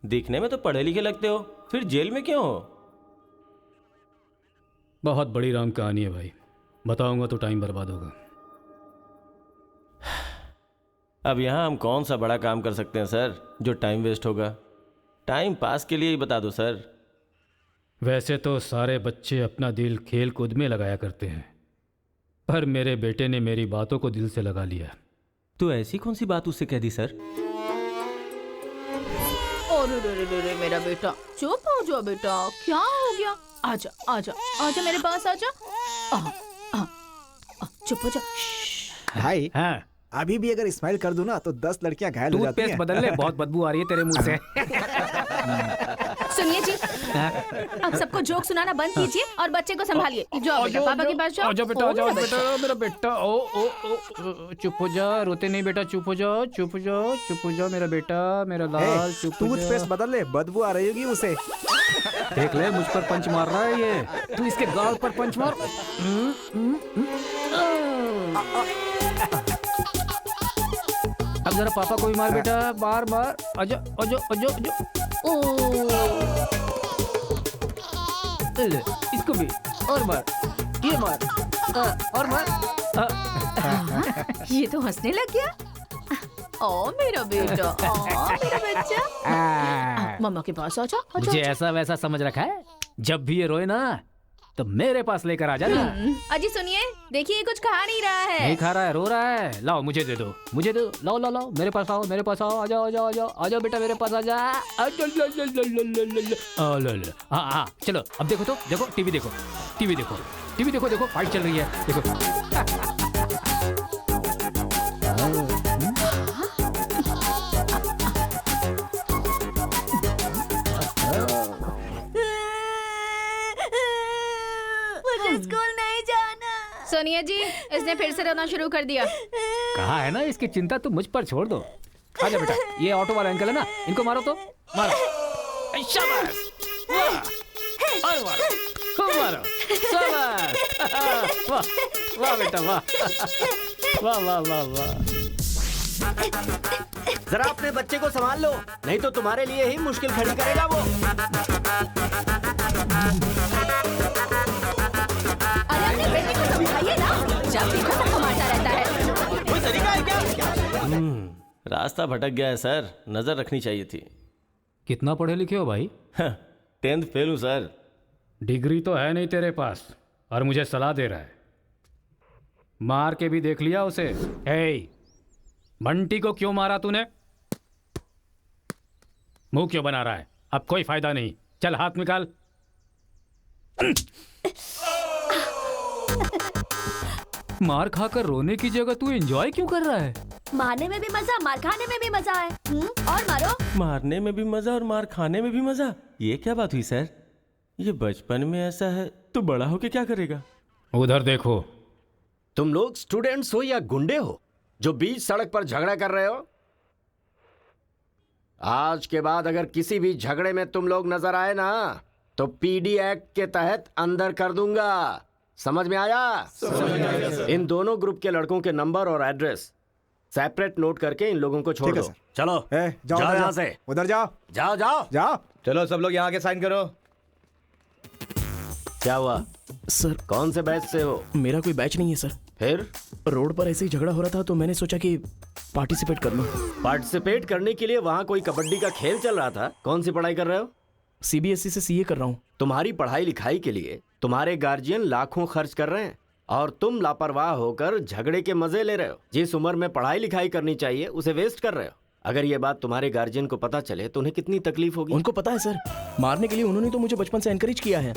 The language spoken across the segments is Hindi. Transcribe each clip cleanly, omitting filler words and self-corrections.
दिखने में तो पढ़े लिखे लगते हो, फिर जेल में क्यों हो? बहुत बड़ी राम कहानी है भाई, बताऊंगा तो टाइम बर्बाद होगा। अब यहाँ हम कौन सा बड़ा काम कर सकते हैं सर जो टाइम वेस्ट होगा? टाइम पास के लिए ही बता दो सर। वैसे तो सारे बच्चे अपना दिल खेल कूद में लगाया करते हैं, पर मेरे बेटे ने मेरी बातों को दिल से लगा लिया। तो ऐसी कौन सी बात उससे कह दी सर? अरे रे रे रे मेरा बेटा, चुप हो जाओ बेटा, क्या हो गया? आजा आजा आजा मेरे पास आजा। चुप हो जा। भाई हाँ, अभी भी अगर स्माइल कर दूं ना तो 10 लड़कियां घायल हो जाती टूथपेस्ट हैं। बदल ले, बहुत बदबू आ रही है तेरे मुंह से। सुनिए जी, अब सबको जोक सुनाना बंद कीजिए और बच्चे को संभालिए। जाओ बेटा, पापा के पास जाओ। आजा बेटा, ओ, आजा मेरा बेटा, मेरा बेटा। ओ ओ ओ, चुप हो जा, रोते नहीं बेटा, चुप हो जाओ, चुप हो जाओ, चुप हो जाओ मेरा बेटा, मेरा लाल, चुप हो टूथपेस्ट जा। बदल ले, बदबू आ रही होगी उसे। देख ले, मुझ पर पंच मार रहा है ये, तू इसके गाल पर पंच मार। अब जरा पापा को भी मार बेटा, बार बार। आजा आजा आजा आजा। ले, इसको भी और मार, ये मार, और मार। ये तो हंसने लग गया। ओ मेरा बेटा, ओ मेरा बच्चा। मम्मा के पास आजा। मुझे ऐसा वैसा समझ रखा है? जब भी ये रोए ना तो मेरे पास लेकर आ जाना। अजी सुनिए, देखिए कुछ खा नहीं रहा है। नहीं खा रहा है, रो रहा है। लाओ मुझे दे दो, मुझे दो, लाओ लाओ लाओ, मेरे पास आओ, मेरे पास आओ, आ जाओ आ जाओ आ जाओ आ जाओ बेटा, मेरे पास आ जा। हाँ हाँ, चलो अब देखो तो, देखो टीवी देखो, टीवी देखो, टीवी देखो, देखो फाइट चल रही है, देखो। मुझे स्कूल नहीं जाना। सोनिया जी, इसने फिर से रोना शुरू कर दिया। कहा है ना, इसकी चिंता तुम मुझ पर छोड़ दो। आजा बेटा, ये ऑटो वाला अंकल है ना, इनको मारो तो, मारो। शाबाश, वाह, और मारो, खूब मारो, शाबाश। वाह वाह बेटा, वाह वाह वाह वाह वाह। जरा अपने बच्चे को संभाल लो, नहीं तो तुम्हारे लिए ही मुश्किल खड़ी करेगा वो। अरे अपने बेटे को समझाइए ना, जब देखो सबको मारता रहता है। कोई तरीका है क्या? रास्ता भटक गया है सर, नजर रखनी चाहिए थी। कितना पढ़े लिखे हो भाई? 10th फेल हूँ सर। डिग्री तो है नहीं तेरे पास और मुझे सलाह दे रहा है। मार के भी देख लिया उसे। हे, बंटी को क्यों मारा तूने? मुंह क्यों बना रहा है? अब कोई फायदा नहीं, चल हाथ निकाल। मार खाकर रोने की जगह तू एंजॉय क्यों कर रहा है? मारने में भी मजा, मार खाने में भी मजा है। और मारो। मारने में भी मजा और मार खाने में भी मजा, ये क्या बात हुई सर? ये बचपन में ऐसा है तो बड़ा होके क्या करेगा? उधर देखो। तुम लोग स्टूडेंट्स हो या गुंडे हो जो बीच सड़क पर झगड़ा कर रहे हो? आज के बाद अगर किसी भी झगड़े में तुम लोग नजर आए ना तो पीडी एक्ट के तहत अंदर कर दूंगा। समझ में आया? इन दोनों ग्रुप के लड़कों के नंबर और एड्रेस सेपरेट नोट करके इन लोगों को छोड़ ठीक है, दो। सर। चलो जाओ जाओ उधर यहाँ जाओ, से, उधर जाओ जाओ जाओ जाओ। चलो सब लोग यहाँ के साइन करो। क्या हुआ? सर, कौन से बैच से हो? मेरा कोई बैच नहीं है सर। फिर रोड पर ऐसे ही झगड़ा हो रहा था तो मैंने सोचा कि पार्टिसिपेट कर लूं। पार्टिसिपेट करने के लिए वहाँ कोई कबड्डी का खेल चल रहा था। कौन सी पढ़ाई कर रहे हो? सीबीएसई से सीए कर रहा हूं। तुम्हारी पढ़ाई लिखाई के लिए तुम्हारे गार्जियन लाखों खर्च कर रहे हैं और तुम लापरवाह होकर झगड़े के मजे ले रहे हो। जिस उम्र में पढ़ाई लिखाई करनी चाहिए उसे वेस्ट कर रहे हो। अगर ये बात तुम्हारे गार्जियन को पता चले तो उन्हें कितनी तकलीफ होगी। उनको पता है सर, मारने के लिए उन्होंने तो मुझे बचपन से एनकरेज किया है।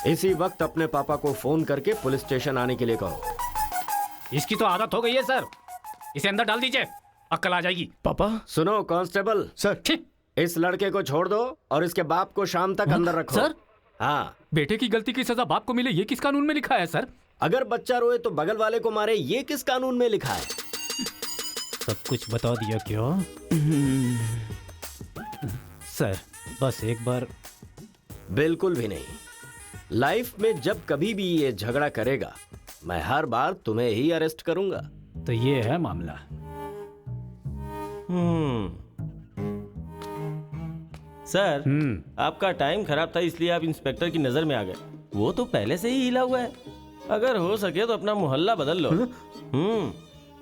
इसी वक्त अपने पापा को फोन करके पुलिस स्टेशन आने के लिए कहो। इसकी तो आदत हो गई है सर, इसे अंदर डाल दीजिए, अक्ल आ जाएगी। पापा। सुनो कांस्टेबल, सर। इस लड़के को छोड़ दो और इसके बाप को शाम तक अंदर रखो। सर? हाँ। बेटे की गलती की सजा बाप को मिले, ये किस कानून में लिखा है सर? अगर बच्चा रोए तो बगल वाले को मारे, ये किस कानून में लिखा है? सब कुछ बता दिया क्यों? सर बस एक बार। बिल्कुल भी नहीं। लाइफ में जब कभी भी ये झगड़ा करेगा मैं हर बार तुम्हें ही अरेस्ट करूंगा। तो ये है मामला। सर, आपका टाइम खराब था इसलिए आप इंस्पेक्टर की नजर में आ गए। वो तो पहले से ही हिला हुआ है। अगर हो सके तो अपना मोहल्ला बदल लो।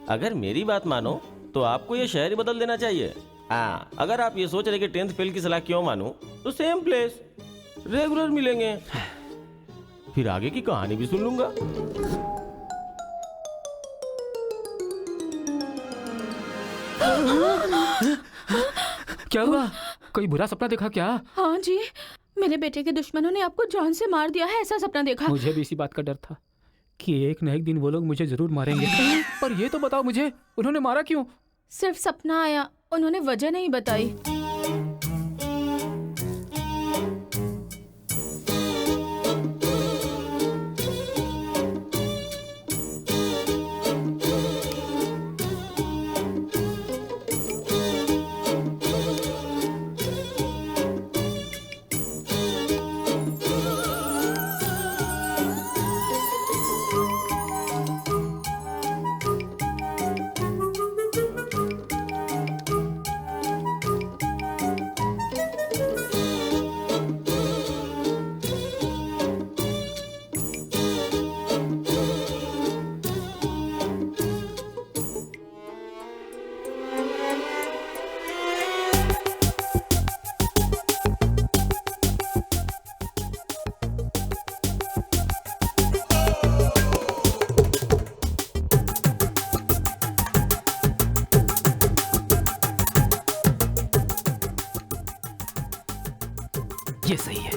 अगर मेरी बात मानो तो आपको ये शहर ही बदल देना चाहिए। हाँ, अगर आप ये सोच रहे कि 10th फेल की सलाह क्यों मानूं, तो सेम प्लेस रेगुलर मिलेंगे। फिर आगे की कहानी भी सुन लूंगा। क्या हुआ? कोई बुरा सपना देखा क्या? हाँ जी, मेरे बेटे के दुश्मनों ने आपको जान से मार दिया है, ऐसा सपना देखा। मुझे भी इसी बात का डर था कि एक न एक दिन वो लोग मुझे जरूर मारेंगे। पर ये तो बताओ मुझे, उन्होंने मारा क्यों? सिर्फ सपना आया, उन्होंने वजह नहीं बताई। ये सही है।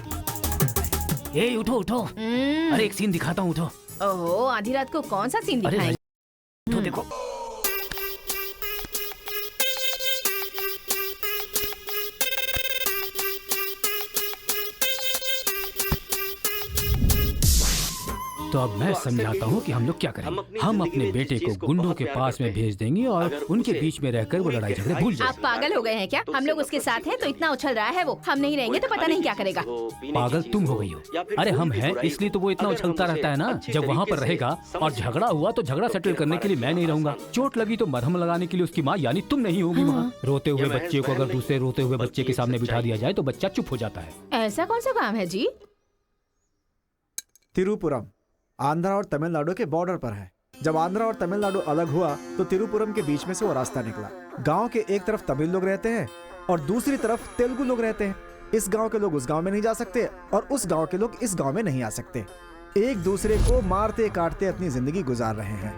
ए उठो उठो, अरे एक सीन दिखाता हूँ, उठो। ओहो, आधी रात को कौन सा सीन अरे दिखाएं? उठो, देखो। तो अब मैं समझाता हूँ कि हम लोग क्या करेंगे। हम अपने बेटे को गुंडों के पास में भेज देंगे और उनके बीच में रहकर वो लड़ाई झगड़े भूल जाएगा। आप पागल हो गए हैं क्या? हम लोग उसके साथ हैं तो इतना उछल रहा है वो। हम नहीं रहेंगे तो पता नहीं क्या करेगा। पागल तुम हो गई हो। अरे हम हैं इसलिए तो वो इतना उछलता रहता है ना। जब वहाँ पर रहेगा और झगड़ा हुआ तो झगड़ा सेटल करने के लिए मैं नहीं रहूंगा। चोट लगी तो मरहम लगाने के लिए उसकी माँ यानी तुम नहीं होगी वहाँ। रोते हुए बच्चे को अगर दूसरे रोते हुए बच्चे के सामने बिठा दिया जाए तो बच्चा चुप हो जाता है। ऐसा कौन सा काम है जी? तिरुपुरम आंध्रा और तमिलनाडु के बॉर्डर पर है। जब आंध्रा और तमिलनाडु अलग हुआ तो तिरुपुरम के बीच में से वो रास्ता निकला। गांव के एक तरफ तमिल लोग रहते हैं और दूसरी तरफ तेलुगु लोग रहते हैं। इस गांव के लोग उस गांव में नहीं जा सकते और उस गांव के लोग इस गांव में नहीं आ सकते। एक दूसरे को मारते काटते अपनी जिंदगी गुजार रहे हैं।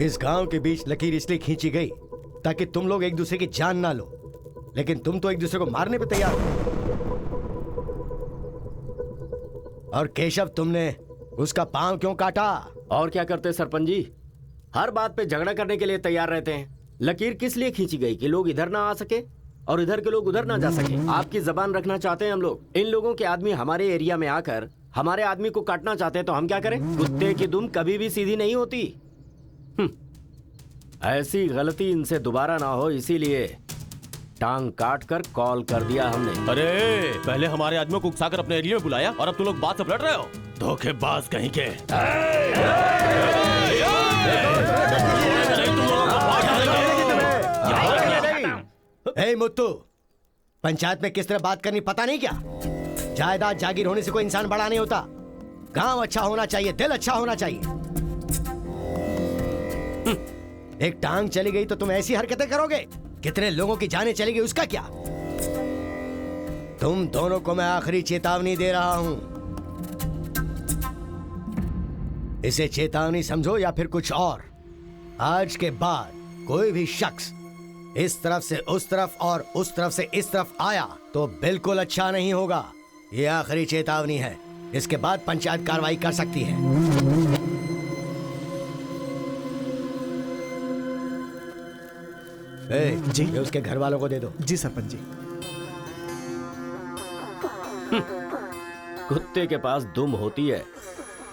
इस गांव के बीच लकीर इसलिए खींची गई ताकि तुम लोग एक दूसरे की जान ना लो, लेकिन तुम तो एक दूसरे को मारने पे तैयार हो। और केशव, तुमने उसका पांव क्यों काटा? और क्या करते सरपंच जी, हर बात पे झगड़ा करने के लिए तैयार रहते हैं। लकीर किस लिए खींची गई कि लोग इधर ना आ सके और इधर के लोग उधर ना जा सके। आपकी जबान रखना चाहते हैं हम लोग। इन लोगों के आदमी हमारे एरिया में आकर हमारे आदमी को काटना चाहते हैं तो हम क्या करें? कुत्ते की दुम कभी भी सीधी नहीं होती। ऐसी गलती इनसे दोबारा ना हो, इसीलिए टांग काट कर कॉल कर दिया हमने। अरे पहले हमारे आदमियों को उकसाकर अपने एरिया में बुलाया और अब तुम लोग बात से लड़ रहे हो। धोखेबाज कहीं के। ए मुत्तू, पंचायत में किस तरह बात करनी पता नहीं क्या? जायदाद जागीर होने से कोई इंसान बड़ा नहीं होता। गांव अच्छा होना चाहिए, दिल अच्छा होना चाहिए। एक टांग चली गई तो तुम ऐसी हरकतें करोगे? कितने लोगों की जानें चली गई उसका क्या? तुम दोनों को मैं आखिरी चेतावनी दे रहा हूं। इसे चेतावनी समझो या फिर कुछ और। आज के बाद कोई भी शख्स इस तरफ से उस तरफ और उस तरफ से इस तरफ आया तो बिल्कुल अच्छा नहीं होगा। यह आखिरी चेतावनी है। इसके बाद पंचायत कार्रवाई कर सकती है। जी ये उसके घर वालों को दे दो। जी सरपंच जी। कुत्ते के पास दुम होती है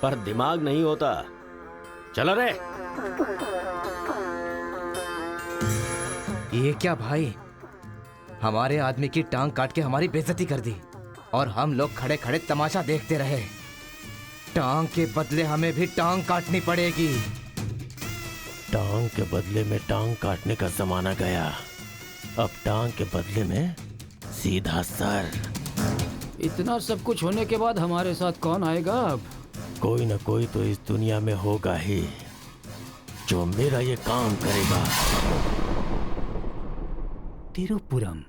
पर दिमाग नहीं होता। चलो रे। ये क्या भाई, हमारे आदमी की टांग काट के हमारी बेइज्जती कर दी और हम लोग खड़े खड़े तमाशा देखते रहे। टांग के बदले हमें भी टांग काटनी पड़ेगी। टांग के बदले में टांग काटने का जमाना गया। अब टांग के बदले में सीधा सर। इतना सब कुछ होने के बाद हमारे साथ कौन आएगा अब? कोई ना कोई तो इस दुनिया में होगा ही जो मेरा ये काम करेगा। तिरुपुरम।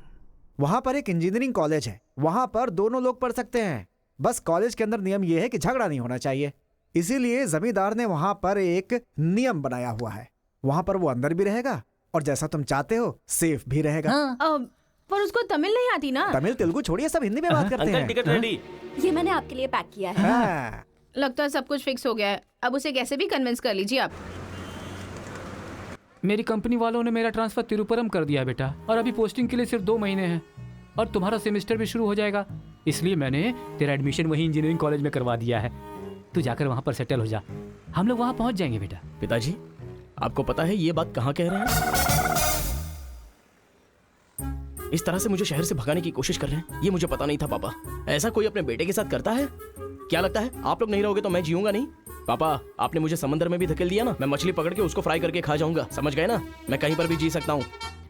वहां पर एक इंजीनियरिंग कॉलेज है, वहां पर दोनों लोग पढ़ सकते हैं। बस कॉलेज के अंदर नियम यह है कि झगड़ा नहीं होना चाहिए। इसीलिए जमींदार ने वहां पर एक नियम बनाया हुआ है। वहां पर वो अंदर भी रहेगा और जैसा तुम चाहते हो सेफ भी रहेगा। पर उसको तमिल नहीं आती ना। तमिल तेलुगु छोड़िए, सब हिंदी में बात करते अंकल हैं। Ticket ready. ये मैंने आपके लिए पैक किया है। हाँ। लगता है सब कुछ फिक्स हो गया है। अब उसे कैसे भी कन्विंस कर लीजिए आप। मेरी कंपनी वालों ने मेरा ट्रांसफर तिरुपुरम कर दिया है बेटा, और अभी पोस्टिंग के लिए सिर्फ 2 महीने हैं और तुम्हारा सेमेस्टर भी शुरू हो जाएगा। इसलिए मैंने तेरा एडमिशन वही इंजीनियरिंग कॉलेज में करवा दिया है। तू जाकर वहां पर सेटल हो जा, हम लोग वहां पहुंच जाएंगे बेटा। पिताजी, आपको पता है ये बात कहाँ कह रहे हैं? इस तरह से मुझे शहर से भगाने की कोशिश कर रहे हैं, ये मुझे पता नहीं था पापा। ऐसा कोई अपने बेटे के साथ करता है? क्या लगता है आप लोग नहीं रहोगे तो मैं जीऊंगा नहीं? पापा, आपने मुझे समंदर में भी धकेल दिया ना, मैं मछली पकड़ के उसको फ्राई करके खा जाऊंगा, समझ गए ना? मैं कहीं पर भी जी सकता हूँ।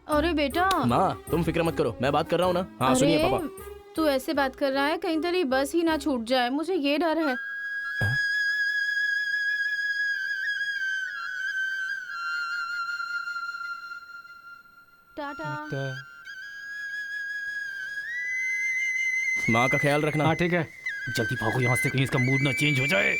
अरे बेटा। माँ, तुम फिक्र मत करो, मैं बात कर रहा हूँ ना। हाँ सुनिए पापा। तू ऐसे बात कर रहा है, कहीं तेरी बस ही ना छूट जाए, मुझे ये डर है। टाटा। माँ का ख्याल रखना। हाँ ठीक है, जल्दी भागो यहाँ से, कहीं इसका मूड ना चेंज हो जाए।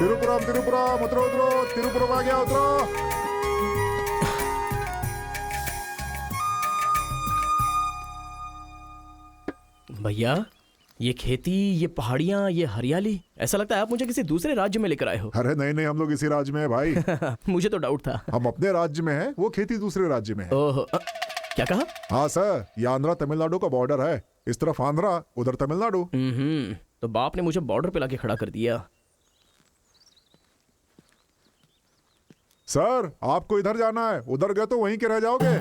तिरुपुरम तिरुपुरम, उतरो उतरो, तिरुपुरम आ गया, उतरो। भैया, ये खेती, ये पहाड़ियाँ, ये हरियाली, ऐसा लगता है आप मुझे किसी दूसरे राज्य में लेकर आए हो। अरे नहीं नहीं, हम लोग इसी राज्य में है भाई। मुझे तो डाउट था। हम अपने राज्य में हैं, वो खेती दूसरे राज्य में है। ओह, क्या कहा? हाँ सर, ये आंध्रा तमिलनाडु का बॉर्डर है। इस तरफ आंध्रा, उधर तमिलनाडु। तो बाप ने मुझे बॉर्डर पे लाके खड़ा कर दिया। सर, आपको इधर जाना है, उधर गए तो वहीं के रह जाओगे।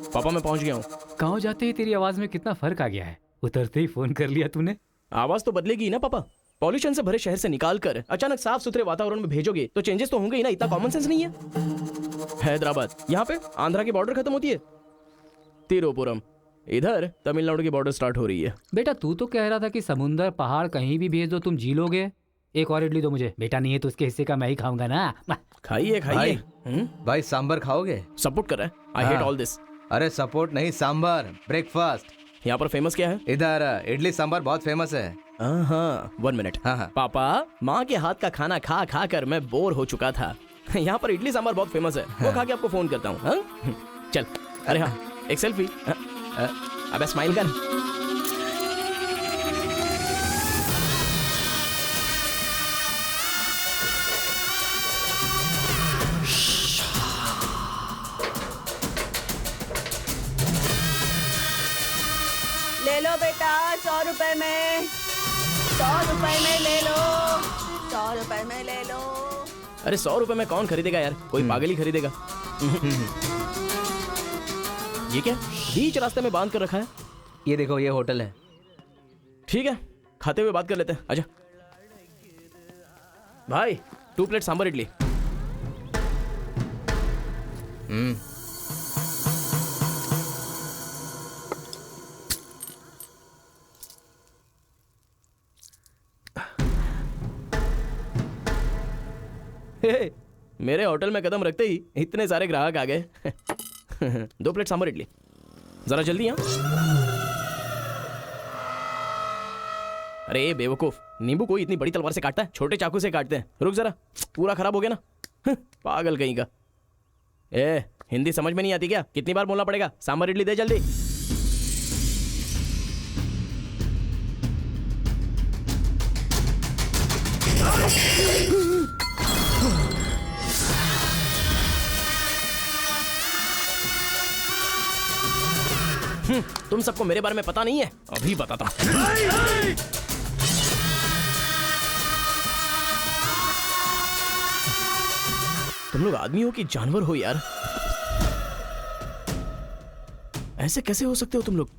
पापा मैं पहुंच गया हूँ। गाँव जाते ही तेरी आवाज में कितना फर्क आ गया है। उतरते ही फोन कर लिया तूने। आवाज तो बदलेगी ही ना पापा। पॉल्यूशन से भरे शहर से निकाल कर अचानक साफ सुथरे वातावरण में भेजोगे तो चेंजेस तो होंगे ही ना। इतना कॉमन सेंस नहीं है? हैदराबाद, यहाँ पे आंध्रा की बॉर्डर खत्म होती है। तिरुपुरम, इधर तमिलनाडु की बॉर्डर स्टार्ट हो रही है। बेटा तू तो कह रहा था कि समुंदर पहाड़ कहीं भी भेज दो तुम जी लोगे। एक और इडली दो मुझे। बेटा नहीं है तो उसके हिस्से का मैं ही खाऊंगा ना। खाइए खाइए। भाई सांबर खाओगे? सपोर्ट कर रहा है। I hate all this. अरे सपोर्ट नहीं, सांबर, ब्रेकफास्ट। यहाँ पर फेमस क्या है? इधर इडली सांबर बहुत फेमस है। हाँ, 1 मिनट। हाँ। पापा, माँ के हाथ का खाना खा खा कर मैं बोर हो चुका था। यहाँ पर इडली सांबर बहुत फेमस है, वो खा के आपको फोन करता हूँ। हाँ? चल। अरे हाँ, एक सेल्फी। अबे स्माइल कर। ले लो बेटा, 100 रुपए में, 100 रुपए में ले लो, 100 रुपए में ले लो। अरे 100 रुपए में कौन खरीदेगा यार, कोई पागल ही खरीदेगा। ये क्या बीच रास्ते में बांध कर रखा है? ये देखो, ये होटल है। ठीक है, खाते हुए बात कर लेते हैं। आजा भाई, 2 प्लेट सांबर इडली। मेरे होटल में कदम रखते ही इतने सारे ग्राहक आ गए। 2 प्लेट सांबर इडली। जरा जल्दी यहाँ। अरे बेवकूफ, नींबू कोई इतनी बड़ी तलवार से काटता है? छोटे चाकू से काटते हैं। रुक जरा, पूरा खराब हो गया ना। पागल कहीं का। ए, हिंदी समझ में नहीं आती क्या? कितनी बार बोलना पड़ेगा? सांभर इडली दे जल्दी। तुम सबको मेरे बारे में पता नहीं है? अभी बताता हूं। तुम लोग आदमी हो कि जानवर हो यार? ऐसे कैसे हो सकते हो तुम लोग?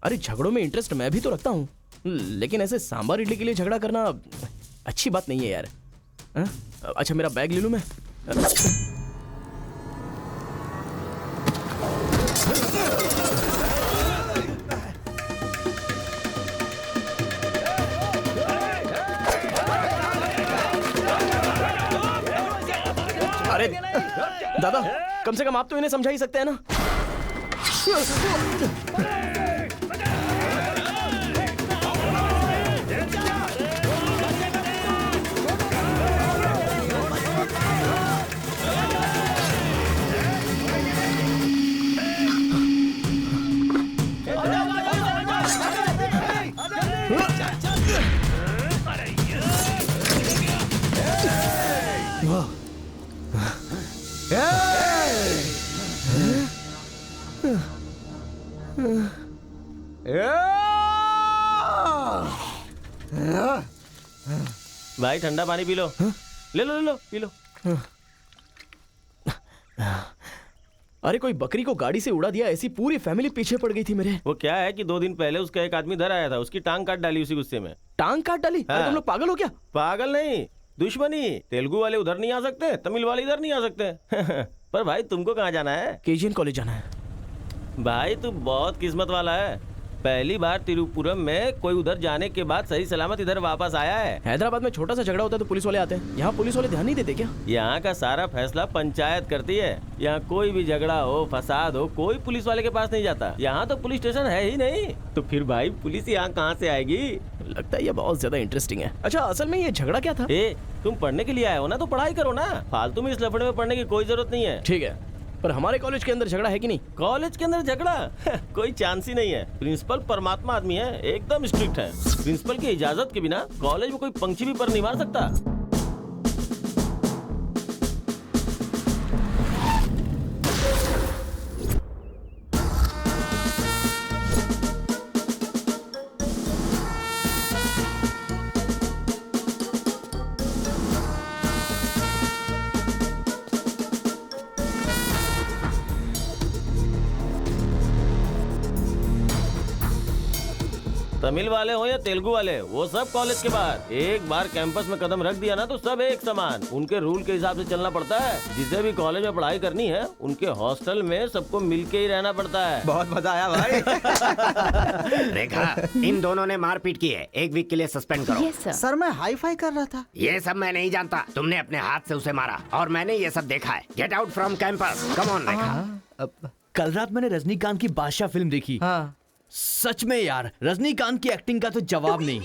अरे झगड़ों में इंटरेस्ट मैं भी तो रखता हूं, लेकिन ऐसे सांभर इडली के लिए झगड़ा करना अच्छी बात नहीं है यार। अच्छा मेरा बैग ले लूं मैं? अरे दादा, कम से कम आप तो इन्हें समझा ही सकते हैं ना। भाई ठंडा पानी पी लो। ले लो ले लो, पी लो। अरे कोई बकरी को गाड़ी से उड़ा दिया, ऐसी पूरी फैमिली पीछे पड़ गई थी मेरे। वो क्या है कि 2 दिन पहले उसका एक आदमी इधर आया था, उसकी टांग काट डाली उसी गुस्से में। टांग काट डाली? अरे तुम लोग पागल हो क्या? पागल नहीं, दुश्मनी। तेलुगु वाले उधर नहीं आ सकते, तमिल वाले इधर नहीं आ सकते। पर भाई तुमको कहाँ जाना है? केजीएन कॉलेज जाना है। भाई तू बहुत किस्मत वाला है। पहली बार तिरुपुरम में कोई उधर जाने के बाद सही सलामत इधर वापस आया है। हैदराबाद में छोटा सा झगड़ा होता है तो पुलिस वाले आते हैं, यहाँ पुलिस वाले ध्यान नहीं देते क्या? यहाँ का सारा फैसला पंचायत करती है। यहाँ कोई भी झगड़ा हो, फसाद हो, कोई पुलिस वाले के पास नहीं जाता। यहाँ तो पुलिस स्टेशन है ही नहीं, तो फिर भाई पुलिस यहाँ कहाँ से आएगी? लगता है ये बहुत ज्यादा इंटरेस्टिंग है। अच्छा असल में ये झगड़ा क्या था? तुम पढ़ने के लिए आए हो ना, तो पढ़ाई करो ना। फालतू में इस लफड़े में पढ़ने की कोई जरूरत नहीं है। ठीक है, पर हमारे कॉलेज के अंदर झगड़ा है कि नहीं? कॉलेज के अंदर झगड़ा? कोई चांस ही नहीं है। प्रिंसिपल परमात्मा आदमी है, एकदम स्ट्रिक्ट है। प्रिंसिपल की इजाजत के बिना कॉलेज में कोई पंछी भी पर नहीं मार सकता। तमिल वाले हो या तेलुगु वाले, वो सब कॉलेज के बाहर। एक बार कैंपस में कदम रख दिया ना तो सब एक समान। उनके रूल के हिसाब से चलना पड़ता है। जिसे भी कॉलेज में पढ़ाई करनी है उनके हॉस्टल में सबको मिलके ही रहना पड़ता है। बहुत मजा आया भाई। रेखा, इन दोनों ने मारपीट की है, 1 वीक के लिए सस्पेंड करो। Yes sir. सर मैं हाई फाई कर रहा था। ये सब मैं नहीं जानता। तुमने अपने हाथ से उसे मारा और मैंने ये सब देखा है। Get out from campus. Come on Rekha. कल रात मैंने रजनीकांत की बादशाह फिल्म देखी। हाँ। सच में यार, रजनीकांत की एक्टिंग का तो जवाब नहीं।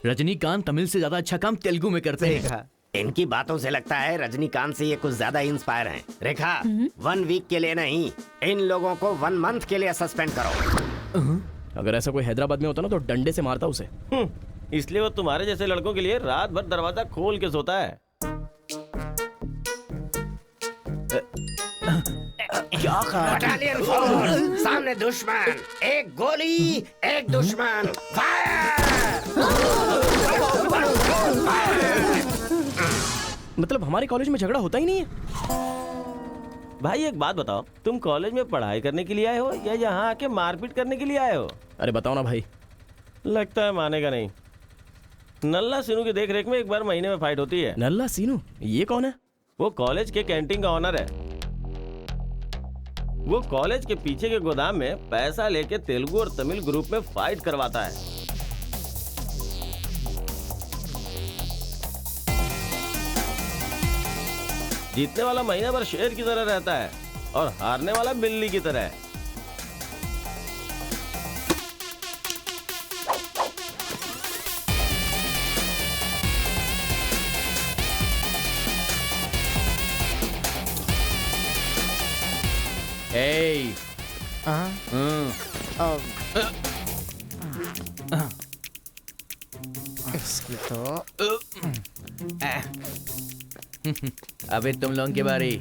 रजनीकांत तमिल से ज्यादा अच्छा काम तेलुगु में करते हैं। इनकी बातों से लगता है रजनीकांत से ये कुछ ज्यादा इंस्पायर हैं। रेखा, 1 वीक के लिए नहीं, इन लोगों को 1 मंथ के लिए सस्पेंड करो। अगर ऐसा कोई हैदराबाद में होता ना तो डंडे से मारता उसे। इसलिए वो तुम्हारे जैसे लड़कों के लिए रात भर दरवाजा खोल के सोता है। क्या बटालियन फोर्स, सामने दुश्मन, एक गोली, एक दुश्मन, फायर! मतलब हमारे कॉलेज में झगड़ा होता ही नहीं है? भाई एक बात बताओ, तुम कॉलेज में पढ़ाई करने के लिए आए हो या यहाँ आके मारपीट करने के लिए आए हो? अरे बताओ ना भाई। लगता है मानेगा नहीं। नल्ला सीनू की देख रेख में एक बार महीने में फाइट होती है। नल्ला सीनू? ये कौन है? वो कॉलेज के कैंटीन का ऑनर है। वो कॉलेज के पीछे के गोदाम में पैसा लेके तेलुगु और तमिल ग्रुप में फाइट करवाता है। जीतने वाला महीने भर शेर की तरह रहता है और हारने वाला बिल्ली की तरह। ए इसकी तो अबे तुम लोगों की बारी।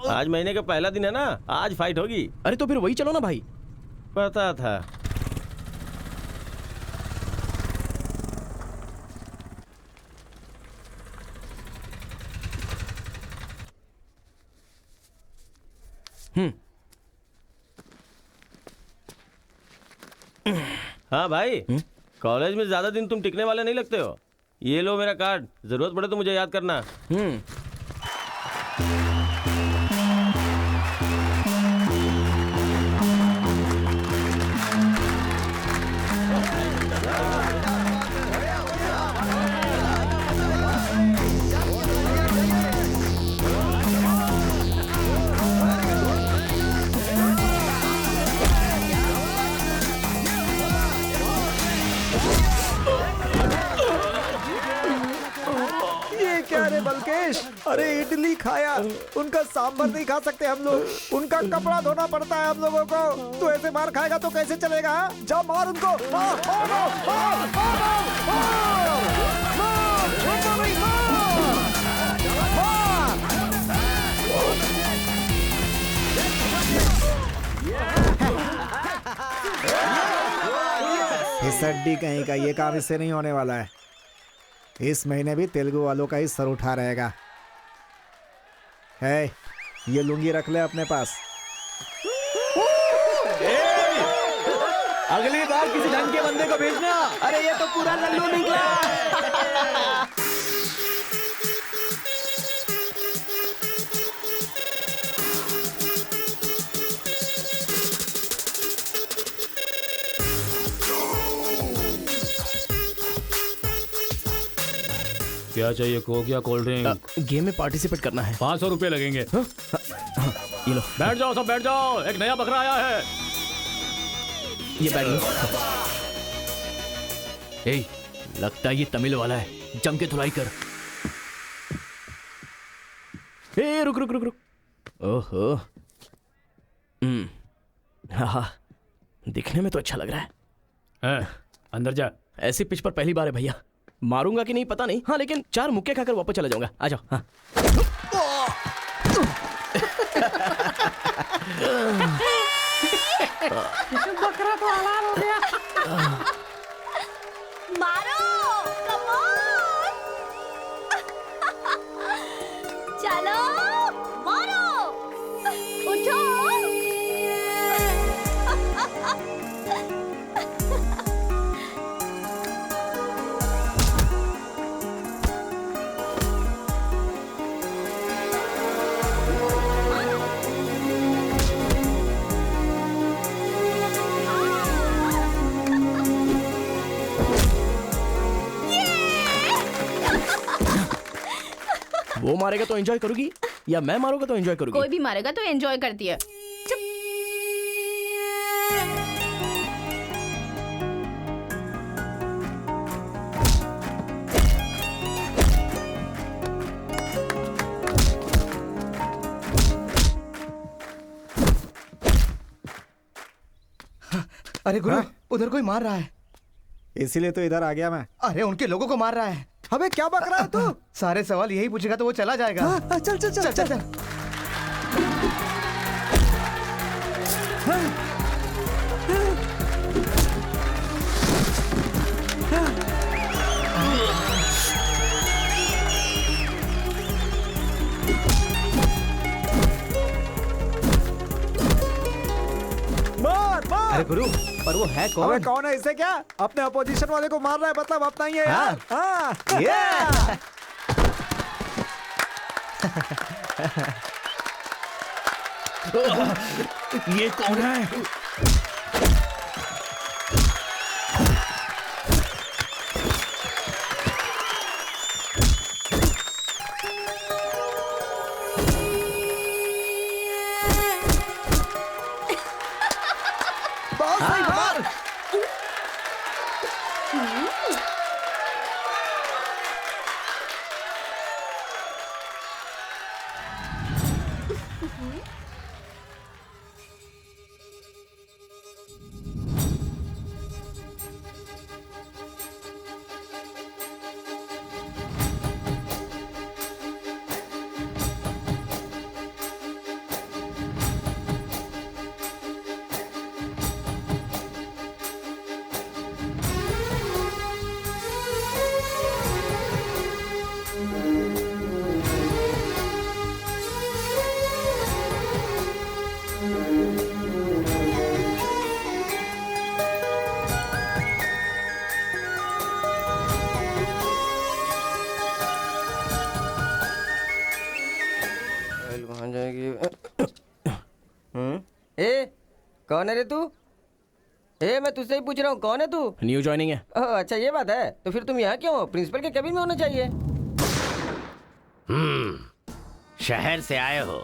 आज महीने का पहला दिन है ना, आज फाइट होगी। अरे तो फिर वही चलो ना भाई। पता था। हाँ भाई, कॉलेज में ज्यादा दिन तुम टिकने वाले नहीं लगते हो। ये लो मेरा कार्ड, जरूरत पड़े तो मुझे याद करना। ये क्या रे बलकेश, अरे इडली खाया, उनका सांभर नहीं खा सकते हम लोग, उनका कपड़ा धोना पड़ता है हम लोगों को। तू ऐसे मार खाएगा तो कैसे चलेगा? हाँ? जाओ मार उनको, मार, मार, मार, मार, मार, मार, छोड़ो नहीं, मार, मार। इस हड्डी कहीं का ये काम इससे नहीं होने वाला है। इस महीने भी तेलुगु वालों का ही सर उठा रहेगा। है, ये लुंगी रख ले अपने पास। अगली बार किसी ढंग के बंदे को भेजना। अरे ये तो पूरा लल्लू निकला। क्या चाहिए? कोक या कोल्ड ड्रिंक? गेम में पार्टिसिपेट करना है। 500 रुपए लगेंगे। ये लो। बैठ जाओ, सब बैठ जाओ, एक नया बकरा आया है। ये बैठ लो। ए, लगता है ये तमिल वाला है, जम के धुलाई कर। ए रुक रुक रुक रुक। ओहो। हाँ, दिखने में तो अच्छा लग रहा है। अंदर जा। ऐसी पिच पर पहली बार है भैया। मारूंगा कि नहीं पता नहीं, हाँ लेकिन 4 मुक्के खाकर वापस चला जाऊंगा। आ जाओ। हाँ। बकरा तो हलाल हो गया। मारो, कम ऑन। चलो, मारो, उठो। वो मारेगा तो एंजॉय करोगी या मैं मारूंगा तो एंजॉय करोगी? कोई भी मारेगा तो एंजॉय करती है। अरे गुरु, उधर कोई मार रहा है। इसीलिए तो इधर आ गया मैं। अरे उनके लोगों को मार रहा है। अबे क्या बक रहा है तू? सारे सवाल यही पूछेगा तो वो चला जाएगा। हाँ, चल चल चल चल, चल। मार मार। अरे गुरु, पर वो है कौन? अबे कौन है? इसे क्या? अपने अपोजिशन वाले को मार रहा है, मतलब अपना ही है यार। हाँ, ये कौन है? कौन है रे तू? मैं तुझसे ही पूछ रहा हूँ, कौन है तू? न्यू ज्वाइनिंग है। अच्छा ये बात है, तो फिर तुम यहाँ क्यों हो? प्रिंसिपल के केबिन में होना चाहिए। शहर से आए हो।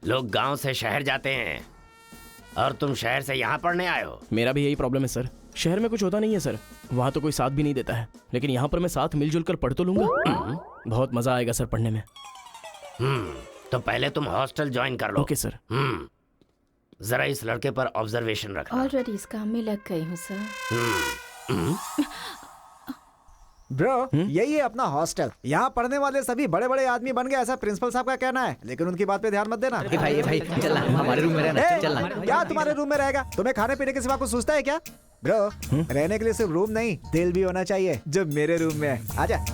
लोग गांव से शहर जाते हैं और तुम शहर से यहाँ पढ़ने आए हो। मेरा भी यही प्रॉब्लम है सर, शहर में कुछ होता नहीं है सर, वहाँ तो कोई साथ भी नहीं देता है, लेकिन यहाँ पर मैं साथ मिलजुल कर पढ़ तो लूंगा। बहुत मजा आएगा सर पढ़ने में। तो पहले तुम हॉस्टल ज्वाइन कर लो। Okay sir. जरा इस लड़के पर ऑब्जर्वेशन रखना। ऑलरेडी इस काम में लग गई हूँ सर। ब्रो यही है अपना हॉस्टल। यहाँ पढ़ने वाले सभी बड़े बड़े आदमी बन गए, ऐसा प्रिंसिपल साहब का कहना है, लेकिन उनकी बात पे ध्यान मत देना। भाई चल ना, हमारे रूम में रहना, चल ना। क्या तुम्हारे रूम में रहेगा? तुम्हें खाने पीने के सिवा कुछ सोचता है क्या? ब्रो रहने के लिए सिर्फ रूम नहीं, दिल भी होना चाहिए, जो मेरे रूम में है। आजा।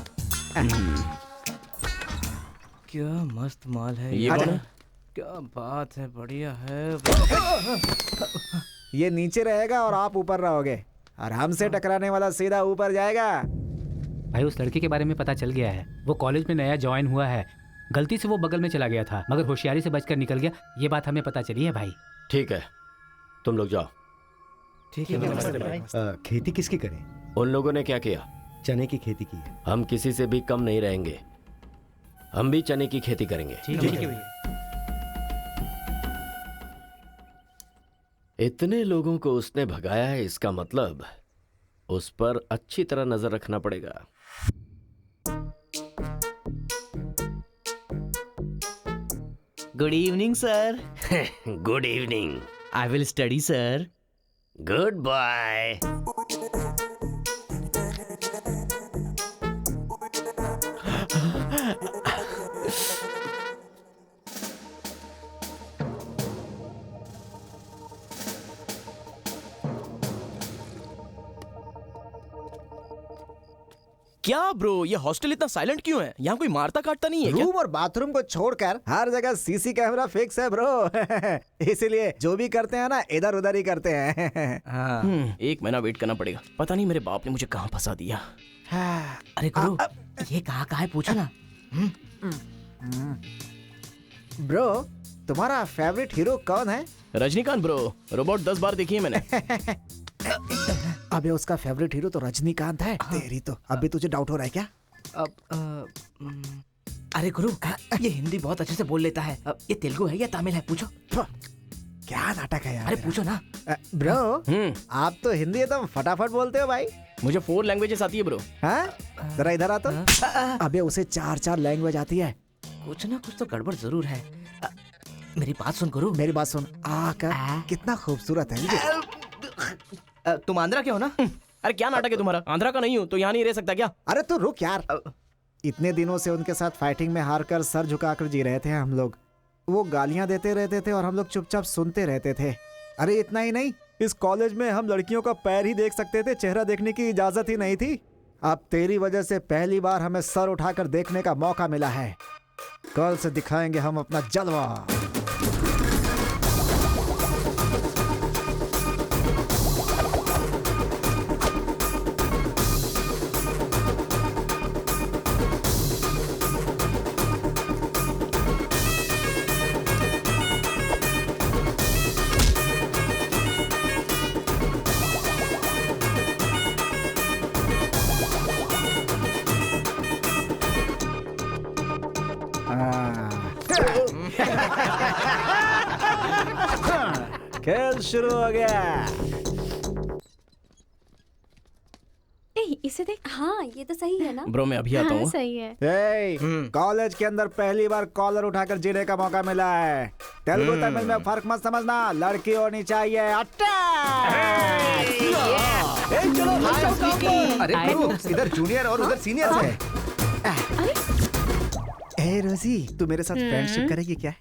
क्या मस्त माल है ये कौन है? क्या बात है, बढ़िया है। ये नीचे रहेगा और आप ऊपर रहोगे, और हमसे टकराने वाला सीधा ऊपर जाएगा। भाई उस लड़के के बारे में पता चल गया है, वो कॉलेज में नया ज्वाइन हुआ है। गलती से वो बगल में चला गया था, मगर होशियारी से बचकर निकल गया। ये बात हमें पता चली है भाई। ठीक है, तुम लोग जाओ। ठीक है। खेती किसकी करें? उन लोगों ने क्या किया? चने की खेती की है। हम किसी से भी कम नहीं रहेंगे, हम भी चने की खेती करेंगे। ठीक है। इतने लोगों को उसने भगाया है, इसका मतलब उस पर अच्छी तरह नजर रखना पड़ेगा। Good evening sir. Good evening. I will study sir. Good bye. क्या ब्रो, ये हॉस्टल इतना साइलेंट क्यों है? यहाँ कोई मारता काटता नहीं है क्या? रूम और बाथरूम को छोड़कर हर जगह सीसी कैमरा फिक्स है ब्रो। इसीलिए जो भी करते हैं ना, इधर उधर ही करते हैं। एक महीना वेट करना पड़ेगा, पता नहीं मेरे बाप ने मुझे कहाँ फंसा दिया। अरे गुरु, ये कहाँ है पूछो ना। ब्रो तुम्हारा फेवरेट हीरो कौन है? रजनीकांत ब्रो, रोबोट 10 बार देखी है मैंने। अबे उसका फेवरेट हीरो तो रजनीकांत है। तेरी तो अभी तुझे डाउट हो रहा है क्या? अरे गुरु, ये हिंदी बहुत अच्छे से बोल लेता है। ये तेलुगु है या तमिल है, पूछो। क्या नाटक है यार। अरे पूछो ना। ब्रो आप तो हिंदी एकदम फटाफट बोलते हो भाई। मुझे 4 लैंग्वेजेस आती है ब्रो। हाँ जरा इधर आ तो। अबे उसे 4 लैंग्वेज आती है। कुछ ना कुछ तो गड़बड़ जरूर है। मेरी बात सुन गुरु। मेरी बात सुन। कितना खूबसूरत है। तुम आंध्रा के हो ना? अरे क्या नाटक है तुम्हारा? आंध्रा का नहीं हूँ तो यहाँ नहीं रह सकता क्या? अरे तू रुक यार। इतने दिनों से उनके साथ फाइटिंग में हारकर सर झुकाकर जी रहे थे हम लोग। वो गालियां देते रहते थे और हम लोग चुपचाप सुनते रहते थे। अरे इतना ही नहीं, इस कॉलेज में हम लड़कियों का पैर ही देख सकते थे, चेहरा देखने की इजाजत ही नहीं थी। अब तेरी वजह से पहली बार हमें सर उठाकर देखने का मौका मिला है। कल से दिखाएंगे हम अपना जलवा। खेल शुरू हो गया। इसे देख। हाँ ये तो सही है ना। ब्रो मैं अभी आता हूँ। सही है। कॉलेज के अंदर पहली बार कॉलर उठाकर जीने का मौका मिला है। तेलुगु तमिल में फर्क मत समझना, लड़की होनी चाहिए। अरे गुरु, इधर जूनियर और उधर सीनियर है। ए रोजी, तू मेरे साथ फ्रेंडशिप करेगी क्या?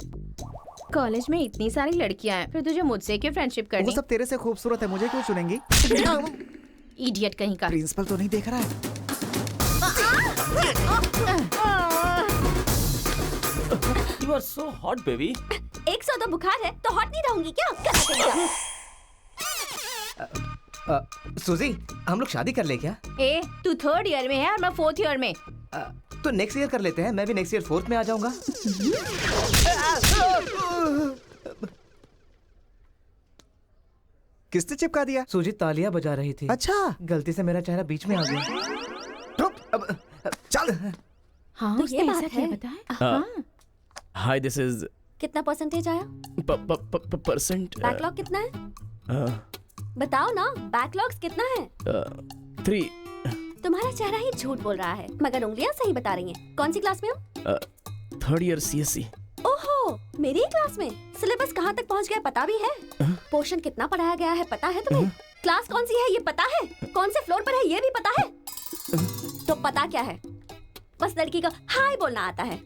कॉलेज में इतनी सारी लड़कियां हैं, फिर तुझे मुझसे क्यों फ्रेंडशिप करनी? वो सब तेरे से खूबसूरत है, मुझे क्यों चुनेंगी? इडियट कहीं का। प्रिंसिपल तो नहीं देख रहा है। You are so hot, baby. 100 बुखार है तो हॉट नहीं रहूंगी क्या? कैसा चलेगा? सुजी, हम लोग शादी कर ले क्या? तू 3rd ईयर में है और मैं 4th ईयर में। तो नेक्स्ट ईयर कर लेते हैं, मैं भी नेक्स्ट ईयर 4th में आ जाऊंगा। किसने चिपका दिया? सूजी तालियां बजा रही थी। अच्छा, गलती से मेरा चेहरा बीच में आ गया। चल। हाँ तो ये बात है। हाय दिस इज कितना परसेंटेज आया? परसेंट बैकलॉग कितना है? बताओ ना, बैकलॉग्स कितना है? 3। तुम्हारा चेहरा ही झूठ बोल रहा है, मगर उंगलियां सही बता रही हैं। कौन सी क्लास में हो? 3rd year CSC। ओहो, मेरी ही क्लास में। सिलेबस कहाँ तक पहुँच गया पता भी है? पोर्शन कितना पढ़ाया गया है पता है तुम्हें? क्लास कौन सी है ये पता है? कौन से फ्लोर पर है ये भी पता है? तो पता क्या है? बस लड़की को हाय बोलना आता है।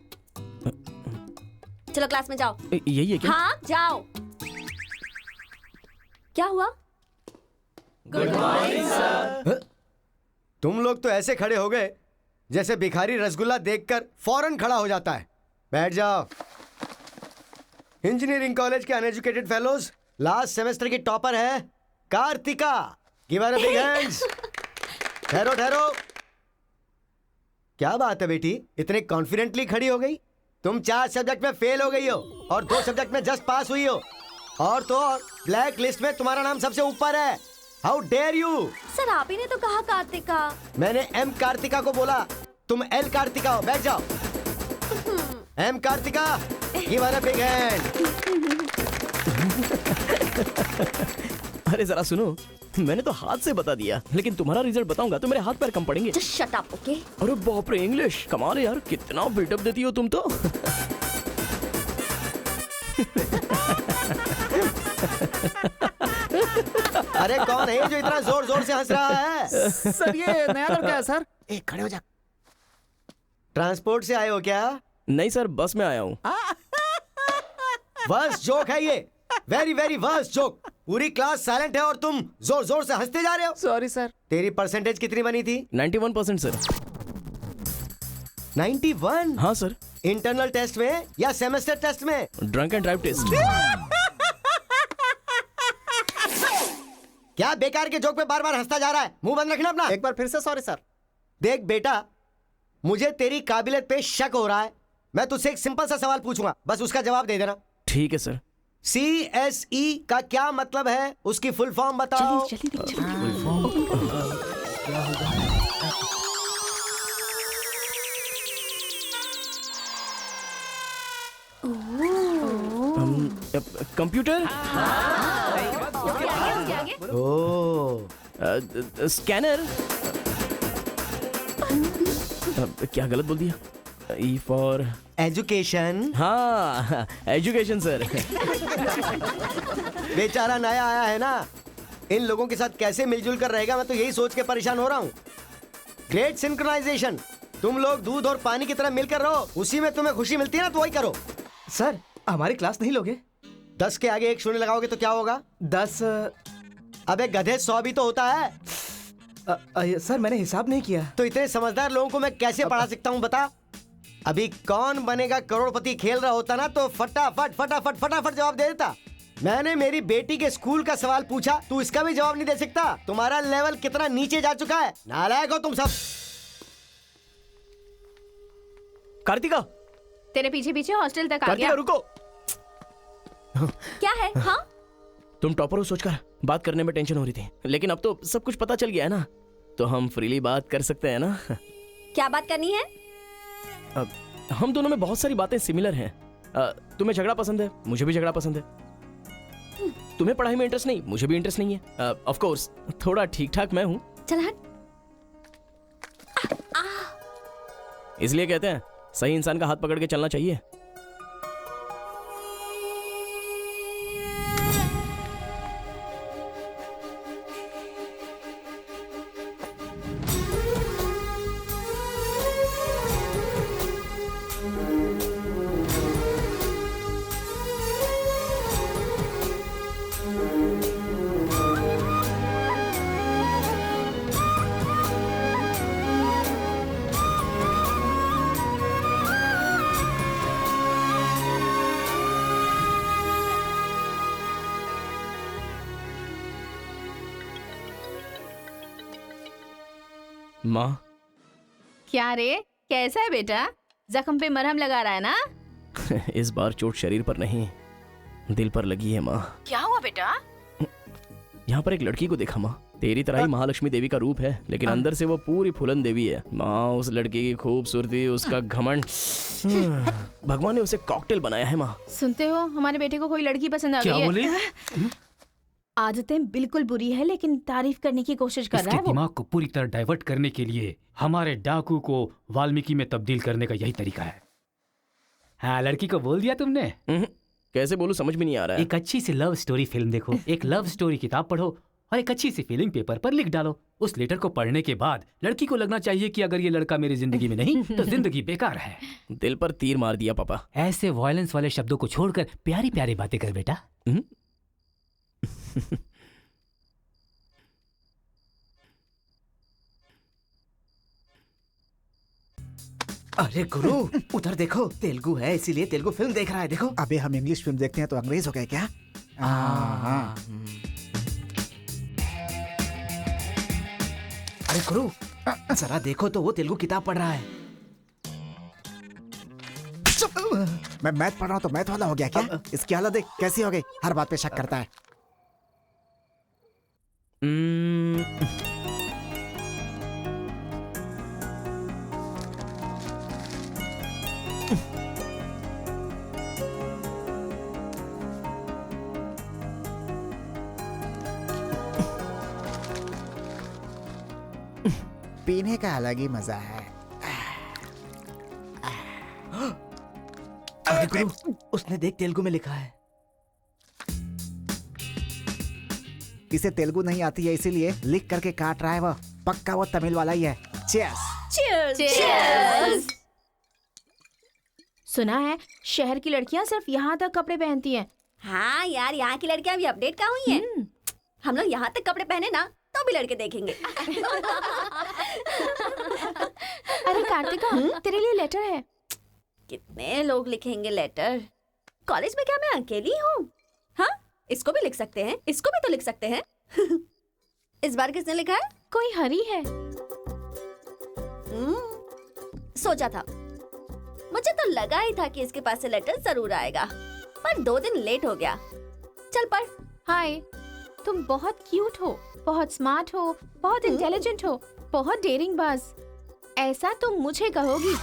चलो क्लास में जाओ। यही है क्या? हाँ जाओ। क्या हुआ? Good morning sir. तुम लोग तो ऐसे खड़े हो गए जैसे भिखारी रसगुल्ला देखकर फौरन खड़ा हो जाता है। बैठ जाओ। इंजीनियरिंग कॉलेज के अनएजुकेटेड फेलोज, लास्ट सेमेस्टर की टॉपर है Kartika. Give her a big hands. ठहरो ठहरो। क्या बात है बेटी, इतने कॉन्फिडेंटली खड़ी हो गई? तुम 4 सब्जेक्ट में फेल हो गई हो और 2 सब्जेक्ट में जस्ट पास हुई हो, और तो और ब्लैक लिस्ट में तुम्हारा नाम सबसे ऊपर है। How dare you! सर आप ही ने तो कहा कार्तिका। मैंने एम कार्तिका को बोला, तुम एल कार्तिका हो। बैठ जाओ। Am Kartika, give her a big hand. अरे जरा सुनो, मैंने तो हाथ से बता दिया, लेकिन तुम्हारा रिजल्ट बताऊंगा तो मेरे हाथ पैर कम पड़ेंगे। Just shut up, okay? अरे बाप रे, इंग्लिश कमाल है यार, कितना बिल्डअप देती हो तुम तो। अरे कौन है जो इतना जोर जोर से हंस रहा है? सर ये नया लड़का है सर। एक खड़े हो जा। ट्रांसपोर्ट से आए हो क्या? नहीं सर, बस में आया हूँ। वर्स्ट जोक है ये, वेरी वेरी वर्स्ट जोक। पूरी क्लास साइलेंट है और तुम जोर जोर से हंसते जा रहे हो। Sorry sir. तेरी परसेंटेज कितनी बनी थी? 91% सर। 91? हाँ सर। इंटरनल टेस्ट में या सेमेस्टर टेस्ट में? Drunk and drive test. क्या बेकार के जोक पे बार बार हंसता जा रहा है? मुंह बंद रखना अपना। एक बार फिर से सॉरी सर। देख बेटा, मुझे तेरी काबिलियत पे शक हो रहा है। मैं तुझसे एक सिंपल सा सवाल पूछूंगा, बस उसका जवाब दे देना। ठीक है सर। CSE का क्या मतलब है? उसकी फुल फॉर्म बताओ। Computer, scanner. क्या गलत बोल दिया? E for education. हाँ, एजुकेशन सर। बेचारा नया आया है ना, इन लोगों के साथ कैसे मिलजुल कर रहेगा, मैं तो यही सोच के परेशान हो रहा हूँ। Great synchronisation. तुम लोग दूध और पानी की तरह मिलकर रहो, उसी में तुम्हें खुशी मिलती है ना, तो वही करो। सर हमारी क्लास नहीं लोगे? 10 के आगे 1 शून्य लगाओगे तो क्या होगा? 10। अबे गधे 100 भी तो होता है। सर मैंने हिसाब नहीं किया। तो इतने समझदार लोगों को मैं कैसे पढ़ा सकता हूँ बता? अभी कौन बनेगा करोड़पति खेल रहा होता ना, तो फटाफट फटाफट फटाफट जवाब दे देता। मैंने मेरी बेटी के स्कूल का सवाल पूछा, तू इसका भी जवाब नहीं दे सकता? तुम्हारा लेवल कितना नीचे जा चुका है। नालायक हो तुम सब। कार्तिका, तेरे पीछे पीछे हॉस्टल तक आ कार्तिका गया। रुको। क्या है? हाँ तुम टॉपर हो सोचकर बात करने में टेंशन हो रही थी, लेकिन अब तो सब कुछ पता चल गया है ना, तो हम फ्रीली बात कर सकते हैं ना। क्या बात करनी है? हम दोनों में बहुत सारी बातें सिमिलर हैं। तुम्हें झगड़ा पसंद है, मुझे भी झगड़ा पसंद है। तुम्हें पढ़ाई में इंटरेस्ट नहीं, मुझे भी इंटरेस्ट नहीं है। ऑफ कोर्स थोड़ा ठीक ठाक मैं हूँ। चल हट। इसलिए कहते हैं सही इंसान का हाथ पकड़ के चलना चाहिए। माँ। क्या रे, कैसा है बेटा? जख्म पे मरहम लगा रहा है ना? इस बार चोट शरीर पर नहीं, दिल पर लगी है माँ। क्या हुआ बेटा? यहाँ पर एक लड़की को देखा माँ, तेरी तरह ही महालक्ष्मी देवी का रूप है, लेकिन अंदर से वो पूरी फूलन देवी है। माँ, उस लड़की की खूबसूरती, उसका घमंड, भगवान ने उसे कॉकटेल बनाया है माँ। सुनते हो, हमारे बेटे को कोई लड़की पसंद आ गई है। क्या बोले? आदतें बिल्कुल बुरी है, लेकिन तारीफ करने की कोशिश कर रहा है इसके वो। दिमाग को पूरी तरह डाइवर्ट करने के लिए हमारे डाकू को वाल्मीकि में तब्दील करने का यही तरीका है। हाँ, लड़की को बोल दिया तुमने? कैसे बोलूं, समझ में नहीं आ रहा है। एक अच्छी सी लव स्टोरी फिल्म देखो, एक लव स्टोरी किताब पढ़ो और एक अच्छी सी फीलिंग पेपर पर लिख डालो। उस लेटर को पढ़ने के बाद लड़की को लगना चाहिए कि अगर ये लड़का मेरी जिंदगी में नहीं तो जिंदगी बेकार है। दिल पर तीर मार दिया पापा। ऐसे वायलेंस वाले शब्दों को छोड़कर प्यारी प्यारी बातें कर बेटा। अरे गुरु, उधर देखो, तेलुगु है इसीलिए तेलुगु फिल्म देख रहा है। देखो। अबे हम इंग्लिश फिल्म देखते हैं तो अंग्रेज हो गए क्या? अरे गुरु, जरा देखो तो वो तेलुगु किताब पढ़ रहा है। मैं मैथ पढ़ रहा हूँ तो मैथ वाला हो गया क्या? इसकी हालत देख कैसी हो गई, हर बात पे शक करता है। पीने का अलग ही मजा है। अरे गुरु, उसने देख तेलुगु में लिखा है। इसे तेलुगु नहीं आती है इसीलिए लिख करके काट रहा है वो। पक्का वो तमिल वाला ही है। चीयर्स। Cheers! Cheers! सुना है शहर की लड़कियां सिर्फ यहाँ तक कपड़े पहनती हैं। हाँ यार, यहाँ की लड़कियां भी अपडेट कहाँ हुई हैं? हम लोग यहाँ तक कपड़े पहने ना तो भी लड़के देखेंगे। अरे कार्तिका, तेरे लिए लेटर है। कितने लोग लिखेंगे लेटर? कॉलेज में क्या मैं अकेली हूँ? हाँ, इसको भी लिख सकते हैं, इसको भी तो लिख सकते हैं। इस बार किसने लिखा है? कोई हरी है। सोचा था, मुझे तो लगा ही था कि इसके पास से लेटर जरूर आएगा, पर 2 दिन लेट हो गया। चल पढ़। हाय, तुम बहुत क्यूट हो, बहुत स्मार्ट हो, बहुत इंटेलिजेंट हो, बहुत डेयरिंग बाज। ऐसा तुम मुझे कहोगी?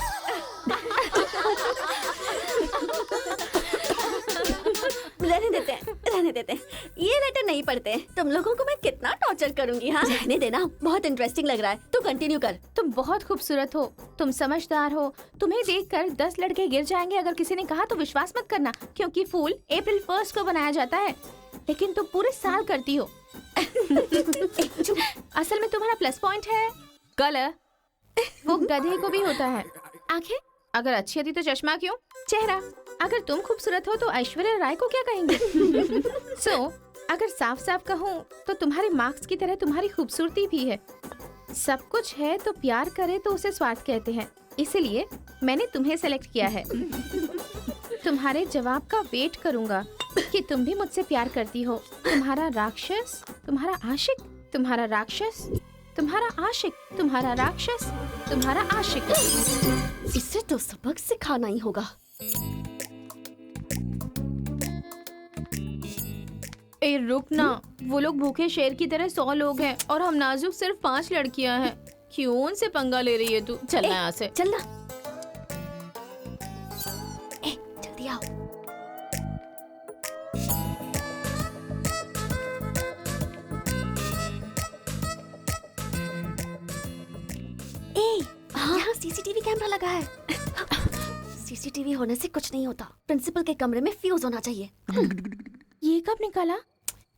रहने देते हैं। ये लेटर नहीं पढ़ते। तुम लोगों को मैं कितना टॉर्चर करूंगी। हाँ, रहने देना, बहुत इंटरेस्टिंग लग रहा है। तू कंटिन्यू कर। तुम बहुत खूबसूरत हो, तुम समझदार हो। तुम्हें देखकर 10 लड़के गिर जाएंगे अगर किसी ने कहा तो विश्वास मत करना, क्योंकि फूल अप्रैल 1 को बनाया जाता है, लेकिन तुम पूरे साल करती हो। असल में तुम्हारा प्लस पॉइंट है कलर। वो गधे को भी होता है। आंखें अगर अच्छी होती तो चश्मा क्यों? चेहरा अगर तुम खूबसूरत हो तो ऐश्वर्या राय को क्या कहेंगे? अगर साफ साफ कहूँ तो तुम्हारे मार्क्स की तरह तुम्हारी खूबसूरती भी है। सब कुछ है तो प्यार करे तो उसे स्वार्थ कहते हैं, इसलिए मैंने तुम्हें सेलेक्ट किया है। तुम्हारे जवाब का वेट करूंगा कि तुम भी मुझसे प्यार करती हो। तुम्हारा राक्षस, तुम्हारा आशिक, तुम्हारा राक्षस, तुम्हारा आशिक, तुम्हारा राक्षस, तुम्हारा आशिक। इसे तो सबक सिखाना ही होगा। ए रुक ना, वो लोग भूखे शेर की तरह 100 लोग हैं और हम नाजुक सिर्फ 5 लड़कियां हैं। क्यों उनसे पंगा ले रही है तू? चलना यहाँ से। चलना। जल्दी आओ। यहाँ सीसीटीवी कैमरा लगा है। सीसीटीवी होने से कुछ नहीं होता। प्रिंसिपल के कमरे में फ्यूज होना चाहिए। ये कब निकाला?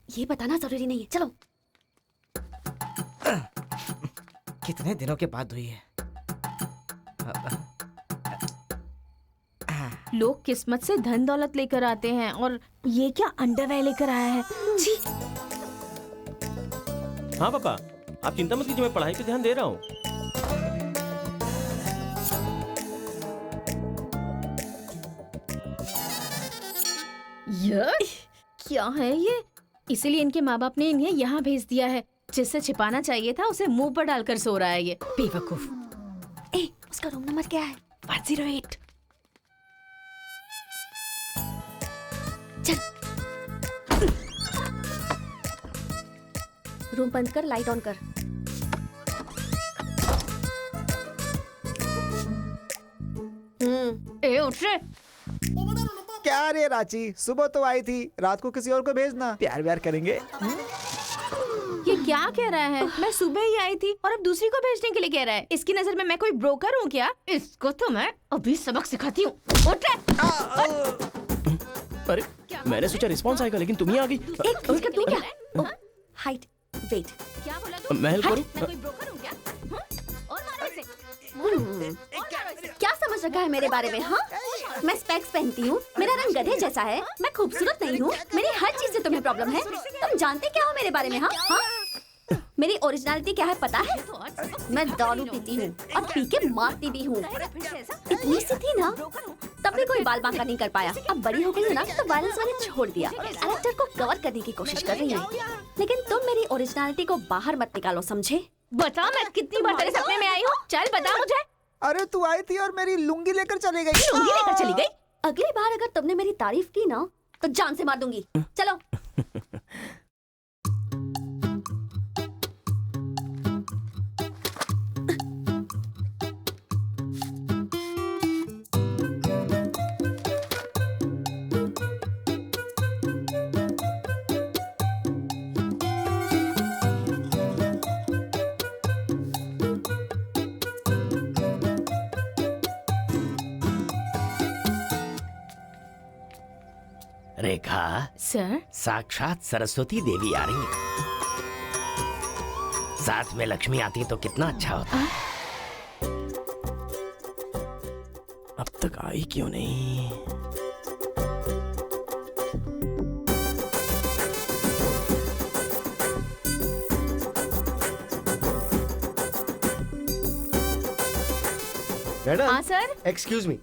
ये बताना जरूरी नहीं है। चलो। कितने दिनों के बाद हुई है? लोग किस्मत से धन दौलत लेकर आते हैं और ये क्या अंडरवेयर लेकर आया है? जी। हाँ पापा, आप चिंता मत कीजिए, मैं पढ़ाई पे ध्यान दे रहा हूँ। क्या है ये? इसीलिए इनके माँ बाप ने इन्हें यहाँ भेज दिया है। जिससे छिपाना चाहिए था उसे मुंह पर डालकर सो रहा है ये बेवकूफ। उसका रूम नंबर क्या है? 108। चल। रूम बंद कर, लाइट ऑन कर। ए उठ रे। क्या रे रांची, सुबह तो आई थी, रात को किसी और को भेजना, प्यार व्यार करेंगे। ये क्या कह रहा है? मैं सुबह ही आई थी और अब दूसरी को भेजने के लिए कह रहा है। इसकी नजर में मैं कोई ब्रोकर हूँ क्या? इसको तो मैं अभी सबक सिखाती हूँ। उठ रे। अरे मैंने सोचा रिस्पॉन्स आएगा, लेकिन तुम ही आ गई। एक मिनट तू क्या? Height, weight. क्या बोला तू? मैं हेल्प करूं? मैं कोई ब्रोकर हूँ क्या? और मारो इसे। क्या समझ रखा है मेरे बारे में? हाँ, मैं स्पेक्स पहनती हूँ, मेरा रंग गधे जैसा है, मैं खूबसूरत नहीं हूँ, मेरी हर चीज से तुम्हें प्रॉब्लम है। तुम जानते क्या हो मेरे बारे में? हाँ हाँ, मेरी ओरिजिनलिटी क्या है पता है? मैं दारू पीती हूँ और पी के मारती भी हूँ। इतनी सी थी ना, तब भी कोई बाल बांका नहीं कर पाया। अब बड़ी हो गई है ना, तो वायलेंस मैंने छोड़ दिया। कैरेक्टर को कवर करने की कोशिश कर रही हूँ, लेकिन तुम मेरी ओरिजिनलिटी को बाहर मत निकालो, समझे? बता मैं कितनी बार तेरे सपने में आई हूँ? चल बता मुझे। अरे तू आई थी और मेरी लुंगी लेकर चली गई। लुंगी लेकर चली गई? अगली बार अगर तुमने मेरी तारीफ की ना, तो जान से मार दूंगी। चलो। रेखा, सर, साक्षात सरस्वती देवी आ रही है। साथ में लक्ष्मी आती तो कितना अच्छा होता। अब तक आई क्यों नहीं? मैडम। हाँ सर। एक्सक्यूज मी,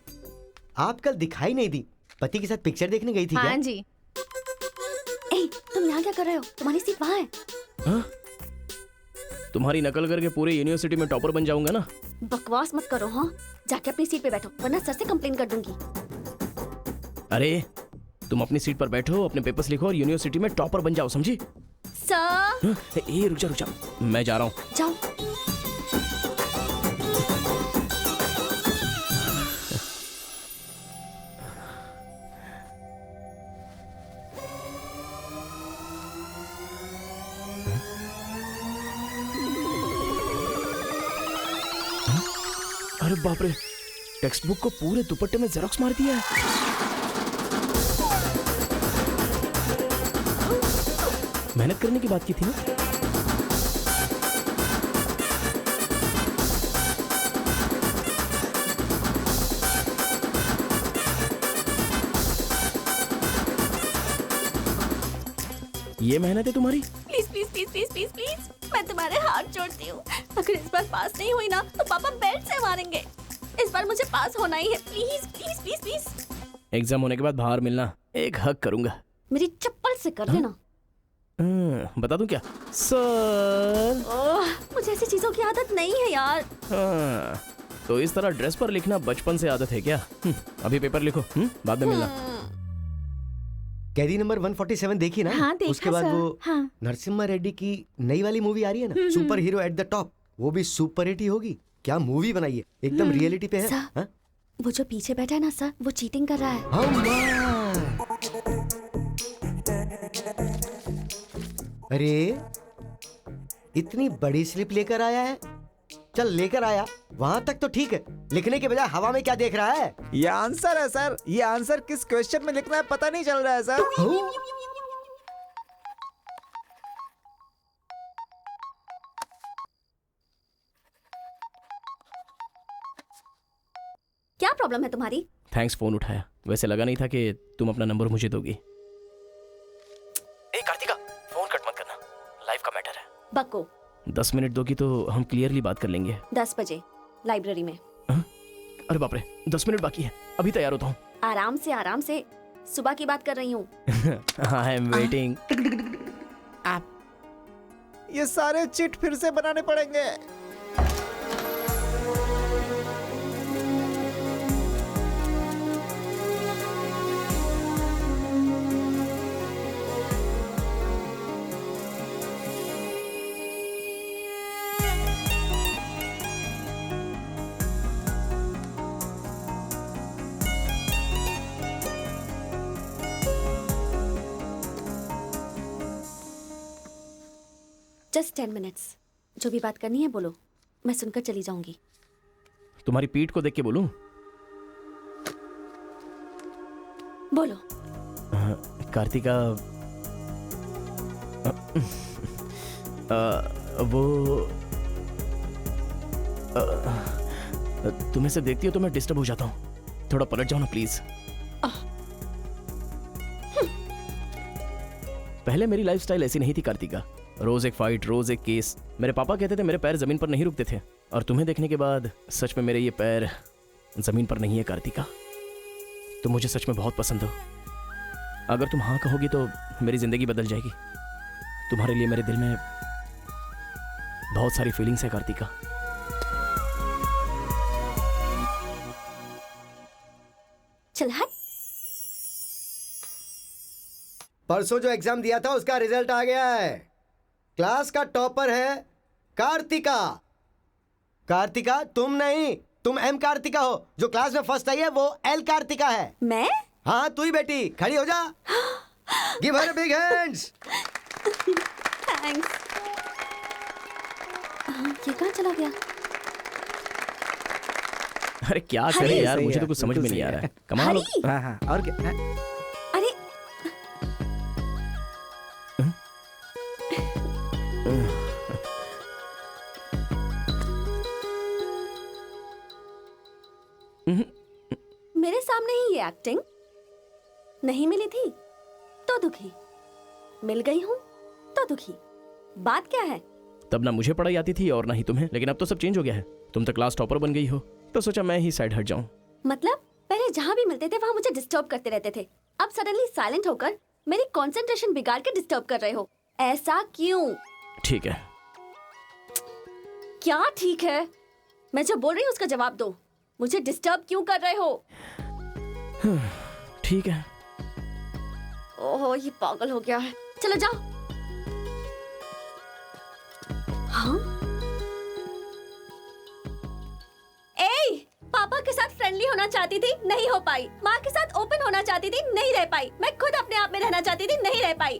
आप कल दिखाई नहीं दी, पति के साथ पिक्चर देखने गई थी क्या? हाँ जी। ए, तुम यहाँ क्या कर रहे हो? तुम्हारी सीट वहाँ है। हाँ? तुम्हारी नकल करके पूरे यूनिवर्सिटी में टॉपर बन जाऊंगा ना। बकवास मत करो। हाँ, जाके अपनी सीट पे बैठो, वरना सर से कंप्लेन कर दूंगी। अरे तुम अपनी सीट पर बैठो, अपने पेपर्स लिखो और यूनिवर्सिटी में टॉपर बन जाओ, समझी? सर। हाँ? ए रुक जा, मैं जा रहा हूँ। जाओ। अरे बाप रे, टेक्स्ट बुक को पूरे दुपट्टे में जेरोक्स मार दिया है। मेहनत करने की बात की थी ना। ये मेहनत है तुम्हारी? Please please please please please please, मैं तुम्हारे हाथ जोड़ती हूँ। अगर इस बार पास नहीं हुई ना, तो पापा बेल्ट से मारेंगे। इस बार मुझे पास होना ही है, please please please please. Exam होने के बाद बाहर मिलना, एक हक करूंगा। मेरी चप्पल से कर देना। बता दूं क्या? सर, मुझे ऐसी चीजों की आदत नहीं है यार। तो इस तरह ड्रेस पर लिखना बचपन से आदत है क्या? अभी पेपर लिखो, बाद में मिलना। कैदी नंबर 147 देखी ना? हाँ, देखा उसके बाद सर। वो हाँ। नरसिम्हा रेड्डी की नई वाली मूवी आ रही है ना, super hero at the top, वो भी सुपर हिट ही होगी। क्या मूवी बनाई है, एकदम रियलिटी पे है। सर, वो जो पीछे बैठा है ना सर, वो चीटिंग कर रहा है। अरे इतनी बड़ी स्लिप लेकर आया है। चल लेकर आया, वहां तक तो ठीक है, लिखने के बजाय हवा में क्या देख रहा है? ये आंसर है सर, ये आंसर किस क्वेश्चन में लिखना है पता नहीं चल रहा है सर। क्या प्रॉब्लम है तुम्हारी? थैंक्स फोन उठाया, वैसे लगा नहीं था कि तुम अपना नंबर मुझे दोगी। ए कार्तिका, फोन कट मत करना, लाइफ का मैटर है। बक्को 10 मिनट दोगी तो हम क्लियरली बात कर लेंगे। 10 बजे लाइब्रेरी में। अरे बाप रे, 10 मिनट बाकी है, अभी तैयार होता हूँ। आराम से, सुबह की बात कर रही हूँ। I am waiting. ये सारे चिट फिर से बनाने पड़ेंगे। Just 10 minutes. जो भी बात करनी है बोलो, मैं सुनकर चली जाऊंगी। तुम्हारी पीठ को देख के बोलूं? बोलो। कार्तिका, वो तुम्हें से देखती हो तो मैं डिस्टर्ब हो जाता हूँ। थोड़ा पलट जाओ ना प्लीज। पहले मेरी लाइफस्टाइल ऐसी नहीं थी कार्तिका। रोज एक फाइट, रोज एक केस। मेरे पापा कहते थे मेरे पैर जमीन पर नहीं रुकते थे, और तुम्हें देखने के बाद सच में मेरे ये पैर जमीन पर नहीं है कार्तिका। तुम मुझे सच में बहुत पसंद हो। अगर तुम हाँ कहोगी तो मेरी जिंदगी बदल जाएगी। तुम्हारे लिए मेरे दिल में बहुत सारी फीलिंग्स है कार्तिका। चल हट। परसों जो एग्जाम दिया था उसका रिजल्ट आ गया है। क्लास का टॉपर है कार्तिका। कार्तिका तुम नहीं, तुम एम कार्तिका हो। जो क्लास में फर्स्ट आई है वो एल कार्तिका है। मैं? हाँ तू ही बेटी, खड़ी हो जा। Give her big hands. Thanks. ये कहाँ चला गया? अरे क्या करे यार, मुझे तो कुछ समझ में नहीं आ रहा है। कमाल हो। हाँ हाँ, और क्या? अरे मेरे सामने ही ये एक्टिंग। नहीं मिली थी तो दुखी, मिल गई हूँ तो दुखी। बात क्या है? तब ना मुझे पढ़ाई आती थी और ना ही तुम्हें, लेकिन अब तो सब चेंज हो गया है। तुम तो क्लास टॉपर बन गई हो, तो सोचा मैं ही साइड हट जाऊं। मतलब पहले जहाँ भी मिलते थे वहाँ मुझे डिस्टर्ब करते रहते थे, अब सडनली साइलेंट होकर मेरी कंसंट्रेशन बिगाड़ के डिस्टर्ब कर रहे हो। ऐसा क्यों? ठीक है। क्या ठीक है? मैं जो बोल रही हूँ उसका जवाब दो। मुझे डिस्टर्ब क्यों कर रहे हो? ठीक है। ओहो, ये पागल हो गया है। चलो जाओ। हाँ? ए, पापा के साथ फ्रेंडली होना चाहती थी, नहीं हो पाई। माँ के साथ ओपन होना चाहती थी, नहीं रह पाई। मैं खुद अपने आप में रहना चाहती थी, नहीं रह पाई।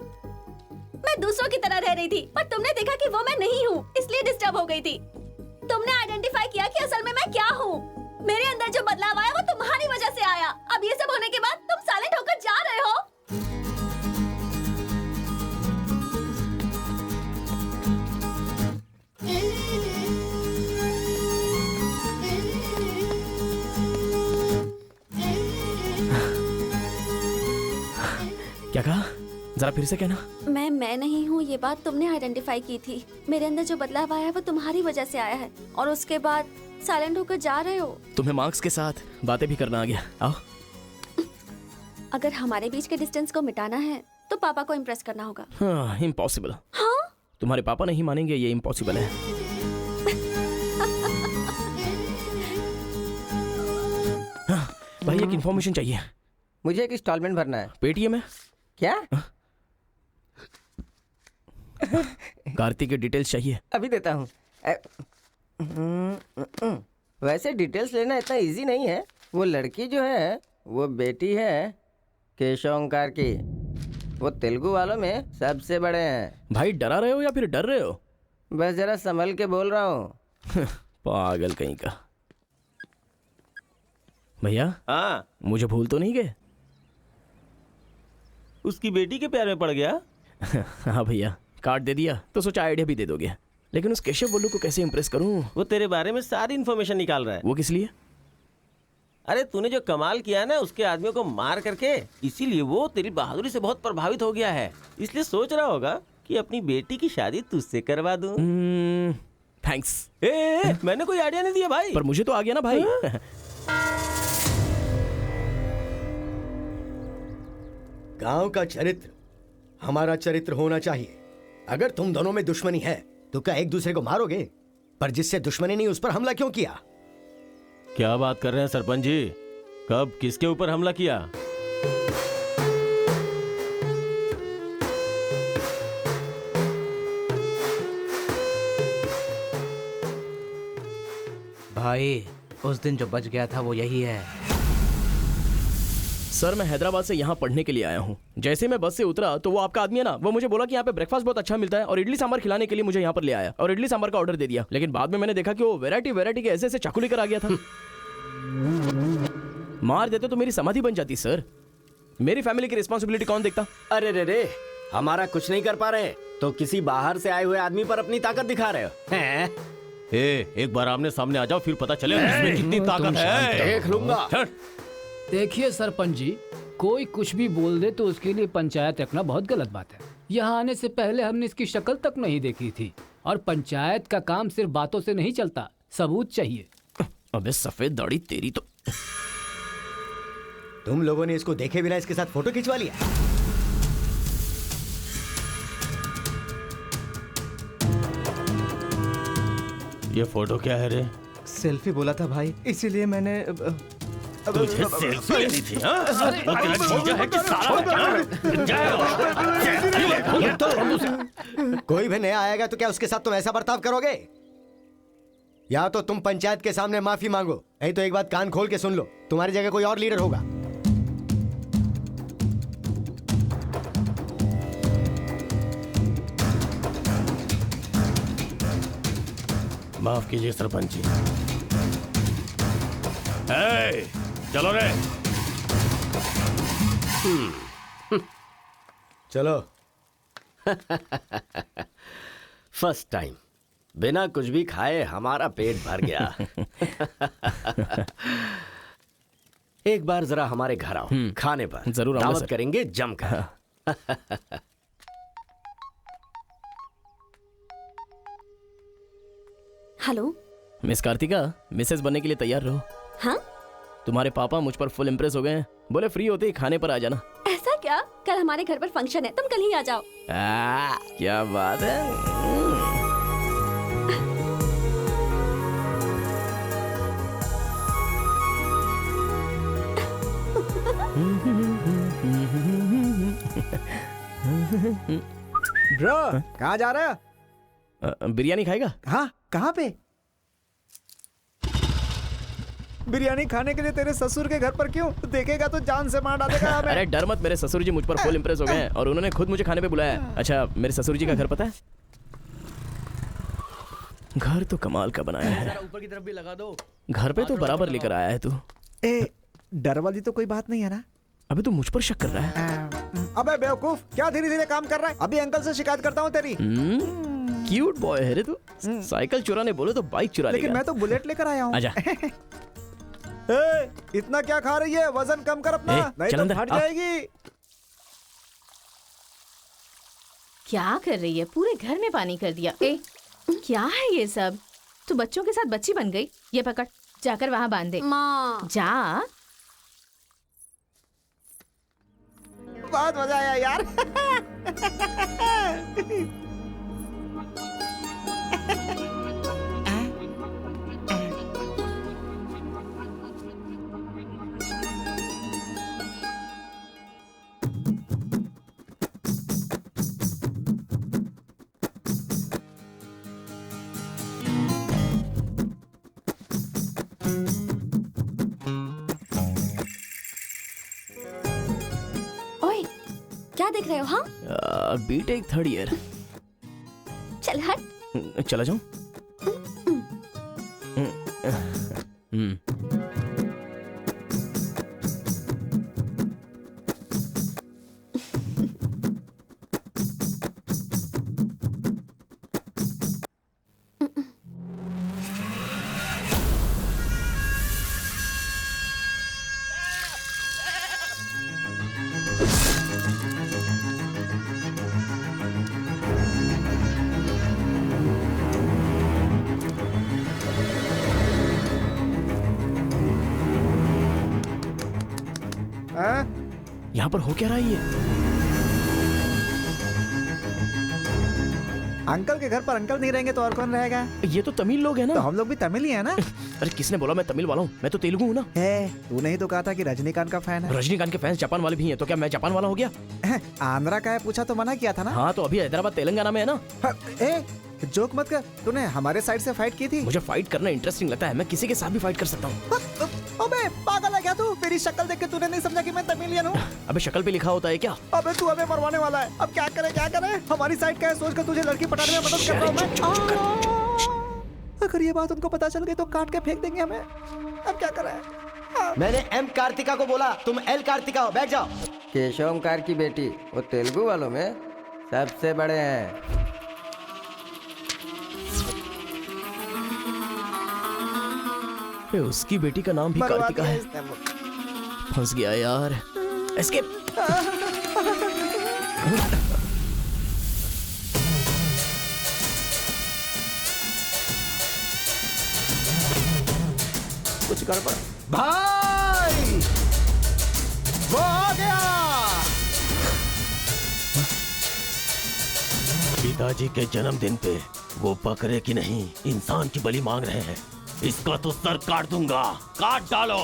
मैं दूसरों की तरह रह रही थी, पर तुमने देखा कि वो मैं नहीं हूँ, इसलिए डिस्टर्ब हो गई थी। तुमने आइडेंटिफाई किया कि असल में मैं क्या हूँ। मेरे अंदर जो बदलाव आया वो तुम्हारी वजह से आया। अब ये सब होने के बाद तुम साइलेंट होकर जा रहे हो। क्या कहा? जरा फिर से कहना। मैं नहीं हूँ, ये बात तुमने आइडेंटिफाई की थी। मेरे अंदर जो बदलाव आया है वो तुम्हारी वजह से आया है, और उसके बाद साइलेंट होकर जा रहे हो। तुम्हें मार्क्स के साथ बातें भी करना आ गया। आओ। अगर हमारे बीच के डिस्टेंस को मिटाना है तो पापा को इम्प्रेस करना होगा। हाँ, इम्पॉसिबल। हाँ? तुम्हारे पापा नहीं मानेंगे, ये इम्पॉसिबल है। हाँ, भाई एक इन्फॉर्मेशन चाहिए। मुझे एक इंस्टॉलमेंट भरना है। पेटीएम है क्या? कार्तिक की डिटेल्स चाहिए। अभी देता हूँ। वैसे डिटेल्स लेना इतना इजी नहीं है। वो लड़की जो है वो बेटी है केशव ओंकार की। वो तेलुगु वालों में सबसे बड़े हैं। भाई डरा रहे हो या फिर डर रहे हो? बस जरा संभल के बोल रहा हूँ। पागल कहीं का। भैया, हाँ, मुझे भूल तो नहीं गए? उसकी बेटी के प्यार में पड़ गया। हाँ भैया, कार्ड दे दिया तो सोचा आइडिया भी दे दोगे। लेकिन उस केशव बोलू को कैसे इंप्रेस करूं? वो तेरे बारे में सारी इन्फॉर्मेशन निकाल रहा है। वो किस लिए? अरे तूने जो कमाल किया ना उसके आदमियों को मार करके, इसीलिए वो तेरी बहादुरी से बहुत प्रभावित हो गया है। इसलिए सोच रहा होगा कि अपनी बेटी की शादी तुझसे करवा दूं। थैंक्स। मैंने कोई आइडिया नहीं दिया भाई। पर मुझे तो आ गया ना भाई। गांव का चरित्र हमारा चरित्र होना चाहिए। अगर तुम दोनों में दुश्मनी है तो क्या एक दूसरे को मारोगे? पर जिससे दुश्मनी नहीं उस पर हमला क्यों किया? क्या बात कर रहे हैं सरपंच जी? कब किसके ऊपर हमला किया? भाई उस दिन जो बच गया था वो यही है। सर मैं हैदराबाद से यहाँ पढ़ने के लिए आया हूँ। जैसे मैं बस से उतरा तो वो आपका आदमी है ना, वो मुझे बोला कि यहाँ पे ब्रेकफास्ट बहुत अच्छा मिलता है और इडली सांभर खिलाने के लिए मुझे यहाँ पर ले आया और इडली सांभर का ऑर्डर दे दिया। लेकिन बाद में मैंने देखा कि वो वैरायटी के ऐसे ऐसे चाकू लेकर आ गया था। मार देते तो मेरी समाधि बन जाती सर। मेरी फैमिली की रिस्पॉन्सिबिलिटी कौन देखता? अरे रे रे, हमारा कुछ नहीं कर पा रहे तो किसी बाहर से आए हुए आदमी पर अपनी ताकत दिखा रहे हो हैं? एक बार आमने सामने आ जाओ, फिर पता चले इसमें कितनी ताकत है। देख लूंगा। देखिए सरपंच जी, कोई कुछ भी बोल दे तो उसके लिए पंचायत रखना बहुत गलत बात है। यहाँ आने से पहले हमने इसकी शक्ल तक नहीं देखी थी और पंचायत का काम सिर्फ बातों से नहीं चलता, सबूत चाहिए। अबे सफेद दाढ़ी तेरी तो। तुम लोगों ने इसको देखे बिना इसके साथ फोटो खिंचवा लिया। ये फोटो क्या है रे? सेल्फी बोला था भाई, इसीलिए मैंने तुझे सेल्फी लेनी थी हाँ? वो तेरा जीजा है कि साला कोई भी नया आएगा तो क्या उसके साथ तुम ऐसा बर्ताव करोगे? या तो तुम पंचायत के सामने माफी मांगो, नहीं तो एक बात कान खोल के सुन लो, तुम्हारी जगह कोई और लीडर होगा। माफ कीजिए सरपंच जी। चलो रे। चलो। फर्स्ट टाइम बिना कुछ भी खाए हमारा पेट भर गया। एक बार जरा हमारे घर आओ, खाने पर जरूर आऊंगा दावत सर। करेंगे जमकर। हेलो मिस कार्तिका, मिसेस बनने के लिए तैयार रहो। हाँ, तुम्हारे पापा मुझ पर फुल इम्प्रेस हो गए हैं, बोले फ्री होते ही खाने पर आ जाना। ऐसा क्या? कल हमारे घर पर फंक्शन है, तुम कल ही आ जाओ। क्या बात है। ब्रो, कहाँ जा रहे हो? बिरयानी खाएगा? हाँ, कहाँ पे? बिरयानी खाने के लिए तेरे ससुर के घर पर क्यों? देखेगा तो जान से मार डालेगा हमें। अरे डर मत, मेरे ससुर जी मुझ पर फुल इम्प्रेस हो गए हैं और उन्होंने खुद मुझे खाने पे बुलाया है। अच्छा, मेरे ससुर जी का घर पता है? घर तो कमाल का बनाया है। ऊपर की तरफ भी लगा दो। घर पे तो बराबर लेकर आया है तू। डर वाली तो कोई बात नहीं है ना? अबे तू मुझ पर शक कर रहा है? अबे बेवकूफ, क्या धीरे धीरे काम कर रहा है? अभी अंकल से शिकायत करता हूँ तेरी। क्यूट बॉय है रे तू। साइकिल चुराने बोले तो बाइक चुरा लेगा। लेकिन मैं तो बुलेट लेकर आया हूँ। आजा। इतना क्या खा रही है? वजन कम कर अपना, नहीं तो फट जाएगी। क्या कर रही है? पूरे घर में पानी कर दिया। क्या है ये सब? तू बच्चों के साथ बच्ची बन गई। ये पकड़, जाकर वहाँ बांध दे। माँ जा। बहुत मजा आया यार। क्या देख रहे हो? हाँ, बीटेक थर्ड ईयर। चल हट। चला जाऊं? यहाँ पर हो क्या रहा है ये? अंकल के घर पर अंकल नहीं रहेंगे तो और कौन रहेगा? ये तो तमिल लोग हैं ना। तो हम लोग भी तमिल ही है ना। अरे किसने बोला मैं तमिल वाला हूँ? मैं तो तेलुगु हूँ ना। तूने ही तो कहा था कि रजनीकांत का फैन है। रजनीकांत के फैंस जापान वाले भी हैं, तो क्या मैं जापान वाला हो गया? आंध्रा का है पूछा तो मना किया था ना। हाँ तो अभी हैदराबाद तेलंगाना में है ना। जोक मत कर, तूने हमारे साइड से फाइट की थी। मुझे फाइट करना इंटरेस्टिंग लगता है, मैं किसी के साथ भी फाइट कर सकता हूँ। अबे पागल है क्या तू? मेरी शक्ल देख के तूने नहीं समझा कि मैं तमिलियन हूँ? अबे शक्ल पे लिखा होता है क्या? अबे तू हमें मरवाने वाला है। अब क्या करे क्या करे? हमारी साइड का है, सोच कर तुझे लड़की पटाने में मदद कर रहा हूँ मैं। अगर ये बात उनको पता चल गई तो काट के फेंक देंगे हमें। अब क्या करें? मैंने एम कार्तिका को बोला, तुम एल कार्तिका हो, बैठ जाओ। केशव ओंकार की बेटी, वो तेलुगु वालों में सबसे बड़े हैं। उसकी बेटी का नाम भी कार्तिका है। फंस गया यार। एस्केप। कुछ गड़बड़। भाई वो आ गया। पिताजी के जन्मदिन पे वो बकरे की नहीं इंसान की बलि मांग रहे हैं। इसका तो सर काट दूंगा। काट डालो।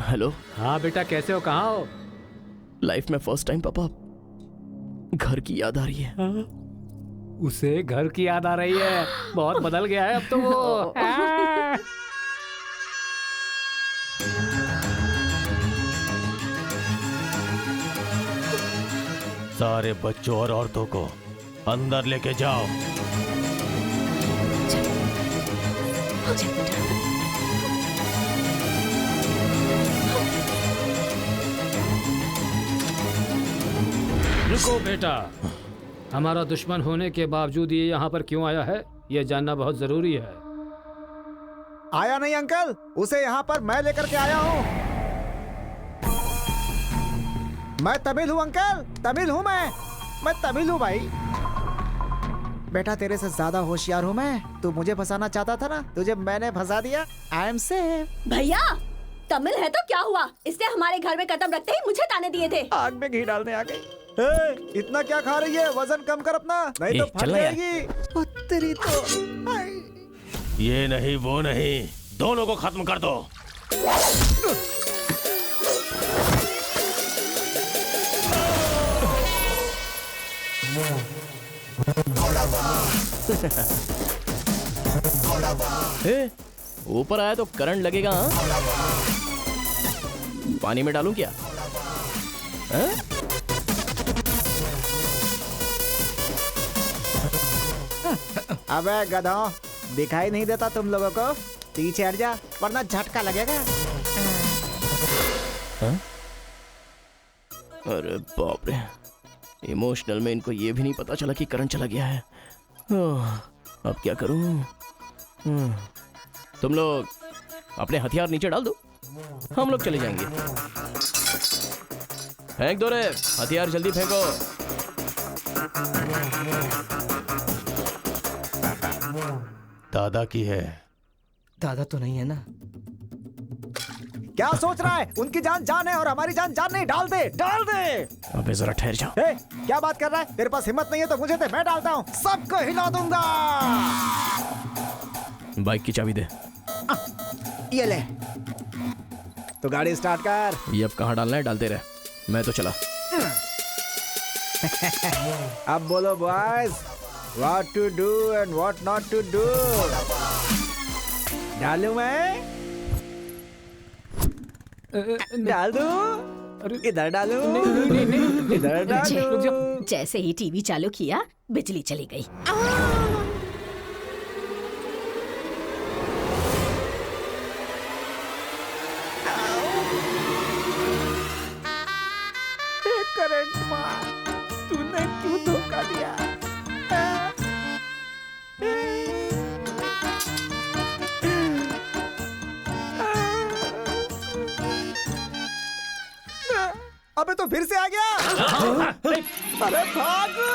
हेलो। हाँ बेटा, कैसे हो? कहाँ हो? लाइफ में फर्स्ट टाइम पापा घर की याद आ रही है। उसे घर की याद आ रही है? बहुत बदल गया है अब तो वो। सारे बच्चों और औरतों को अंदर लेके जाओ। रुको बेटा, हमारा दुश्मन होने के बावजूद ये यहाँ पर क्यों आया है, ये जानना बहुत जरूरी है। आया नहीं अंकल, उसे यहाँ पर मैं लेकर के आया हूँ। मैं तमिल हूँ अंकल, तमिल हूँ मैं तमिल हूँ भाई। बेटा तेरे से ज्यादा होशियार हूँ मैं। तू मुझे फंसाना चाहता था ना, तुझे मैंने फंसा दिया। I am safe. भैया तमिल है तो क्या हुआ, इसने हमारे घर में कदम रखते ही मुझे ताने दिए थे। आग में घी डालने आ गई। इतना क्या खा रही है? वजन कम कर अपना, नहीं तो फट जाएगी। तेरी तो ये नहीं वो नहीं, दोनों को खत्म कर दो। ऊपर आया तो करंट लगेगा। हाँ? पानी में डालूं क्या? अबे गधों, दिखाई नहीं देता तुम लोगों को? पीछे हट जा वरना झटका लगेगा। अरे बाप रे, इमोशनल में इनको ये भी नहीं पता चला कि करंट चला गया है। अब क्या करूं? तुम लोग अपने हथियार नीचे डाल दो, हम लोग चले जाएंगे। फेंक दो रे हथियार, जल्दी फेंको। दादा की है। दादा तो नहीं है ना? क्या सोच रहा है? उनकी जान जान है और हमारी जान जान नहीं। डाल दे, डाल दे। अबे जरा ठहर जाओ। क्या बात कर रहा है? तेरे पास हिम्मत नहीं है तो मुझे दे, मैं डालता हूँ, सबको हिला दूंगा। बाइक की चाबी दे। ये ले, तो गाड़ी स्टार्ट कर। ये अब कहाँ डालना है डालते रहे, मैं तो चला। अब बोलो boys, what to do and what not to do. डालूं मैं? डाल दूं? इधर डालूं? नहीं, इधर डालूं? जैसे ही टीवी चालू किया बिजली चली गई। करंट मार, तूने क्यों धोखा दिया? अबे तो फिर से आ गया। अरे भागो!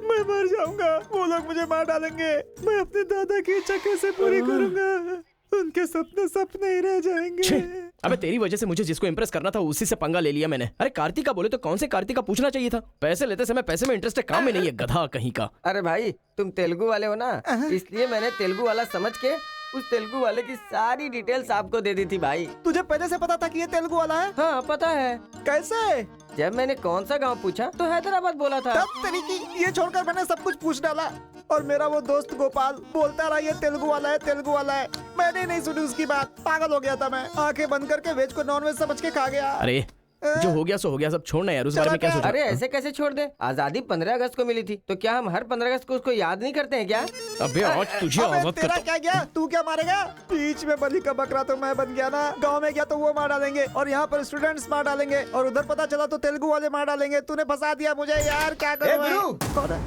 मैं मर जाऊंगा, वो लोग मुझे मार डालेंगे। मैं अपने दादा की इच्छा कैसे पूरी करूंगा? उनके सपने सपने ही रह जाएंगे। अबे तेरी वजह से मुझे जिसको इम्प्रेस करना था उसी से पंगा ले लिया मैंने। अरे कार्तिका बोले तो कौन से कार्तिका पूछना चाहिए था। पैसे लेते समय पैसे में इंटरेस्ट है, काम में नहीं है, गधा कहीं का। अरे भाई तुम तेलुगु वाले हो ना, इसलिए मैंने तेलुगु वाला समझ के उस तेलुगु वाले की सारी डिटेल्स आपको दे दी थी भाई। तुझे पहले से पता था कि ये तेलुगु वाला है? हाँ पता है। कैसे? जब मैंने कौन सा गांव पूछा तो हैदराबाद बोला था। तब तरीकी ये छोड़कर मैंने सब कुछ पूछ डाला और मेरा वो दोस्त गोपाल बोलता रहा ये तेलुगु वाला है, तेलुगु वाला है। मैंने नहीं सुनी उसकी बात, पागल हो गया था मैं। आंखें बंद करके वेज को नॉन वेज समझ के खा गया। अरे जो हो गया सो हो गया, सब छोड़ना यार, उस बारे में क्या सोचा? अरे ऐसे कैसे छोड़ दे? आजादी 15 अगस्त को मिली थी, तो क्या हम हर 15 अगस्त को उसको याद नहीं करते हैं क्या? अबे आज तुझे आवाज तेरा क्या गया? तू क्या मारेगा? बीच में बलि का बकरा तो मैं बन गया ना। गांव में गया तो वो मार डालेंगे और यहाँ पर स्टूडेंट्स मार डालेंगे और उधर पता चला तो तेलुगु वाले मार डालेंगे। तूने फंसा दिया मुझे यार, क्या करूं मैं? कौन है?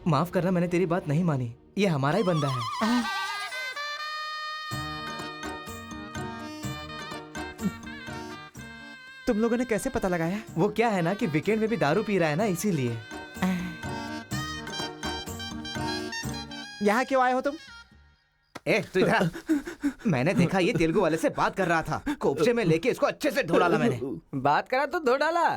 माफ करना, मैंने तेरी बात नहीं मानी। ये हमारा ही बंदा है। तुम लोगों ने कैसे पता लगाया? वो क्या है ना कि वीकेंड में भी दारू पी रहा है ना, इसीलिए। यहाँ क्यों आए हो तुम? ए तू इधर। मैंने देखा ये तेलुगु वाले से बात कर रहा था, कोपचे में लेके इसको अच्छे से धो डाला मैंने। बात करा तो धो डाला।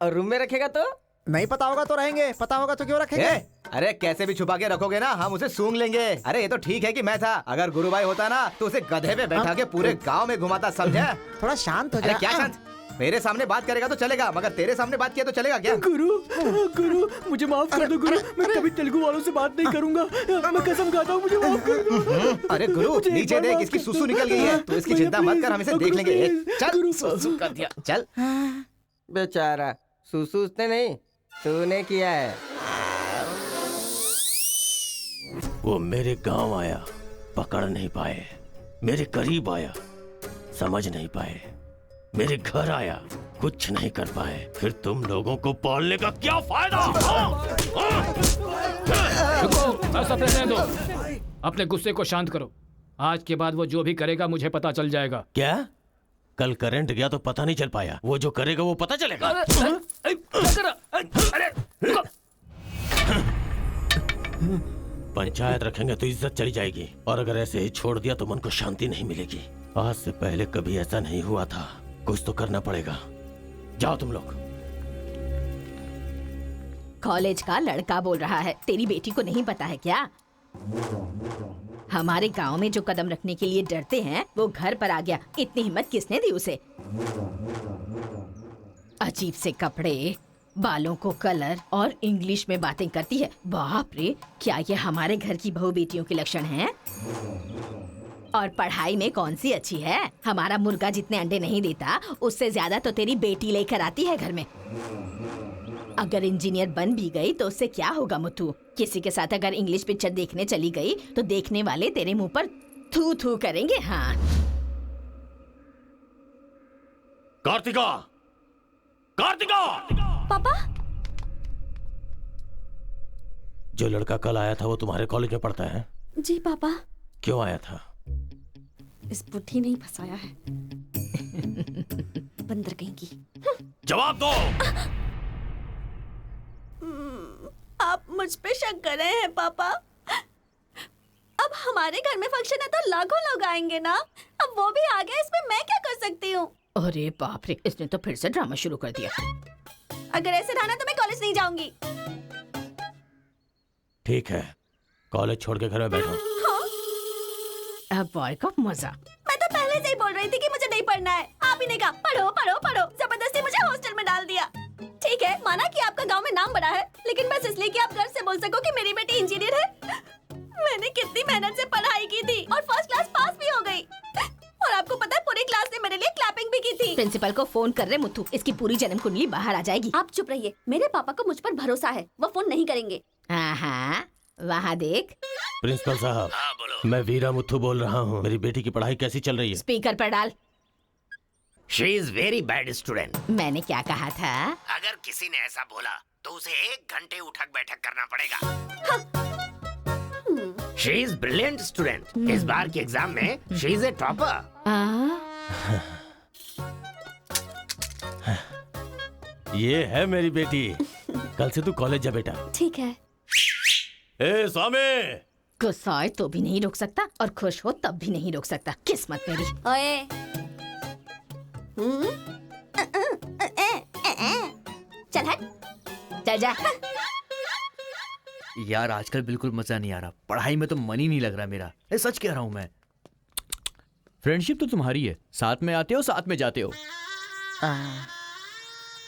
रूम में रखेगा तो? नहीं पता होगा तो रहेंगे, पता होगा तो क्यों रखेंगे? अरे कैसे भी छुपा के रखोगे ना, हम उसे सूंघ लेंगे। अरे ये तो ठीक है कि मैं था, अगर गुरु भाई होता ना तो उसे गधे पे बैठा के पूरे गांव में घुमाता, समझा? थोड़ा शांत हो अरे जा। क्या शांत? मेरे सामने बात करेगा तो चलेगा, मगर तेरे सामने बात किया तो चलेगा क्या? गुरु मुझे माफ कर दो गुरु, मैं कभी तेलुगु वालों से बात नहीं करूंगा, मैं कसम खाता हूँ, मुझे माफ कर दो। अरे गुरु नीचे देख, इसकी सुसु निकल गई है, तो इसकी चिंता मत कर, हम इसे देख लेंगे। चल सुसु कर दिया, चल। बेचारा सुसु उसने नहीं, तूने किया है। वो मेरे गांव आया, पकड़ नहीं पाए। मेरे करीब आया, समझ नहीं पाए। मेरे घर आया, कुछ नहीं कर पाए। फिर तुम लोगों को पालने का क्या फायदा? रुको, ऐसा रहने दो। अपने गुस्से को शांत करो। आज के बाद वो जो भी करेगा मुझे पता चल जाएगा। क्या? कल करंट गया तो पता नहीं चल पाया, वो जो करेगा वो पता चलेगा। पंचायत रखेंगे तो इज्जत चली जाएगी, और अगर ऐसे ही छोड़ दिया तो मन को शांति नहीं मिलेगी। आज से पहले कभी ऐसा नहीं हुआ था, कुछ तो करना पड़ेगा। जाओ तुम लोग। कॉलेज का लड़का बोल रहा है, तेरी बेटी को नहीं पता है क्या? हमारे गांव में जो कदम रखने के लिए डरते हैं वो घर पर आ गया। इतनी हिम्मत किसने दी उसे? अजीब से कपड़े, बालों को कलर और इंग्लिश में बातें करती है। बाप रे, क्या ये हमारे घर की बहू बेटियों के लक्षण हैं? और पढ़ाई में कौन सी अच्छी है? हमारा मुर्गा जितने अंडे नहीं देता उससे ज्यादा तो तेरी बेटी लेकर आती है घर में। अगर इंजीनियर बन भी गई तो उससे क्या होगा मुत्तू? किसी के साथ अगर इंग्लिश पिक्चर देखने चली गई तो देखने वाले तेरे मुंह पर थू थू करेंगे। हाँ कार्तिका, कार्तिका! पापा, जो लड़का कल आया था वो तुम्हारे कॉलेज में पढ़ता है? जी पापा। क्यों आया था? इस बुढ़ी ने ही फंसाया है। बंदर कहीं की। जवाब दो। आप मुझ पे शक कर रहे हैं पापा? अब हमारे घर में फंक्शन है तो लाखों लोग आएंगे ना। अब वो भी आ गया, इसमें मैं क्या कर सकती हूँ? अरे बाप रे, इसने तो फिर से ड्रामा शुरू कर दिया। अगर ऐसे रहा ना तो मैं कॉलेज नहीं जाऊंगी। ठीक है, कॉलेज छोड़ के घर में बैठो। अब बॉय का मजा। मैं तो पहले से ही बोल रही थी कि मुझे नहीं पढ़ना है। आप ही ने कहा पढ़ो पढ़ो पढ़ो, जबरदस्ती मुझे हॉस्टल में डाल दिया। ठीक है, माना कि आपका गांव में नाम बड़ा है, लेकिन बस इसलिए कि आप गर्व से बोल सको कि मेरी बेटी इंजीनियर है। मैंने कितनी मेहनत से पढ़ाई की थी और फर्स्ट क्लास पास भी हो गई। और आपको पता है पूरी क्लास ने मेरे लिए क्लैपिंग भी की थी। प्रिंसिपल को फोन कर रहे मुथु, इसकी पूरी जन्म कुंडली बाहर आ जाएगी। आप चुप रहिए, मेरे पापा को मुझ पर भरोसा है, वो फोन नहीं करेंगे। हाँ, वहाँ देख। प्रिंसिपल साहब, मैं वीरा मुथु बोल रहा हूँ। मेरी बेटी की पढ़ाई कैसी चल रही है? स्पीकर पर डाल। She is very bad student. मैंने क्या कहा था? अगर किसी ने ऐसा बोला तो उसे 1 घंटे उठक बैठक करना पड़ेगा। She is brilliant student. इस बार के एग्जाम में शी इज ए टॉपर। ये है मेरी बेटी। कल से तू कॉलेज जा बेटा। ठीक है। ए स्वामी, गुस्सा आए तो भी नहीं रोक सकता और खुश हो तब भी नहीं रोक सकता। किस्मत मेरी। ओए, चल हट, चल जा। यार आजकल बिल्कुल मजा नहीं आ रहा, पढ़ाई में तो मन ही नहीं लग रहा मेरा। सच कह रहा हूँ मैं। फ्रेंडशिप तो तुम्हारी है, साथ में आते हो साथ में जाते हो।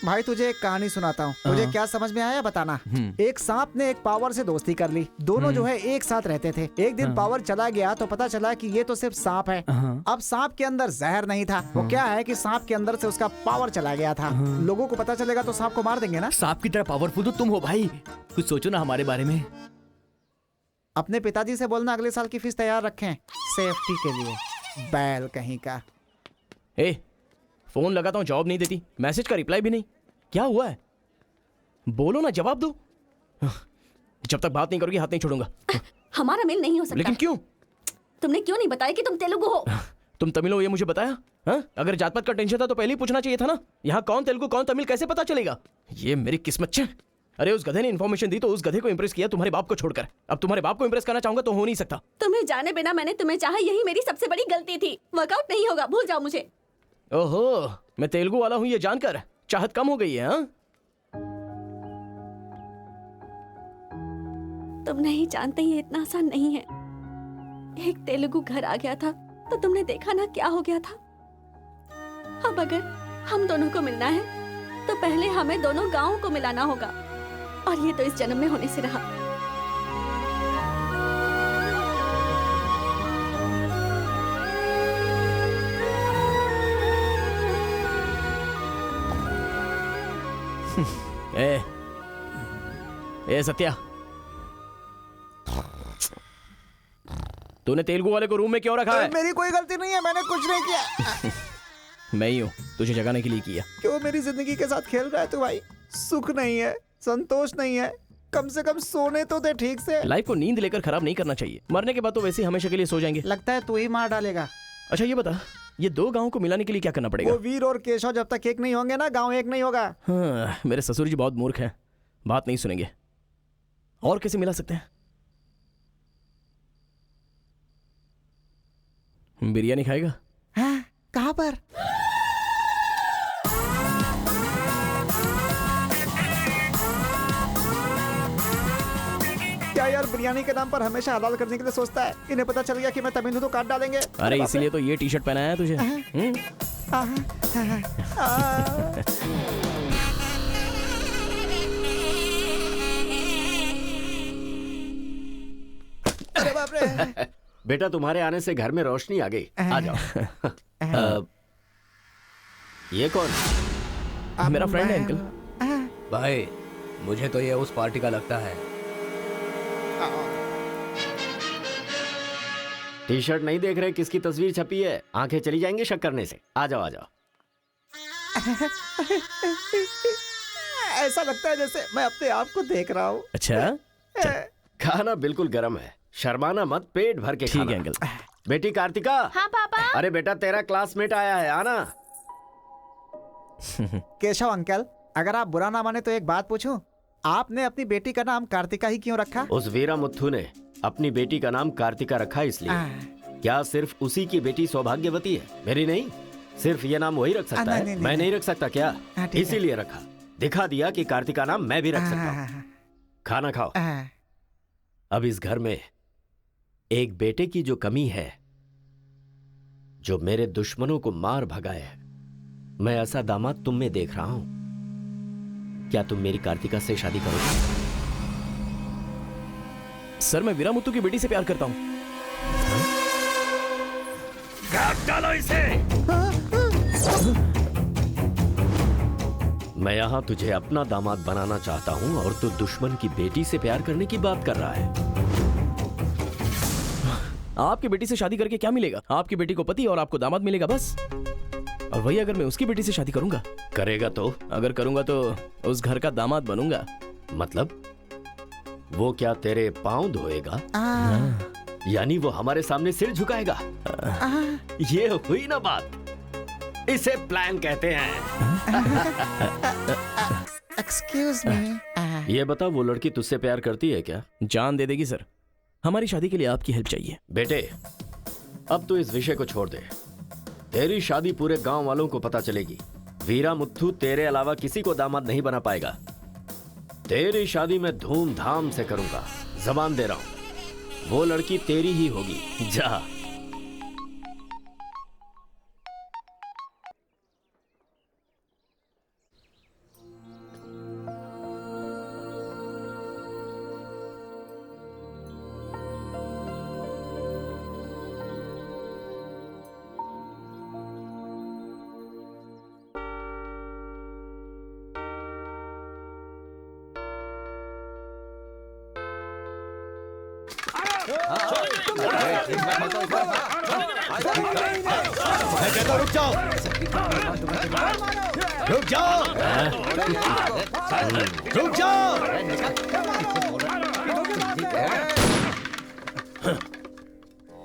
भाई तुझे एक कहानी सुनाता हूँ, तुझे क्या समझ में आया बताना। एक सांप ने एक पावर से दोस्ती कर ली। दोनों जो है एक साथ रहते थे। एक दिन पावर चला गया तो पता चला कि ये तो सिर्फ सांप है। अब सांप के अंदर जहर नहीं था। वो क्या है कि सांप के अंदर से उसका पावर चला गया था। लोगों को पता चलेगा तो सांप को मार देंगे ना। सांप की तरह पावरफुल तो तुम हो भाई, कुछ सोचो ना हमारे बारे में। अपने पिताजी से बोलना अगले साल की फीस तैयार रखें, सेफ्टी के लिए। बैल कहीं का। फोन लगाता हूँ, जवाब नहीं देती, मैसेज का रिप्लाई भी नहीं। क्या हुआ है? बोलो ना, जवाब दो। जब तक बात नहीं करोगी हाथ नहीं छोड़ूंगा। हमारा मेल नहीं हो सकता। लेकिन क्यों? तुमने क्यों नहीं बताया कि तुम तेलुगु हो? तुम तमिल हो ये मुझे बताया? हाँ? अगर जात पात का टेंशन था तो पहले ही पूछना चाहिए था ना। यहाँ कौन तेलुगु कौन तमिल कैसे पता चलेगा? ये मेरी किस्मत है। अरे उस गधे ने इन्फॉर्मेशन दी तो उस गधे को इंप्रेस किया तुम्हारे बाप को छोड़कर। अब तुम्हारे बाप को इंप्रेस करना चाहूंगा तो हो नहीं सकता। तुम्हें जाने बिना मैंने तुम्हें चाहा, यही मेरी सबसे बड़ी गलती थी। वर्कआउट नहीं होगा, भूल जाओ मुझे। ओहो, मैं तेलुगु वाला हूँ ये जानकर चाहत कम हो गई है। हाँ? तुम नहीं जानते ये इतना आसान नहीं है। एक तेलुगु घर आ गया था तो तुमने देखा ना क्या हो गया था। अब अगर हम दोनों को मिलना है तो पहले हमें दोनों गांवों को मिलाना होगा, और ये तो इस जन्म में होने से रहा। ए सत्या, तूने तेलुगु वाले को रूम में क्यों रखा है? मेरी कोई गलती नहीं है, मैंने कुछ नहीं किया। मैं ही हूँ, तुझे जगाने के लिए किया। क्यों मेरी जिंदगी के साथ खेल रहा है तू भाई? सुख नहीं है, संतोष नहीं है, कम से कम सोने तो दे ठीक से। लाइफ को नींद लेकर खराब नहीं करना चाहिए। मरने के बाद तो वैसे ही हमेशा के लिए सो जाएंगे। लगता है तू ही मार डालेगा। अच्छा ये बता, ये 2 गांवों को मिलाने के लिए क्या करना पड़ेगा? वो वीर और केशव जब तक एक नहीं होंगे ना, गांव एक नहीं होगा। हाँ, मेरे ससुर जी बहुत मूर्ख हैं, बात नहीं सुनेंगे। और कैसे मिला सकते हैं? बिरयानी खाएगा? हाँ, कहाँ पर? क्या यार बिरयानी के नाम पर हमेशा हलाल करने के लिए सोचता है। इन्हें पता चल गया कि मैं तमिल हूं तो काट डालेंगे। अरे इसीलिए तो ये टी शर्ट पहनाया है तुझे। अरे बाप रे। बेटा तुम्हारे आने से घर में रोशनी आ गई। आ जाओ। ये कौन? मेरा फ्रेंड है अंकल। भाई मुझे तो ये उस पार्टी का लगता है। टी शर्ट नहीं देख रहे किसकी तस्वीर छपी है? आंखें चली जाएंगी शक करने से। आ जाओ आ जाओ। ऐसा लगता है जैसे मैं अपने आप को देख रहा हूँ। अच्छा, खाना बिल्कुल गर्म है, शर्माना मत, पेट भर के खाना। ठीक है अंकल। बेटी कार्तिका। हाँ पापा। अरे बेटा तेरा क्लासमेट आया है, आना। केशव अंकल, अगर आप बुरा ना माने तो एक बात पूछूं? आपने अपनी बेटी का नाम कार्तिका ही क्यों रखा? उस वीरा मुथु ने अपनी बेटी का नाम कार्तिका रखा इसलिए। क्या सिर्फ उसी की बेटी सौभाग्यवती है? मेरी नहीं। सिर्फ ये नाम वही रख सकता है, मैं नहीं रख सकता क्या? इसीलिए रखा, दिखा दिया कि कार्तिका नाम मैं भी रख सकता हूँ। खाना खाओ। अब इस घर में एक बेटे की जो कमी है जो मेरे दुश्मनों को मार भगाए। मैं ऐसा दामाद तुम में देख रहा हूं। क्या तुम मेरी कार्तिका से शादी करोगे? सर मैं वीरा मुत्तू की बेटी से प्यार करता हूँ। डालो इसे। मैं यहां तुझे अपना दामाद बनाना चाहता हूं और तू दुश्मन की बेटी से प्यार करने की बात कर रहा है। आपकी बेटी से शादी करके क्या मिलेगा? आपकी बेटी को पति और आपको दामाद मिलेगा बस। और वही अगर मैं उसकी बेटी से शादी करूंगा। करेगा तो? अगर करूंगा तो उस घर का दामाद बनूंगा। मतलब वो क्या तेरे पांव धोएगा? यानी वो हमारे सामने सिर झुकाएगा? ये हुई ना बात। इसे प्लान कहते हैं। Excuse me. ये बता, वो लड़की तुझसे प्यार करती है क्या? जान दे देगी सर। हमारी शादी के लिए आपकी हेल्प चाहिए। बेटे, अब तो इस विषय को छोड़ दे। तेरी शादी पूरे गांव वालों को पता चलेगी। वीरा मुत्थू तेरे अलावा किसी को दामाद नहीं बना पाएगा। तेरी शादी में धूमधाम से करूंगा, जबान दे रहा हूं। वो लड़की तेरी ही होगी। जा। रुक जाओ, रुक जाओ, रुक जाओ।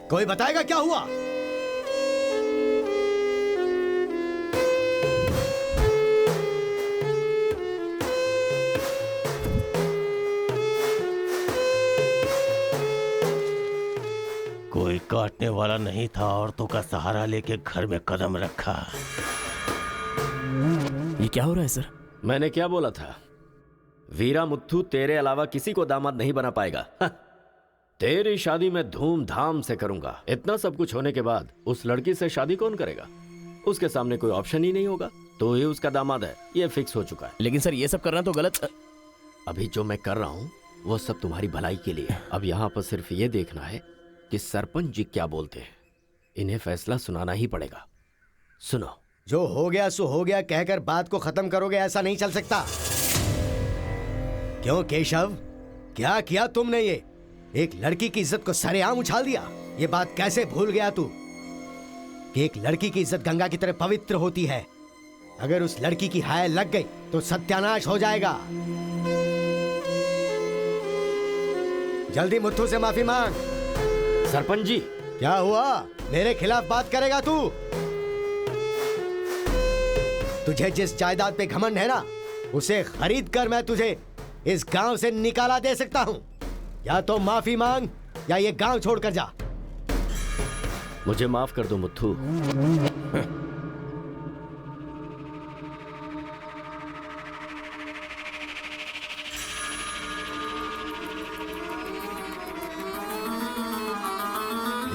कोई बताएगा क्या हुआ? कोई काटने वाला नहीं था, औरतों का सहारा लेके घर में कदम रखा। ये क्या हो रहा है सर? मैंने क्या बोला था? वीरा मुत्थू तेरे अलावा किसी को दामाद नहीं बना पाएगा। तेरी शादी में धूमधाम से करूंगा। इतना सब कुछ होने के बाद उस लड़की से शादी कौन करेगा? उसके सामने कोई ऑप्शन ही नहीं होगा। तो ही उसका दामाद है, ये फिक्स हो चुका है। लेकिन सर ये सब करना तो गलत। अभी जो मैं कर रहा हूं वो सब तुम्हारी भलाई के लिए। अब यहाँ पर सिर्फ ये देखना है कि सरपंच जी क्या बोलते हैं। इन्हें फैसला सुनाना ही पड़ेगा। सुनो। जो हो गया सो हो गया कहकर बात को खत्म करोगे, ऐसा नहीं चल सकता। क्यों केशव, क्या किया तुमने? ये एक लड़की की इज्जत को सरेआम उछाल दिया। ये बात कैसे भूल गया तू कि एक लड़की की इज्जत गंगा की तरह पवित्र होती है। अगर उस लड़की की हाय लग गई तो सत्यानाश हो जाएगा। जल्दी मुत्थू से माफी मांग। सरपंच जी। क्या हुआ? मेरे खिलाफ बात करेगा तू? तुझे जिस जायदाद पे घमंड है ना, उसे खरीद कर मैं तुझे इस गांव से निकाला दे सकता हूं। या तो माफी मांग या ये गांव छोड़कर जा। मुझे माफ कर दो मुत्थू।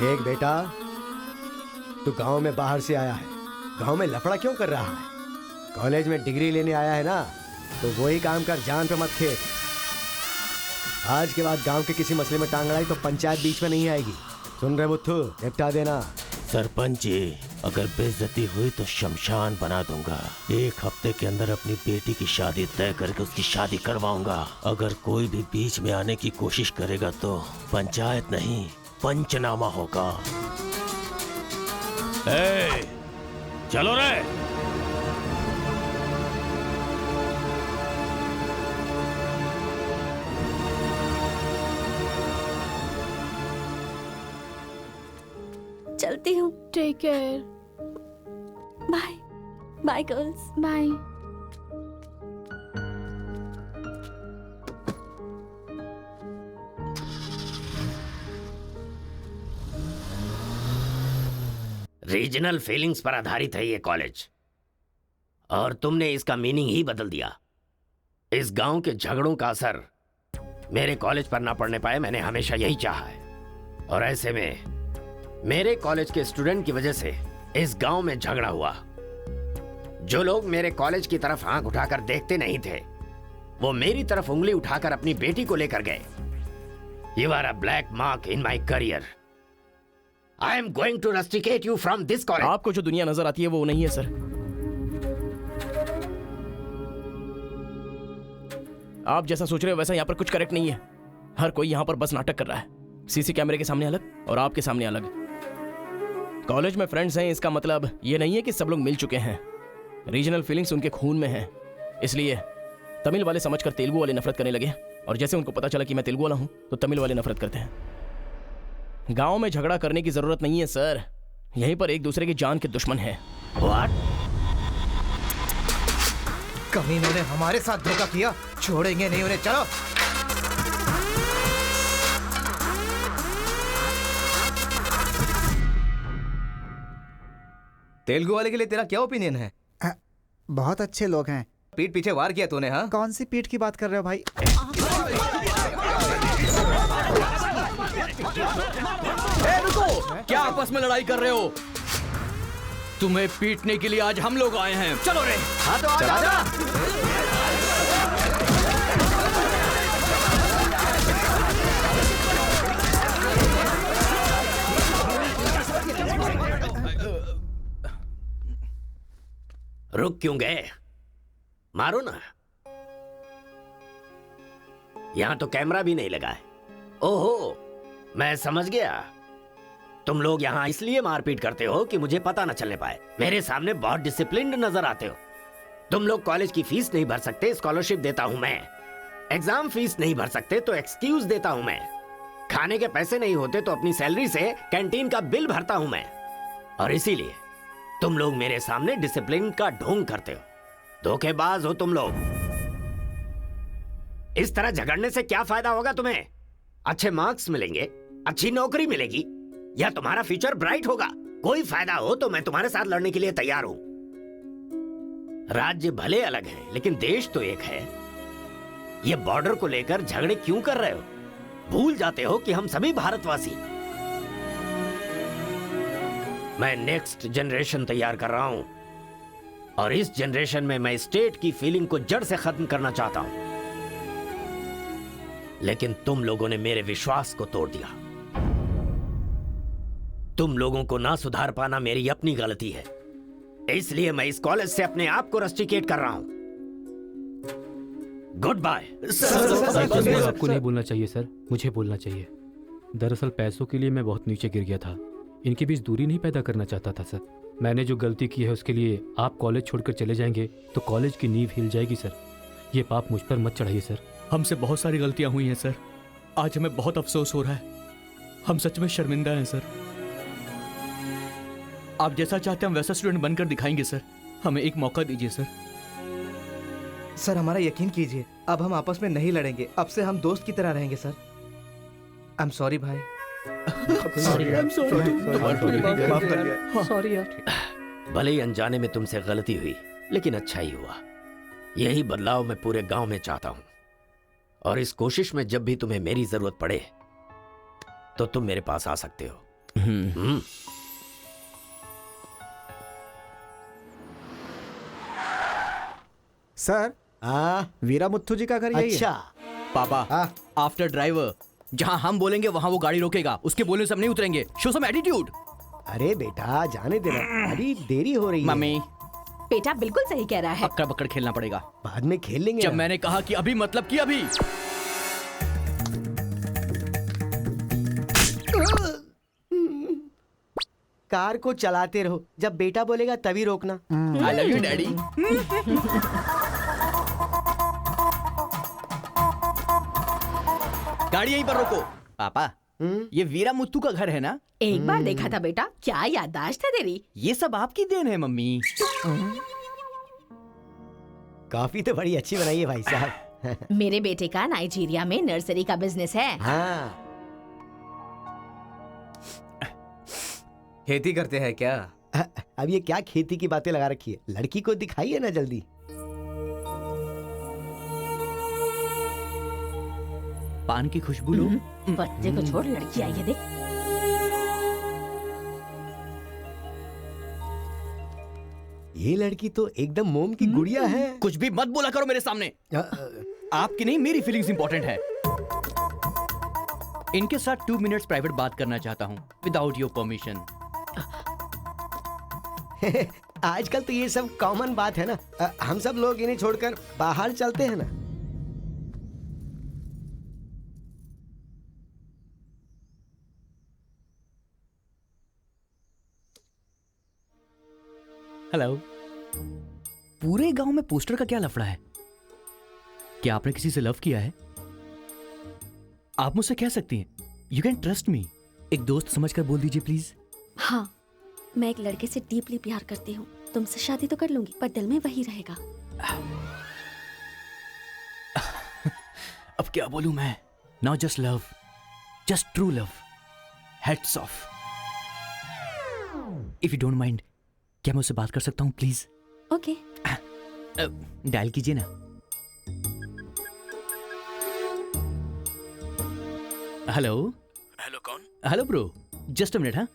देख बेटा, तू गांव में बाहर से आया है, गांव में लफड़ा क्यों कर रहा है? कॉलेज में डिग्री लेने आया है ना, तो वही काम कर, जान पे मत खेल। आज के बाद गांव के किसी मसले में टांग अड़ाई तो पंचायत बीच में नहीं आएगी। सुन रहे मुत्थू, निपटा देना। सरपंच जी, अगर बेइज्जती हुई तो शमशान बना दूंगा। एक हफ्ते के अंदर अपनी बेटी की शादी तय करके उसकी शादी करवाऊंगा। अगर कोई भी बीच में आने की कोशिश करेगा तो पंचायत नहीं, पंचनामा होगा। चलो रे। चलती हूँ। Take care. Bye bye girls. Bye. Regional feelings पर आधारित है ये कॉलेज, और तुमने इसका मीनिंग ही बदल दिया। इस गांव के झगड़ों का असर मेरे कॉलेज पर ना पड़ने पाए, मैंने हमेशा यही चाहा है। और ऐसे में मेरे कॉलेज के स्टूडेंट की वजह से इस गांव में झगड़ा हुआ। जो लोग मेरे कॉलेज की तरफ आंख उठाकर देखते नहीं थे, वो मेरी तरफ उंगली उठाकर अपनी बेटी को लेकर गए। You are a black mark in my career. I am going to rusticate you from this college. आपको जो दुनिया नजर आती है वो नहीं है सर। आप जैसा सोच रहे हो वैसा यहाँ पर कुछ करेक्ट नहीं है। हर कोई यहाँ पर बस नाटक कर रहा है। सीसी कैमरे के सामने अलग और आपके सामने अलग। कॉलेज में फ्रेंड्स हैं, इसका मतलब ये नहीं है कि सब लोग मिल चुके हैं। रीजनल फीलिंग्स उनके खून में हैं। इसलिए तमिल वाले समझकर तेलुगु वाले नफरत करने लगे, और जैसे उनको पता चला कि मैं तेलुगु वाला हूं तो तमिल वाले नफरत करते हैं। गांव में झगड़ा करने की जरूरत नहीं है सर। यहीं पर एक दूसरे की जान के दुश्मन हैं। कमीनों ने हमारे साथ धोखा किया, छोड़ेंगे नहीं उन्हें। चलो। तेलुगु वाले के लिए तेरा क्या ओपिनियन है? बहुत अच्छे लोग हैं। पीठ पीछे वार किया तूने? हाँ, कौन सी पीठ की बात कर रहे हो भाई? रुको, क्या आपस में लड़ाई कर रहे हो? तुम्हें पीटने के लिए आज हम लोग आए हैं। चलो रे। हाँ तो आजा। रुक क्यों गए? मारो ना। यहां तो कैमरा भी नहीं लगा है। ओहो, मैं समझ गया। तुम लोग यहां इसलिए मारपीट करते हो कि मुझे पता न चलने पाए। मेरे सामने बहुत डिसिप्लिन्ड नजर आते हो। तुम लोग कॉलेज की फीस नहीं भर सकते, स्कॉलरशिप देता हूं मैं। एग्जाम फीस नहीं भर सकते तो एक्सक्यूज देता हूं मैं। खाने के पैसे नहीं होते तो अपनी सैलरी से कैंटीन का बिल भरता हूं मैं। और इसीलिए तुम लोग मेरे सामने डिसिप्लिन का ढोंग करते हो। धोखेबाज हो तुम लोग। इस तरह झगड़ने से क्या फायदा होगा तुम्हें? अच्छे मार्क्स मिलेंगे, अच्छी नौकरी मिलेगी, या तुम्हारा फ्यूचर ब्राइट होगा। कोई फायदा हो तो मैं तुम्हारे साथ लड़ने के लिए तैयार हूं। राज्य भले अलग है लेकिन देश तो एक है। ये बॉर्डर को लेकर झगड़े क्यों कर रहे हो? भूल जाते हो कि हम सभी भारतवासी। मैं नेक्स्ट जनरेशन तैयार कर रहा हूं, और इस जनरेशन में मैं स्टेट की फीलिंग को जड़ से खत्म करना चाहता हूं। लेकिन तुम लोगों ने मेरे विश्वास को तोड़ दिया। तुम लोगों को ना सुधार पाना मेरी अपनी गलती है। इसलिए मैं इस कॉलेज से अपने आप को रस्टिकेट कर रहा हूं। Good bye. आपको नहीं बोलना चाहिए सर, मुझे बोलना चाहिए। दरअसल पैसों के लिए मैं बहुत नीचे गिर गया था। इनके बीच दूरी नहीं पैदा करना चाहता था सर। मैंने जो गलती की है उसके लिए आप कॉलेज छोड़कर चले जाएंगे तो कॉलेज की नींव हिल जाएगी सर। ये पाप मुझ पर मत चढ़ाइए सर। हमसे बहुत सारी गलतियां हुई हैं सर। आज हमें बहुत अफसोस हो रहा है। हम सच में शर्मिंदा हैं सर। आप जैसा चाहते हैं हम वैसा स्टूडेंट बनकर दिखाएंगे सर। हमें एक मौका दीजिए सर। सर हमारा यकीन कीजिए, अब हम आपस में नहीं लड़ेंगे। अब से हम दोस्त की तरह रहेंगे सर। आई एम सॉरी भाई। सॉरी यार। भले ही अनजाने में तुमसे गलती हुई, लेकिन अच्छा ही हुआ। यही बदलाव मैं पूरे गांव में चाहता हूं, और इस कोशिश में जब भी तुम्हें मेरी जरूरत पड़े तो तुम मेरे पास आ सकते हो। सर, वीरा मुत्थु जी का घर यही अच्छा है। पापा, आफ्टर ड्राइवर जहां हम बोलेंगे वहां वो गाड़ी रोकेगा। उसके बोलने से हम नहीं उतरेंगे। Show some attitude. अरे बेटा जाने देना, अभी देरी हो रही है। मम्मी, बेटा बिल्कुल सही कह रहा है। अक्कड़ बक्कड़ खेलना पड़ेगा। बाद में खेल लेंगे। जब मैंने कहा कि अभी मतलब कि अभी। कार को चलाते रहो, जब बेटा बोलेगा तभी रोकना। आई लव यू डैडी। गाड़ी यहीं पर रोको। पापा, ये वीरा मुत्तू का घर है ना? एक बार देखा था बेटा। क्या याददाश्त है तेरी। ये सब आपकी देन है मम्मी। कॉफी तो बड़ी अच्छी बनाई है भाई साहब। मेरे बेटे का नाइजीरिया में नर्सरी का बिजनेस है। हाँ। खेती करते हैं क्या? अब ये क्या खेती की बातें लगा रखी है? लड़की को दिखाइए ना जल्दी। पान की खुशबू लो। बच्चे को छोड़, लड़की आई है देख। ये लड़की तो एकदम मोम की गुड़िया है। कुछ भी मत बोला करो मेरे सामने। आपकी नहीं, मेरी फीलिंग्स इंपॉर्टेंट है। इनके साथ 2 मिनट्स प्राइवेट बात करना चाहता हूँ विदाउट योर परमिशन। आजकल तो ये सब कॉमन बात है ना। हम सब लोग इन्हें छोड़कर बाहर चलते हैं ना। हेलो। पूरे गांव में पोस्टर का क्या लफड़ा है? क्या आपने किसी से लव किया है? आप मुझसे कह सकती हैं, यू कैन ट्रस्ट मी। एक दोस्त समझकर बोल दीजिए प्लीज। हाँ, मैं एक लड़के से डीपली प्यार करती हूँ। तुमसे शादी तो कर लूंगी, पर दिल में वही रहेगा। अब क्या बोलूं मैं? Not just love, just true love. Heads of. If you don't mind, क्या मैं उससे बात कर सकता हूँ प्लीज? ओके। डायल कीजिए ना। हेलो। हेलो, कौन? Hello bro, just a minute. हाँ,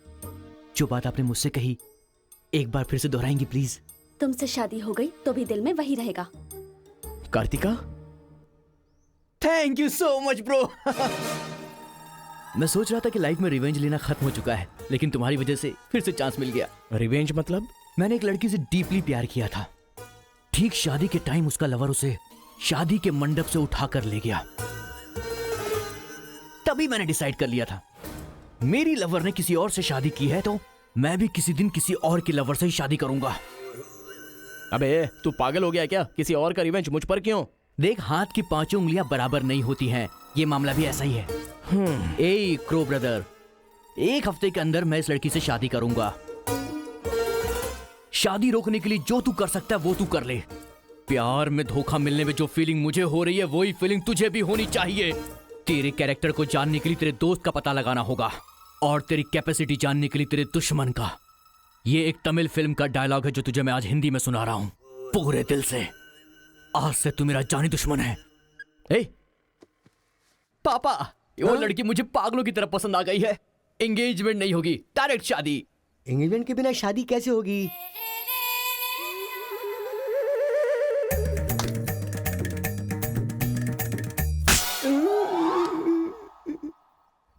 जो बात आपने मुझसे कही एक बार फिर से दोहराएंगी प्लीज? तुमसे शादी हो गई तो भी दिल में वही रहेगा। Kartika, thank you so much bro. मैं सोच रहा था कि लाइफ में रिवेंज लेना खत्म हो चुका है, लेकिन तुम्हारी वजह से फिर से चांस मिल गया। रिवेंज मतलब? मैंने एक लड़की से डीपली प्यार किया था। ठीक शादी के टाइम उसका लवर उसे शादी के मंडप से उठाकर ले गया। तभी मैंने डिसाइड कर लिया था, मेरी लवर ने किसी और से शादी की है तो मैं भी किसी दिन किसी और के लवर से ही शादी करूंगा। अबे तू पागल हो गया क्या? किसी और का रिवेंज मुझ पर क्यों? देख, हाथ की 5 उंगलियां बराबर नहीं होती हैं। ये मामला भी ऐसा ही है। ए क्रो ब्रदर, 1 हफ्ते के अंदर मैं इस लड़की से शादी करूंगा। शादी रोकने के लिए जो तू कर सकता है वो तू कर ले। प्यार में धोखा मिलने में जो फीलिंग मुझे हो रही है वही फीलिंग तुझे भी होनी चाहिए। तेरे कैरेक्टर को जानने के लिए तेरे दोस्त का पता लगाना होगा और तेरी कैपेसिटी जानने के लिए तेरे दुश्मन का। ये एक तमिल फिल्म का डायलॉग है जो तुझे मैं आज हिंदी में सुना रहा हूं पूरे दिल से। आज से तू मेरा जानी दुश्मन है। ए पापा, वो लड़की मुझे पागलों की तरफ पसंद आ गई है। एंगेजमेंट नहीं होगी, डायरेक्ट शादी। एंगेजमेंट के बिना शादी कैसे होगी?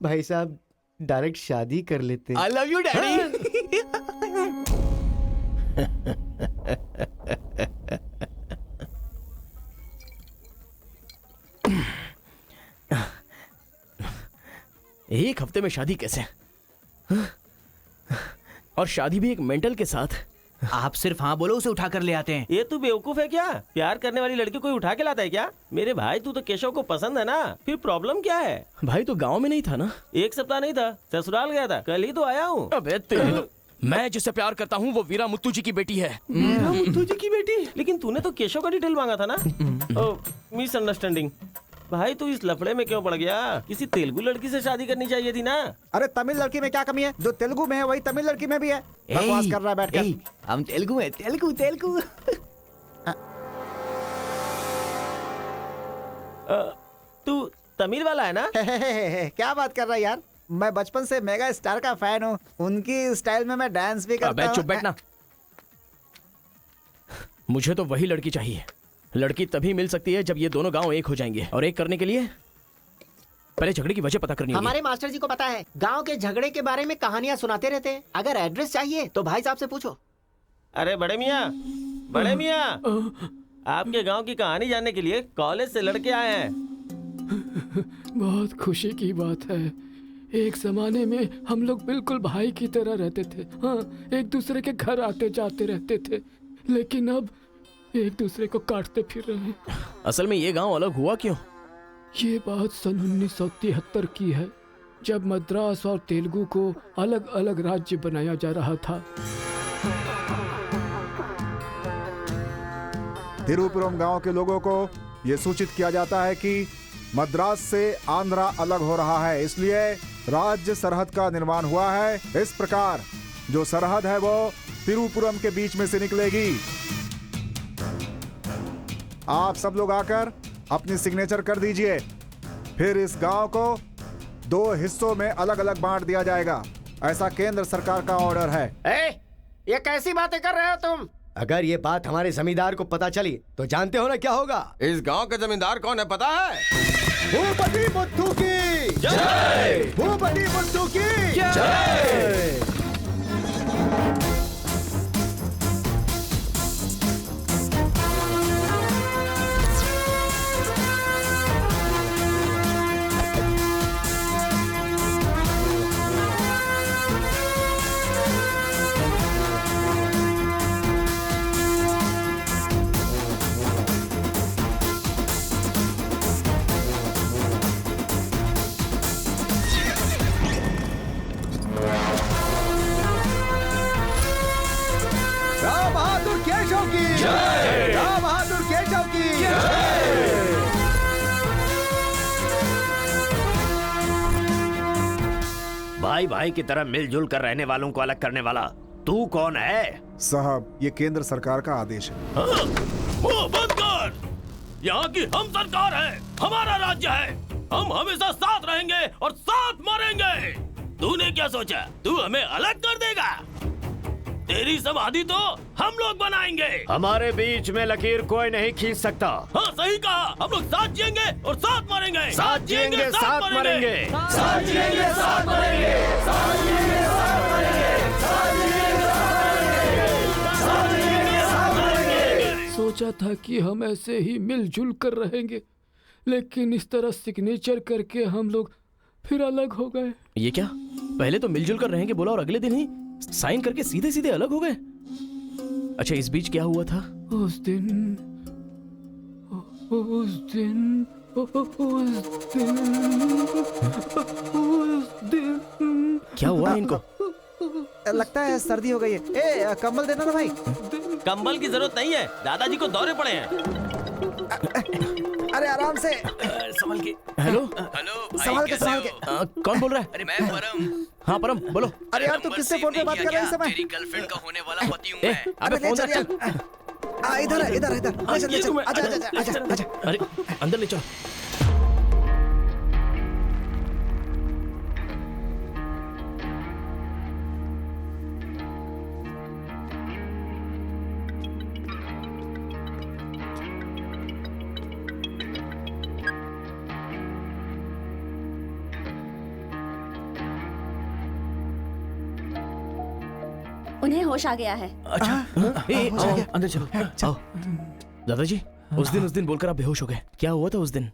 भाई साहब, डायरेक्ट शादी कर लेते। आई लव यू डैडी। एक हफ्ते में शादी कैसे? और शादी भी एक मेंटल के साथ। आप सिर्फ हाँ बोलो, उसे उठाकर ले आते हैं। ये तू बेवकूफ है क्या? प्यार करने वाली लड़की कोई उठा के लाता है क्या? मेरे भाई, तू तो केशव को पसंद है ना, फिर प्रॉब्लम क्या है? भाई तो गांव में नहीं था ना? 1 सप्ताह नहीं था, ससुराल गया था, कल ही तो आया हूँ। अबे तेरे मैं जिससे प्यार करता हूँ वो वीरा मुत्तू जी की बेटी है। वीरा मुत्तू जी की बेटी? लेकिन तूने तो केशव का डिटेल मांगा था ना? मिसअंडरस्टैंडिंग। भाई तू इस लफड़े में क्यों पड़ गया? किसी तेलुगु लड़की से शादी करनी चाहिए थी ना। अरे तमिल लड़की में क्या कमी है? जो तेलुगु में है वही तमिल लड़की में भी है। बकवास कर रहा है बैठ कर। हम तेलुगु है, तेलुगु तेलुगु। तू तमिल वाला है ना? क्या बात कर रहा है यार? मैं बचपन से मेगा स्टार का फैन हूँ। उनकी स्टाइल में मैं डांस भी करता हूँ। चुप बैठना। मुझे तो वही लड़की चाहिए। लड़की तभी मिल सकती है जब ये दोनों गांव एक हो जाएंगे, और एक करने के लिए पहले झगड़े की वजह पता करनी होगी। हमारे मास्टर जी को पता है, गांव के झगड़े के बारे में कहानियां सुनाते रहते हैं। अगर एड्रेस चाहिए तो भाई साहब से पूछो। अरे बड़े मियाँ, आपके गांव की कहानी जानने के लिए कॉलेज से लड़के आए हैं। बहुत खुशी की बात है। एक जमाने में हम लोग बिल्कुल भाई की तरह रहते थे। हाँ, एक दूसरे के घर आते जाते रहते थे, लेकिन अब एक दूसरे को काटते फिर रहे हैं। असल में ये गांव अलग हुआ क्यों? ये बात सन 1973 की है, जब मद्रास और तेलुगु को अलग अलग राज्य बनाया जा रहा था। तिरुपुरम गांव के लोगों को ये सूचित किया जाता है कि मद्रास से आंध्रा अलग हो रहा है, इसलिए राज्य सरहद का निर्माण हुआ है। इस प्रकार जो सरहद है वो तिरुपुरम के बीच में से निकलेगी। आप सब लोग आकर अपनी सिग्नेचर कर दीजिए, फिर इस गांव को 2 हिस्सों में अलग अलग बांट दिया जाएगा। ऐसा केंद्र सरकार का ऑर्डर है। ये कैसी बातें कर रहे हो तुम? अगर ये बात हमारे जमींदार को पता चली तो जानते हो ना क्या होगा? इस गांव के जमींदार कौन है पता है? भूपति बुद्धू की जय! भूपति बुद्धू की जय! राम बहादुर केशव की जय! राम बहादुर केशव की जय! भाई भाई की तरह मिलजुल कर रहने वालों को अलग करने वाला तू कौन है? साहब, ये केंद्र सरकार का आदेश है। मुंह बंद कर। यहाँ की हम सरकार है, हमारा राज्य है। हम हमेशा साथ रहेंगे और साथ मरेंगे। तूने क्या सोचा तू हमें अलग कर देगा? तेरी समाधि तो हम लोग बनाएंगे। हमारे बीच में लकीर कोई नहीं खींच सकता। हाँ सही कहा, हम लोग साथ जिएंगे और साथ मरेंगे। साथ जिएंगे, साथ मरेंगे। साथ जिएंगे, साथ मरेंगे। साथ जिएंगे, साथ मरेंगे। साथ जिएंगे, साथ मरेंगे। साथ मरेंगे। सोचा था कि हम ऐसे ही मिलजुल कर रहेंगे, लेकिन इस तरह सिग्नेचर करके हम लोग फिर अलग हो गए। ये क्या? पहले तो मिलजुल कर रहेंगे बोला और अगले दिन ही साइन करके सीधे सीधे अलग हो गए। अच्छा, इस बीच क्या हुआ था? उस दिन क्या हुआ इनको? लगता है सर्दी हो गई है। ए, कंबल देना ना भाई। कंबल की जरूरत नहीं है, दादाजी को दौरे पड़े हैं। अरे आराम से संभल के। हेलो हेलो संभाल के संभाल के। कौन बोल रहा है? अरे मैं परम। हाँ परम बोलो। अरे यार, तू किससे फोन पे बात कर रहा है इस समय? तेरी गर्लफ्रेंड का होने वाला पति हूँ मैं। अबे फोन रख चल। इधर है, इधर इधर। ले चल, आजा आजा आजा आजा। अरे अंदर ले चलो। उन्हें होश आ गया है। अच्छा आओ अंदर चलो। आओ दादाजी, उस दिन बोलकर आप बेहोश हो गए। क्या हुआ था उस दिन?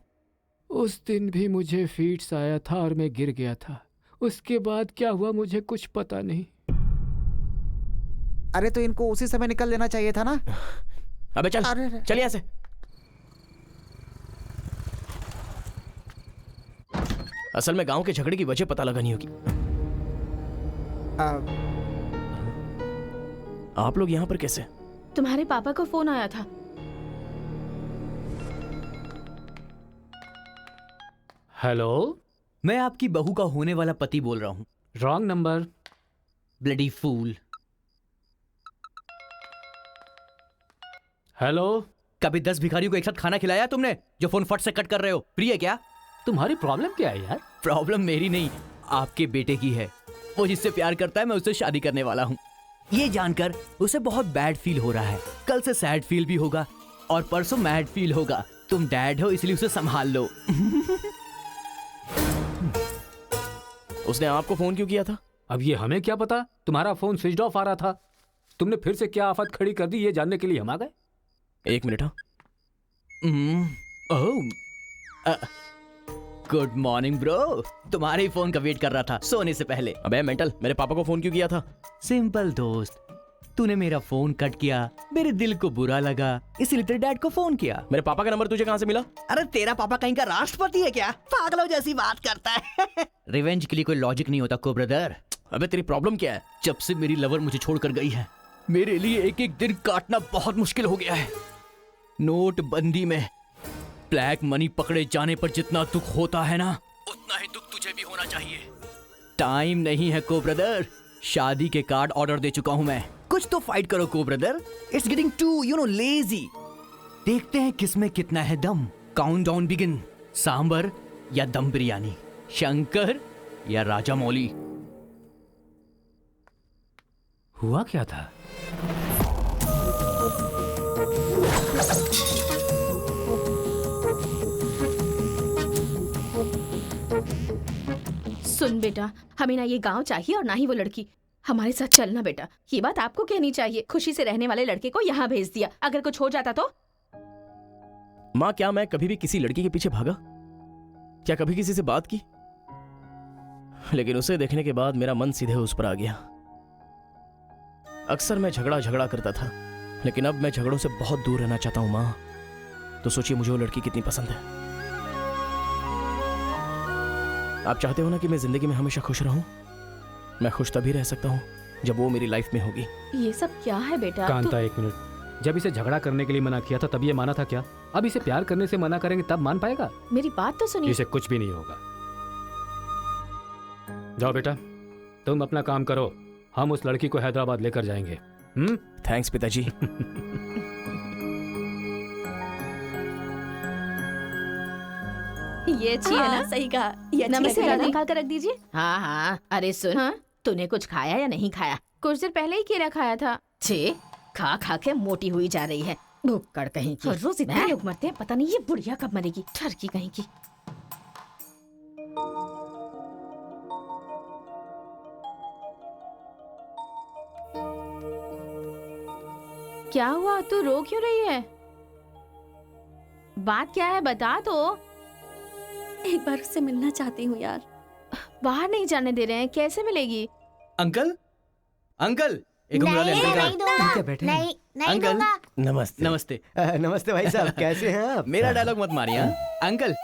उस दिन भी मुझे फीट्स आया था और मैं गिर गया था। उसके बाद क्या हुआ मुझे कुछ पता नहीं। अरे तो इनको उसी समय निकल लेना चाहिए था ना। अबे चल चल यहाँ से। असल में गांव के झगड़े की वजह पता लगानी होगी। आप लोग यहाँ पर कैसे? तुम्हारे पापा को फोन आया था। हेलो, मैं आपकी बहू का होने वाला पति बोल रहा हूँ। Wrong number. Bloody fool. Hello, कभी 10 भिखारियों को एक साथ खाना खिलाया तुमने जो फोन फट से कट कर रहे हो? फ्री है क्या? तुम्हारी प्रॉब्लम क्या है यार? प्रॉब्लम मेरी नहीं, आपके बेटे की है। वो जिससे प्यार करता है मैं उससे शादी करने वाला हूँ। ये जानकर उसे बहुत बैड फील हो रहा है। कल से सैड फील भी होगा और परसों मैड फील होगा। तुम डैड हो इसलिए उसे संभाल लो। उसने आपको फोन क्यों किया था? अब ये हमें क्या पता? तुम्हारा फोन स्विच ऑफ आ रहा था। तुमने फिर से क्या आफत खड़ी कर दी ये जानने के लिए हम आ गए। एक मिनट। हाँ गुड मॉर्निंग ब्रो। तुम्हारे ही फोन का वेट कर रहा था सोने से पहले। अबे मेंटल, मेरे पापा को फोन क्यों किया था? सिंपल दोस्त, तूने मेरा फोन कट किया, मेरे दिल को बुरा लगा, इसीलिए तेरे डैड को फोन किया। मेरे पापा का नंबर तुझे कहाँ से मिला? अरे तेरा पापा कहीं का राष्ट्रपति है क्या? पागलों जैसी बात करता है। रिवेंज के लिए कोई लॉजिक नहीं होता को ब्रदर। अबे तेरी प्रॉब्लम क्या है? जब से मेरी लवर मुझे छोड़कर गई है, मेरे लिए एक एक दिन काटना बहुत मुश्किल हो गया है। नोटबंदी में ब्लैक मनी पकड़े जाने पर जितना दुख होता है ना, उतना ही दुख तुझे भी होना चाहिए। टाइम नहीं है को ब्रदर। शादी के कार्ड ऑर्डर दे चुका हूं मैं। कुछ तो फाइट करो को brother. It's getting too lazy. देखते हैं किसमें कितना है दम। Countdown begin. सांबर या दम बिरयानी, शंकर या राजा मौली। हुआ क्या था? सुन बेटा, हमें ना ये गांव चाहिए और ना ही वो लड़की। हमारे साथ चलना बेटा। ये बात आपको कहनी चाहिए। खुशी से रहने वाले लड़के को यहाँ भेज दिया, अगर कुछ हो जाता तो? माँ, क्या मैं कभी भी किसी लड़की के पीछे भागा? क्या कभी किसी से बात की? लेकिन उसे देखने के बाद मेरा मन सीधे उस पर आ गया। अक्सर मैं झगड़ा करता था, लेकिन अब मैं झगड़ों से बहुत दूर रहना चाहता हूँ माँ। तो सोचिए मुझे वो लड़की कितनी पसंद है। आप चाहते हो ना कि मैं जिंदगी में हमेशा खुश रहूं? मैं खुश तभी रह सकता हूँ जब वो मेरी लाइफ में होगी। ये सब क्या है बेटा? कांता, एक मिनट। जब इसे झगड़ा करने के लिए मना किया था तब ये माना था क्या? अब इसे प्यार करने से मना करेंगे तब मान पाएगा? मेरी बात तो सुनिए। इसे कुछ भी नहीं होगा। जाओ बेटा, तुम अपना काम करो, हम उस लड़की को हैदराबाद लेकर जाएंगे। थैंक्स पिताजी। ये अच्छी है ना? सही कहा। ये अच्छी नमस्ते लग रही है ना? निकाल कर रख दीजिए। हाँ हाँ। अरे सुन, हाँ? तूने कुछ खाया या नहीं खाया? कुछ देर पहले ही केला खाया था। छे, खा खा के मोटी हुई जा रही है। भुक्कड़ कहीं की। हर रोज इतने लोग मरते हैं, पता नहीं ये बुढ़िया कब मरेगी। ठरकी कहीं की। क्या हुआ? तू रो क्यों रही है? बात क्या है बता तो। एक बार उससे मिलना चाहती हूँ यार। बाहर नहीं जाने दे रहे हैं, कैसे मिलेगी? अंकल, अंकल, एक उंगली वाले अंकल का। क्या बैठे हैं? नहीं अंकल, दूंगा। नमस्ते। नमस्ते। नमस्ते भाई साहब, कैसे हैं आप? मेरा डायलॉग मत मारिए। हाँ? अंकल,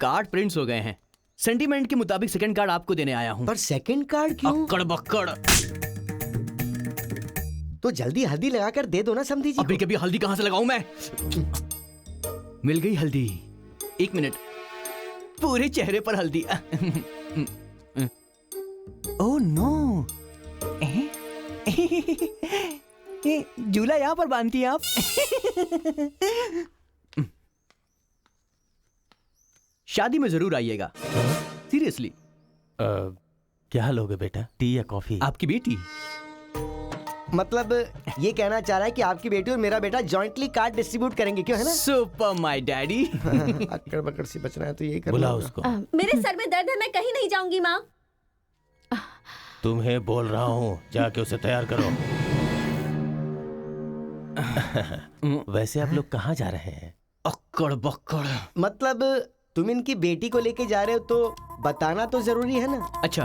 कार्ड प्रिंट्स हो गए हैं। सेंटीमेंट के मुताबिक सेकंड कार्ड आपको देने आया हूँ। पर सेकंड कार्ड क्यों? अक्कड़ बक्कड़। तो जल्दी हल्दी लगाकर दे दो ना समधी जी। अभी कभी हल्दी कहाँ से लगाऊं मैं? मिल गई हल्दी। एक मिनट, पूरे चेहरे पर हल्दी। ओह नो, झूला यहाँ पर बांधती हैं आप? शादी में जरूर आइएगा, सीरियसली। क्या लोगे बेटा, टी या कॉफी? आपकी बेटी। मतलब ये कहना चाह रहा है कि आपकी बेटी और मेरा बेटा जॉइंटली कार्ड डिस्ट्रीब्यूट करेंगे, क्यों है ना? Super my daddy. अक्कड़ बक्कड़ सी बचना है तो यही कर। बुला उसको। मेरे सर में दर्द है, मैं कहीं नहीं जाऊंगी माँ। तुम्हें बोल रहा हूँ, जाके उसे तैयार करो। वैसे आप लोग कहाँ जा रहे हैं? अक्कड़ बक्कड़। मतलब तुम इनकी बेटी को लेके जा रहे हो तो बताना तो जरूरी है ना? अच्छा,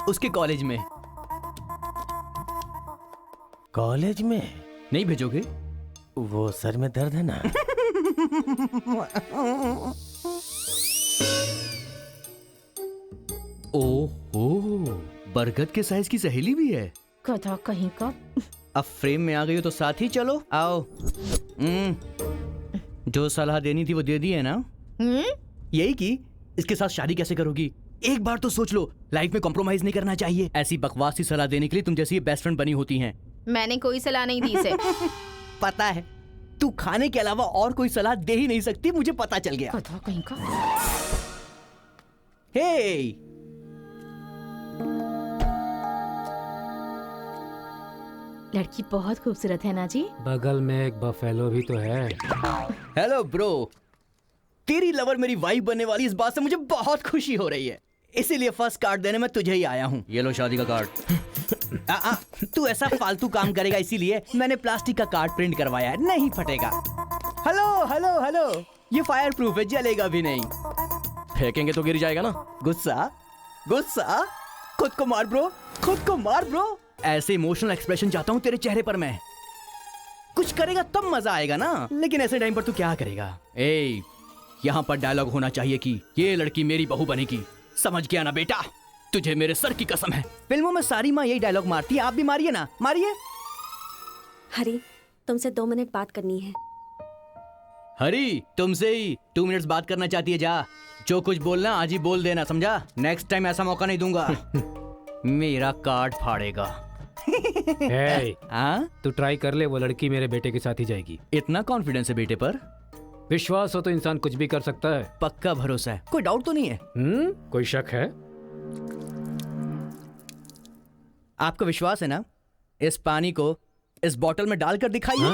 उसके कॉलेज में। कॉलेज में नहीं भेजोगे? वो सर में दर्द है ना। ओह, बरगद के साइज की सहेली भी है। कथा कहीं का। अब फ्रेम में आ गई हो तो साथ ही चलो। आओ। जो सलाह देनी थी वो दे दी है ना? यही कि इसके साथ शादी कैसे करोगी? एक बार तो सोच लो, लाइफ में कॉम्प्रोमाइज नहीं करना चाहिए। ऐसी बकवास सी सलाह देने के लिए तुम जैसी बेस्ट फ्रेंड बनी होती हैं। मैंने कोई सलाह नहीं दी इसे। पता है, तू खाने के अलावा और कोई सलाह दे ही नहीं सकती, मुझे पता चल गया। कथा कहीं का। हे, लड़की बहुत खूबसूरत है ना जी। बगल में एक बफेलो भी तो है। हेलो ब्रो, तेरी लवर मेरी वाइफ बनने वाली इस बात से मुझे बहुत खुशी हो रही है, इसीलिए फर्स्ट कार्ड देने में तुझे ही आया हूँ। ये लो शादी का कार्ड। तू ऐसा फालतू काम करेगा इसीलिए मैंने प्लास्टिक का कार्ड प्रिंट करवाया है, नहीं फटेगा। हेलो हेलो हेलो, ये फायर प्रूफ है, जलेगा भी नहीं। फेंकेंगे तो गिर जाएगा ना। गुस्सा गुस्सा, खुद को मार ब्रो, खुद को मार ब्रो। ऐसे इमोशनल एक्सप्रेशन चाहता हूँ तेरे चेहरे पर मैं। कुछ करेगा तब मजा आएगा ना, लेकिन ऐसे टाइम पर तू क्या करेगा? ए, यहाँ पर डायलॉग होना चाहिए कि ये लड़की मेरी बहू बनेगी, समझ गया ना बेटा? तुझे मेरे सर की कसम है। फिल्मों में सारी माँ यही डायलॉग मारती है, आप भी मारिए ना, मारिए। हरी, तुमसे 2 मिनट बात करनी है। हरी, तुमसे ही 2 मिनट्स बात करना चाहती है? जा, जो कुछ बोलना आज ही बोल देना, समझा? नेक्स्ट टाइम ऐसा मौका नहीं दूंगा। मेरा कार्ड फाड़ेगा। तू ट्राई कर ले, वो लड़की मेरे बेटे के साथ ही जाएगी। इतना कॉन्फिडेंस है बेटे पर? विश्वास हो तो इंसान कुछ भी कर सकता है। पक्का भरोसा है, कोई डाउट तो नहीं है? कोई शक है? आपको विश्वास है ना? इस पानी को इस बोतल में डालकर दिखाइए।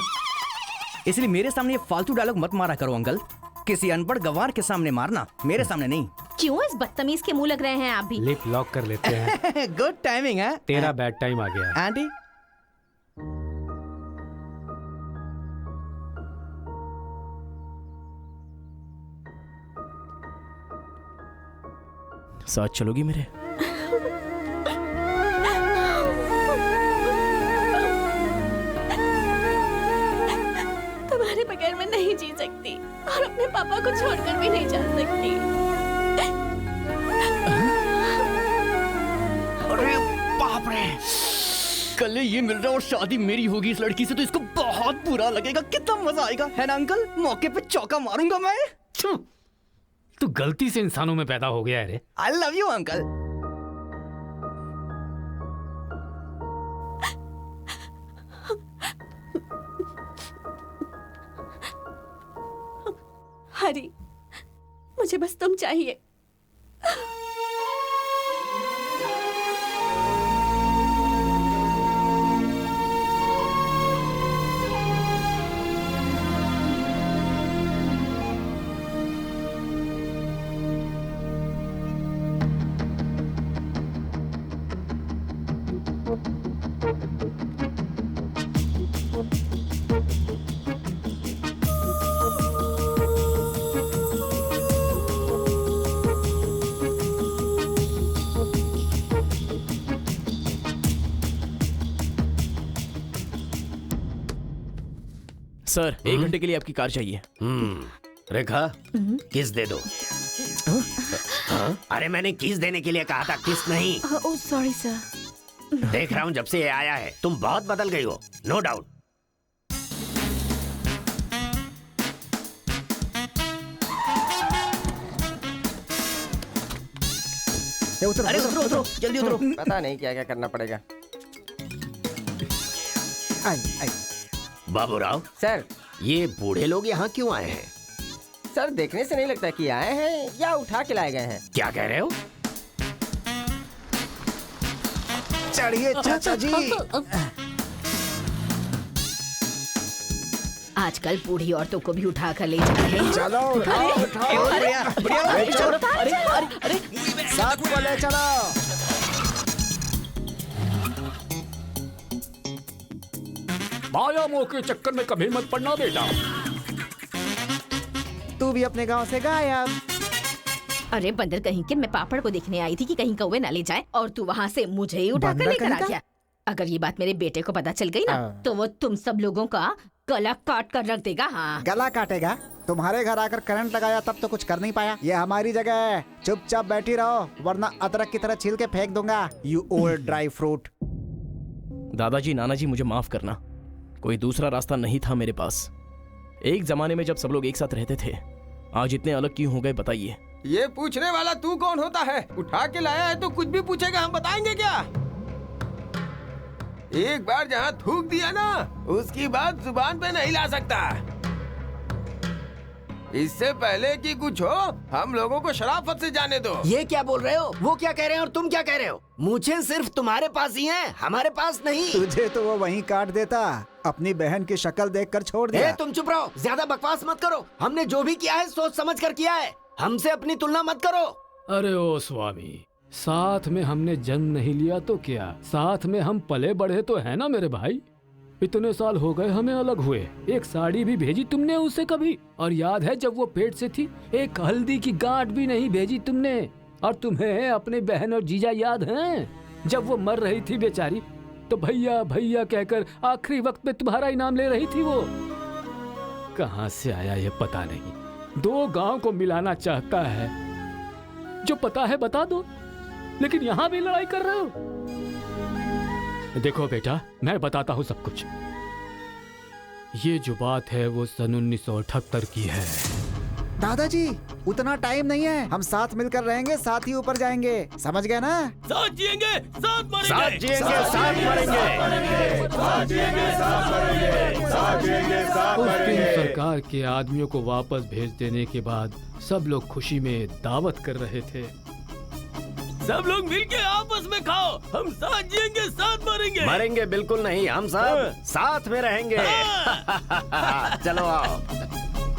इसलिए मेरे सामने ये फालतू डायलॉग मत मारा करो अंकल। किसी अनपढ़ गंवार के सामने मारना, मेरे सामने नहीं। क्यों इस बदतमीज के मुंह लग रहे हैं आप भी? लिप लॉक कर लेते हैं। गुड टाइमिंग है। तेरा बैड टाइम आ गया है। आंटी साथ चलोगी मेरे? तुम्हारे बगैर मैं नहीं जी सकती और अपने पापा को छोड़कर भी नहीं जा सकती। अरे बाप रे, कल ये मिल रहा और शादी मेरी होगी इस लड़की से, तो इसको बहुत बुरा लगेगा। कितना मजा आएगा, है ना अंकल? मौके पे चौका मारूंगा मैं। तू गलती से इंसानों में पैदा हो गया है रे। I love you uncle. Hari, मुझे बस तुम चाहिए। सर, 1 घंटे के लिए आपकी कार चाहिए। रेखा, किस दे दो। हाँ? अरे मैंने किस देने के लिए कहा था, किस नहीं। Oh sorry sir. देख रहा हूँ जब से ये आया है तुम बहुत बदल गई हो, नो डाउट। अरे उतरो उतरो, जल्दी उतरो। पता नहीं क्या क्या करना पड़ेगा। बाबूराव सर, ये बूढ़े लोग यहाँ क्यों आए हैं? सर देखने से नहीं लगता कि आए हैं या उठा के लाए गए हैं। क्या कह रहे हो? चढ़िए चाचा जी। आजकल बूढ़ी औरतों को भी उठा कर ले जा रहे हैं। चलो उठाओ उठाओ। अरे साथ को ले चलो। माया मोह के चक्कर में कभी मत पड़ना बेटा। तू भी अपने गांव से गायब। अरे बंदर कहीं के, मैं पापड़ को देखने आई थी कि कहीं कौवे ना ले जाए और तू वहाँ से मुझे ही उठा कर लेकर आ गया। अगर ये बात मेरे बेटे को पता चल गई ना तो वो तुम सब लोगों का गला काट कर रख देगा। हाँ, गला काटेगा? तुम्हारे घर आकर करंट लगाया तब तो कुछ कर नहीं पाया। ये हमारी जगह है, चुपचाप बैठी रहो वरना अदरक की तरह छील के फेंक दूंगा। You old dry fruit. दादाजी, नानाजी, मुझे माफ करना, कोई दूसरा रास्ता नहीं था मेरे पास। एक जमाने में जब सब लोग एक साथ रहते थे, आज इतने अलग क्यों हो गए बताइए? ये पूछने वाला तू कौन होता है? उठा के लाया है तो कुछ भी पूछेगा, हम बताएंगे क्या? एक बार जहाँ थूक दिया ना, उसकी बात जुबान पे नहीं ला सकता। इससे पहले कि कुछ हो, हम लोगों को शराफत से जाने दो। ये क्या बोल रहे हो? वो क्या कह रहे हैं और तुम क्या कह रहे हो? मुझे सिर्फ तुम्हारे पास ही है, हमारे पास नहीं। तुझे तो वो वहीं काट देता, अपनी बहन की शक्ल देखकर छोड़ दिया। तुम चुप रहो, ज्यादा बकवास मत करो। हमने जो भी किया है सोच समझ कर किया है, हमसे अपनी तुलना मत करो। अरे ओ स्वामी, साथ में हमने जन्म नहीं लिया तो क्या, साथ में हम पले बढ़े तो है ना मेरे भाई। इतने साल हो गए हमें अलग हुए, एक साड़ी भी भेजी तुमने उसे कभी? और याद है जब वो पेट से थी, एक हल्दी की गांठ भी नहीं भेजी तुमने। और तुम्हें अपने बहन और जीजा याद हैं? जब वो मर रही थी बेचारी, तो भैया भैया कहकर आखिरी वक्त में तुम्हारा इनाम ले रही थी। वो कहाँ से आया ये पता नहीं। 2 गांव को मिलाना चाहता है, जो पता है बता दो, लेकिन यहाँ भी लड़ाई कर रहे हो। देखो बेटा, मैं बताता हूँ सब कुछ। ये जो बात है वो सन 1978 की है। दादाजी, उतना टाइम नहीं है, हम साथ मिलकर रहेंगे, साथ ही ऊपर जाएंगे, समझ गए ना? साथ जिएंगे, साथ मरेंगे, साथ जिएंगे, साथ मरेंगे, साथ जिएंगे, साथ मरेंगे, साथ जिएंगे, साथ उस दिन मरेंगे। सरकार के आदमियों को वापस भेज देने के बाद सब लोग खुशी में दावत कर रहे थे। सब लोग मिलके आपस में खाओ, हम साथ जिएंगे साथ मरेंगे। मरेंगे बिल्कुल नहीं, हम सब साथ में रहेंगे। चलो आओ,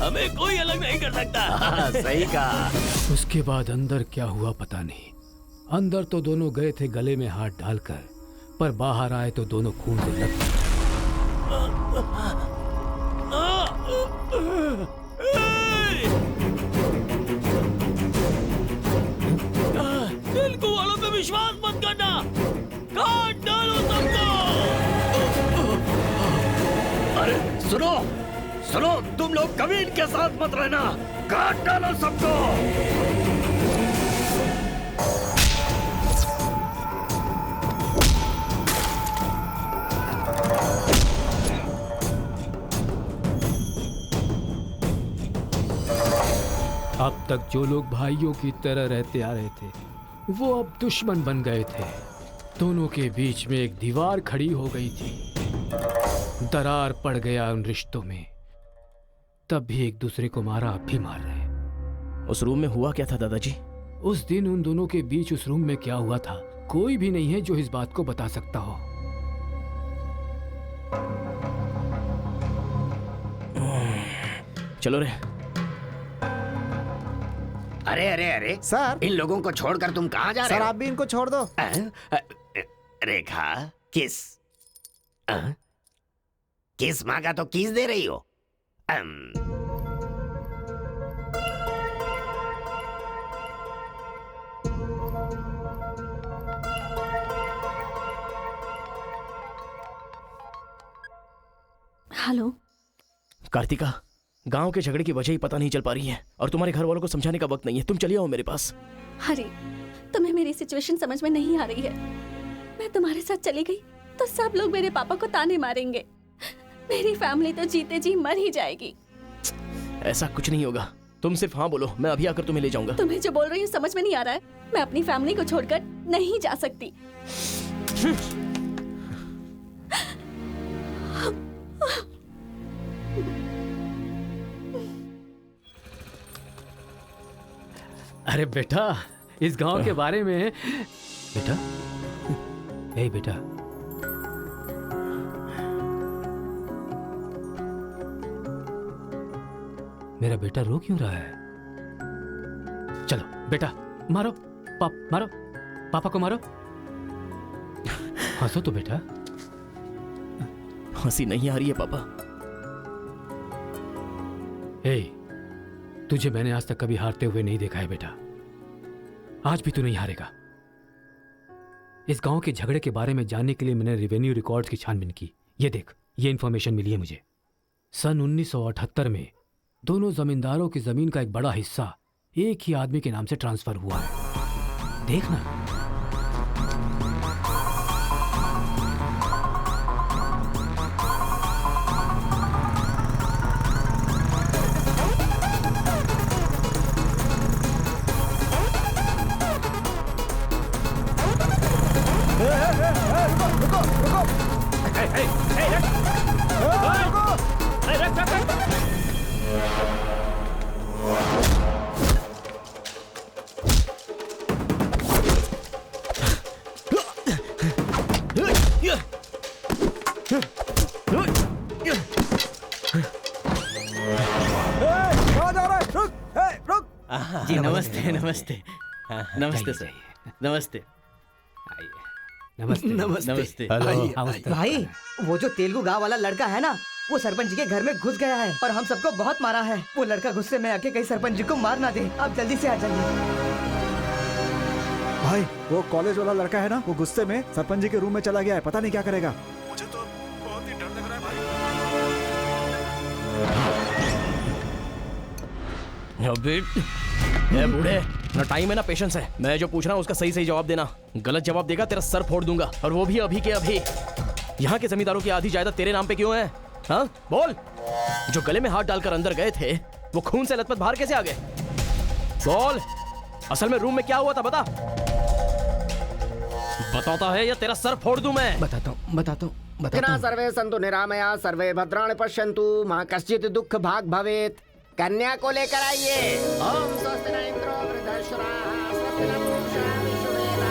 हमें कोई अलग नहीं कर सकता। सही कहा। उसके बाद अंदर क्या हुआ पता नहीं। अंदर तो दोनों गए थे गले में हाथ डालकर, पर बाहर आए तो दोनों खून से लथपथ। तेलुगु वालों पे विश्वास मत करना, काट डालो सबको। अरे सुनो सुनो, तुम लोग कभी इनके साथ मत रहना, काट डालो सबको। अब तक जो लोग भाइयों की तरह रहते आ रहे थे वो अब दुश्मन बन गए थे। दोनों के बीच में एक दीवार खड़ी हो गई थी। दरार पड़ गया उन रिश्तों में। तब भी एक दूसरे को मारा, अब भी मार रहे। उस रूम में हुआ क्या था दादाजी? उस दिन उन दोनों के बीच उस रूम में क्या हुआ था कोई भी नहीं है जो इस बात को बता सकता हो। चलो रे। अरे अरे अरे सर, इन लोगों को छोड़कर तुम कहाँ जा रहे सर हो? आप भी इनको छोड़ दो। रेखा, किस किस मांगा तो किस दे रही हो? हेलो कार्तिका, गांव के झगड़े की वजह ही पता नहीं चल पा रही है और तुम्हारे घर वालों को समझाने का वक्त नहीं है। तुम चलिए आओ मेरे पास। हरी, तुम्हें मेरी सिचुएशन समझ में नहीं आ रही है। मैं तुम्हारे साथ चली गई तो सब लोग मेरे पापा को ताने मारेंगे। मेरी फैमिली तो जीते जी मर ही जाएगी। ऐसा कुछ नहीं होगा, तुम सिर्फ हाँ बोलो, मैं अभी आकर तुम्हें ले जाऊंगा। तुम्हें जो बोल रही हूँ समझ में नहीं आ रहा है। मैं अपनी फैमिली को छोड़कर नहीं जा सकती। अरे बेटा, इस गांव के बारे में बेटा, ए बेटा, मेरा बेटा रो क्यों रहा है? चलो बेटा, मारो मारो पापा को मारो। हंसो तो बेटा। हंसी नहीं आ रही है पापा। ए, तुझे मैंने आज तक कभी हारते हुए नहीं देखा है बेटा। आज भी तू नहीं हारेगा। इस गांव के झगड़े के बारे में जानने के लिए मैंने रेवेन्यू रिकॉर्ड्स की छानबीन की। ये देख, ये इंफॉर्मेशन मिली है मुझे। सन 1978 में दोनों जमींदारों की जमीन का एक बड़ा हिस्सा एक ही आदमी के नाम से ट्रांसफर हुआ है। देखना। जी नमस्ते नमस्ते नमस्ते सर, नमस्ते नमस्ते नमस्ते। भाई, वो जो तेलुगु गांव वाला लड़का है ना, वो सरपंच जी के घर में घुस गया है और हम सबको बहुत मारा है। वो लड़का गुस्से में आके कहीं सरपंच जी को मार ना दे। आप जल्दी से आ जाइए। भाई, वो कॉलेज वाला लड़का है ना, वो गुस्से में सरपंच जी के रूम में चला गया है। पता नहीं क्या करेगा। मुझे तो बहुत ही डर लग रहा है भाई। ए बूढ़े, ना टाइम है ना पेशेंस है। मैं जो पूछ रहा हूँ उसका सही सही जवाब देना। गलत जवाब देगा तेरा सर फोड़ दूंगा, और वो भी अभी के अभी। यहाँ के जमींदारों की आधी जायदाद तेरे नाम पे क्यों है? हाँ बोल। जो गले में हाथ डालकर अंदर गए थे वो खून से लथपथ बाहर कैसे आ गए? बोल, असल में रूम में क्या हुआ था बता। बताता है या तेरा सर फोड़ दूं मैं? बताता हूँ। सर्वे संतु निरामया सर्वे भद्राणि पश्यन्तु मां कश्चित् दुःख भाग भवेत्। कन्या को लेकर आइए। ओम स्वस्ति न इंद्रो वृद्धश्रवाः स्वस्ति न पूषा विश्ववेदाः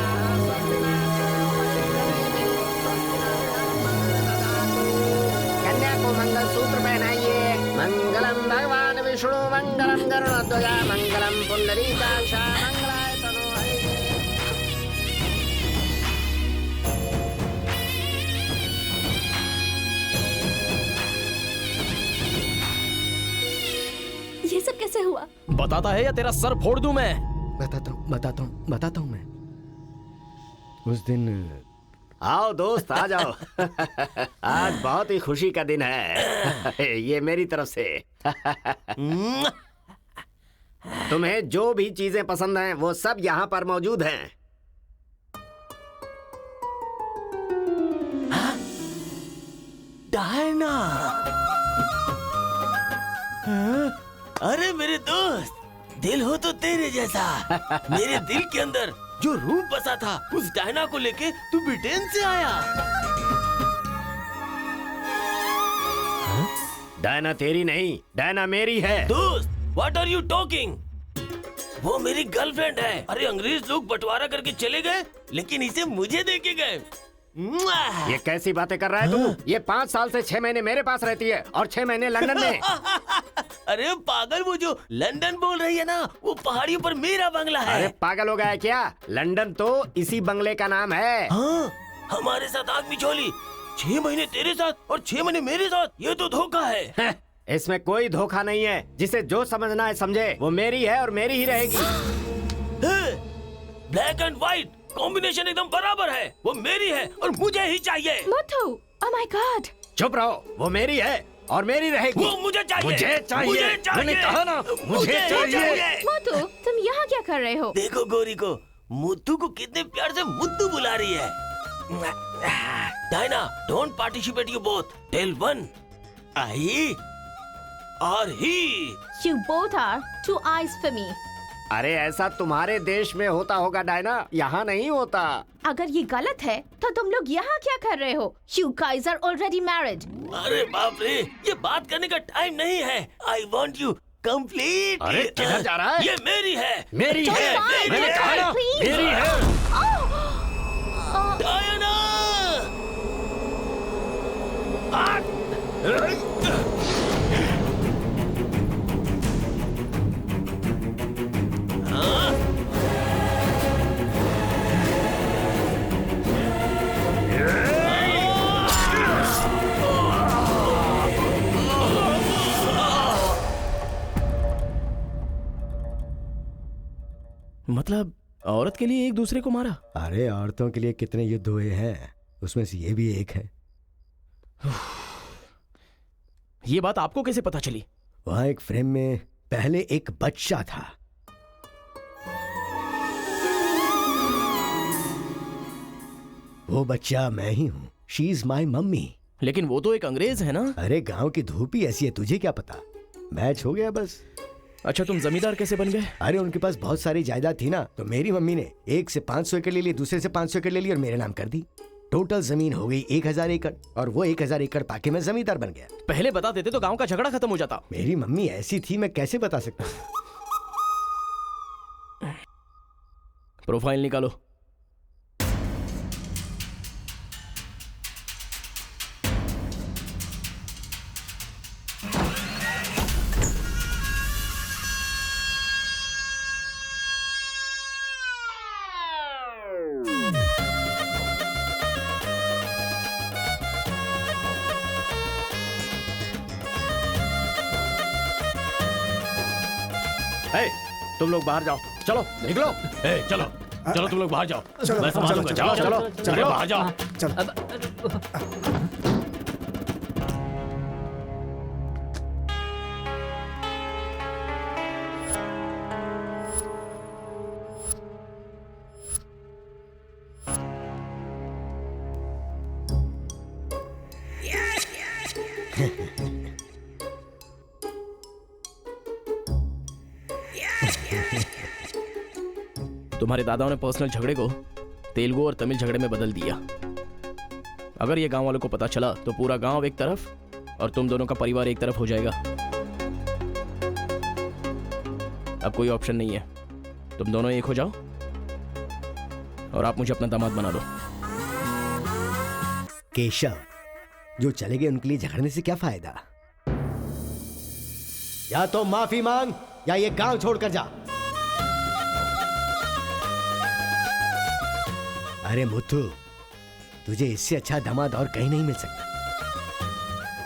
विष्णु मंगलम गरुड़ध्वज मंगलम पुंडरीकाक्ष मंगलाय तनोहरि। ये सब कैसे हुआ? बताता है या तेरा सर फोड़ दूं मैं? बताता हूँ मैं। उस दिन आओ दोस्त आ जाओ। आज बहुत ही खुशी का दिन है। ये मेरी तरफ से। तुम्हें जो भी चीजें पसंद हैं वो सब यहाँ पर मौजूद हैं। डायना, अरे मेरे दोस्त, दिल हो तो तेरे जैसा। मेरे दिल के अंदर जो रूप बसा था उस डायना को लेके तू ब्रिटेन से आया। डायना तेरी नहीं, डायना मेरी है। दोस्त, व्हाट आर यू टॉकिंग? वो मेरी गर्लफ्रेंड है। अरे अंग्रेज लोग बंटवारा करके चले गए, लेकिन इसे मुझे देके गए। ये कैसी बातें कर रहा है तू? ये 5 साल से 6 महीने मेरे पास रहती है और 6 महीने लंदन में। अरे पागल, वो जो लंदन बोल रही है ना, वो पहाड़ियों पर मेरा बंगला है। अरे पागल हो गया है क्या? लंदन तो इसी बंगले का नाम है। हाँ, हमारे साथ आग बिछोली। 6 महीने तेरे साथ और 6 महीने मेरे साथ, ये तो धोखा है। इसमें कोई धोखा नहीं है। जिसे जो समझना है समझे। वो मेरी है और मेरी ही रहेगी। ब्लैक एंड व्हाइट कॉम्बिनेशन एकदम बराबर है। वो मेरी है और मुझे ही चाहिए। मोटू, ओह माय गॉड। चुप रहो, वो मेरी है और मेरी रहेगी। वो मुझे चाहिए। मुझे चाहिए। मुझे चाहिए। मैंने कहा ना, मुझे चाहिए। मोटू, तुम यहाँ क्या कर रहे हो? देखो गोरी को, मुद्दू को कितने प्यार से मुद्दू बुला रही है। Diana, don't participate you both. Tell one, I or he. You both are two eyes for me. अरे ऐसा तुम्हारे देश में होता होगा डायना, यहाँ नहीं होता। अगर ये गलत है तो तुम लोग यहाँ क्या कर रहे हो? You guys are already married. अरे बाप रे, ये बात करने का टाइम नहीं है। I want you complete. अरे किधर जा रहा है? ये मेरी है। मेरी Don't है। fight. मैंने कहा ना, Please. मेरी है। डायना! मतलब औरत के लिए एक दूसरे को मारा? अरे औरतों के लिए कितने युद्ध हुए हैं, उसमें से ये भी एक है। ये बात आपको कैसे पता चली? वहां एक फ्रेम में पहले एक बच्चा था। वो बच्चा मैं ही हूँ। She is my mummy. लेकिन वो तो एक अंग्रेज है ना? अरे गांव की धूप ही ऐसी है, तुझे क्या पता। मैच हो गया बस। अच्छा, तुम जमींदार कैसे बन गए? अरे उनके पास बहुत सारी जायदाद थी ना, तो मेरी मम्मी ने एक से 500 एकड़ ले ली, दूसरे से 500 एकड़ ले ली और मेरे नाम कर दी। टोटल जमीन हो गई 1000 एकड़ और वो 1000 एकड़ पाके मैं जमींदार बन गया। पहले बता देते तो गांव का झगड़ा खत्म हो जाता। मेरी मम्मी ऐसी थी, मैं कैसे बता सकता हूँ। प्रोफाइल निकालो। तुम लोग बाहर जाओ, चलो निकलो। चलो चलो, तुम लोग बाहर जाओ। चलो, मैं संभालूंगा। चलो, जाओ चलो, चलो, चलो, अरे बाहर जाओ। तुम्हारे दादाओं ने पर्सनल झगड़े को तेलुगु और तमिल झगड़े में बदल दिया। अगर ये गांव वालों को पता चला तो पूरा गांव एक तरफ और तुम दोनों का परिवार एक तरफ हो जाएगा। अब कोई ऑप्शन नहीं है, तुम दोनों एक हो जाओ और आप मुझे अपना दामाद बना दो। केशव, जो चले गए उनके लिए झगड़ने से क्या फायदा। या तो माफी मांग या ये गांव छोड़कर जा। अरे मुत्तू, तुझे इससे अच्छा दामाद और कहीं नहीं मिल सकता।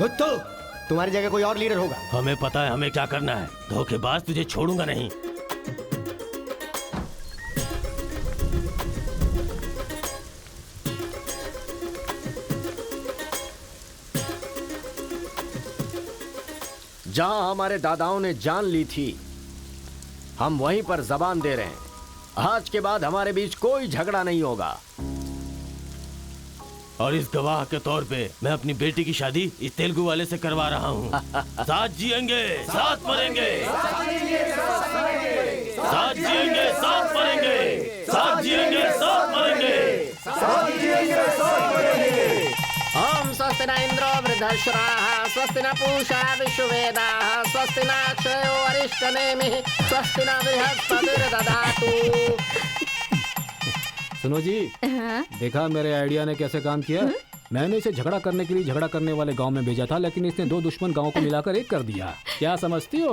मुत्तू, तुम्हारी जगह कोई और लीडर होगा। हमें पता है हमें क्या करना है। धोखेबाज, तुझे छोड़ूंगा नहीं। जहां हमारे दादाओं ने जान ली थी, हम वहीं पर जबान दे रहे हैं। आज के बाद हमारे बीच कोई झगड़ा नहीं होगा। और इस गवाह के तौर पे मैं अपनी बेटी की शादी इस तेलुगु वाले से करवा रहा हूँ। साथ जिएंगे, साथ मरेंगे, साथ जिएंगे, साथ मरेंगे, साथ जिएंगे, साथ मरेंगे, साथ जिएंगे, साथ मरेंगे। ओम स्वस्ति न इंद्रो वृद्धश्राः, स्वस्ति न पूषा विश्ववेदाः, स्वस्ति न अक्षयो अरिष्टनेमिः, स्वस्ति न बृहस्पतिर्दधातु। सुनो जी, देखा मेरे आइडिया ने कैसे काम किया। मैंने इसे झगड़ा करने के लिए झगड़ा करने वाले गांव में भेजा था, लेकिन इसने दो दुश्मन गांवों को मिलाकर एक कर दिया। क्या समझती हो?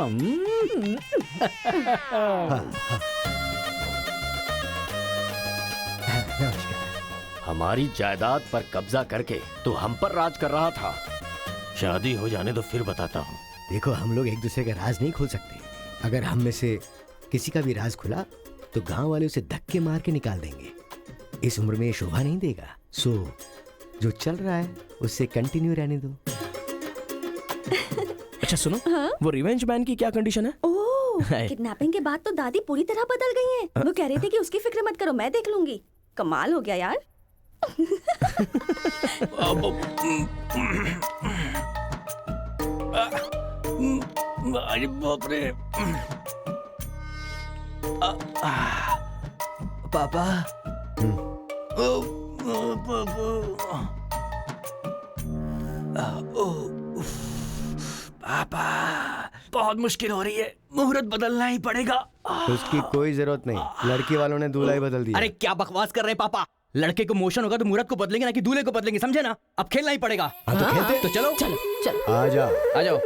हमारी जायदाद पर कब्जा करके तो हम पर राज कर रहा था। शादी हो जाने तो फिर बताता हूँ। देखो, हम लोग एक दूसरे का राज नहीं खोल सकते। अगर हम में से किसी का भी राज खुला तो गांव वाले उसे धक्के मार के निकाल देंगे। इस उम्र में ये शोभा नहीं देगा। सो जो चल रहा है उससे कंटिन्यू रहने दो। अच्छा सुनो, वो रिवेंज मैन की क्या कंडीशन है? ओह, किडनैपिंग के बाद तो दादी पूरी तरह बदल गई हैं। वो कह रही थी कि उसकी फिक्र मत करो, मैं देख लूंगी। कमाल हो गया यार। अरे बाप रे। पापा, पापा, बहुत मुश्किल हो रही है। मुहूर्त बदलना ही पड़ेगा। उसकी कोई जरूरत नहीं, लड़की वालों ने दूल्हा ही बदल दिया। अरे क्या बकवास कर रहे हैं पापा। लड़के को मोशन होगा तो मुहूर्त को बदलेंगे ना कि दूल्हे को बदलेंगे, समझे ना? अब खेलना ही पड़ेगा। तो खेलते। तो चलो चलो चलो, आ जाओ, आ जाओ।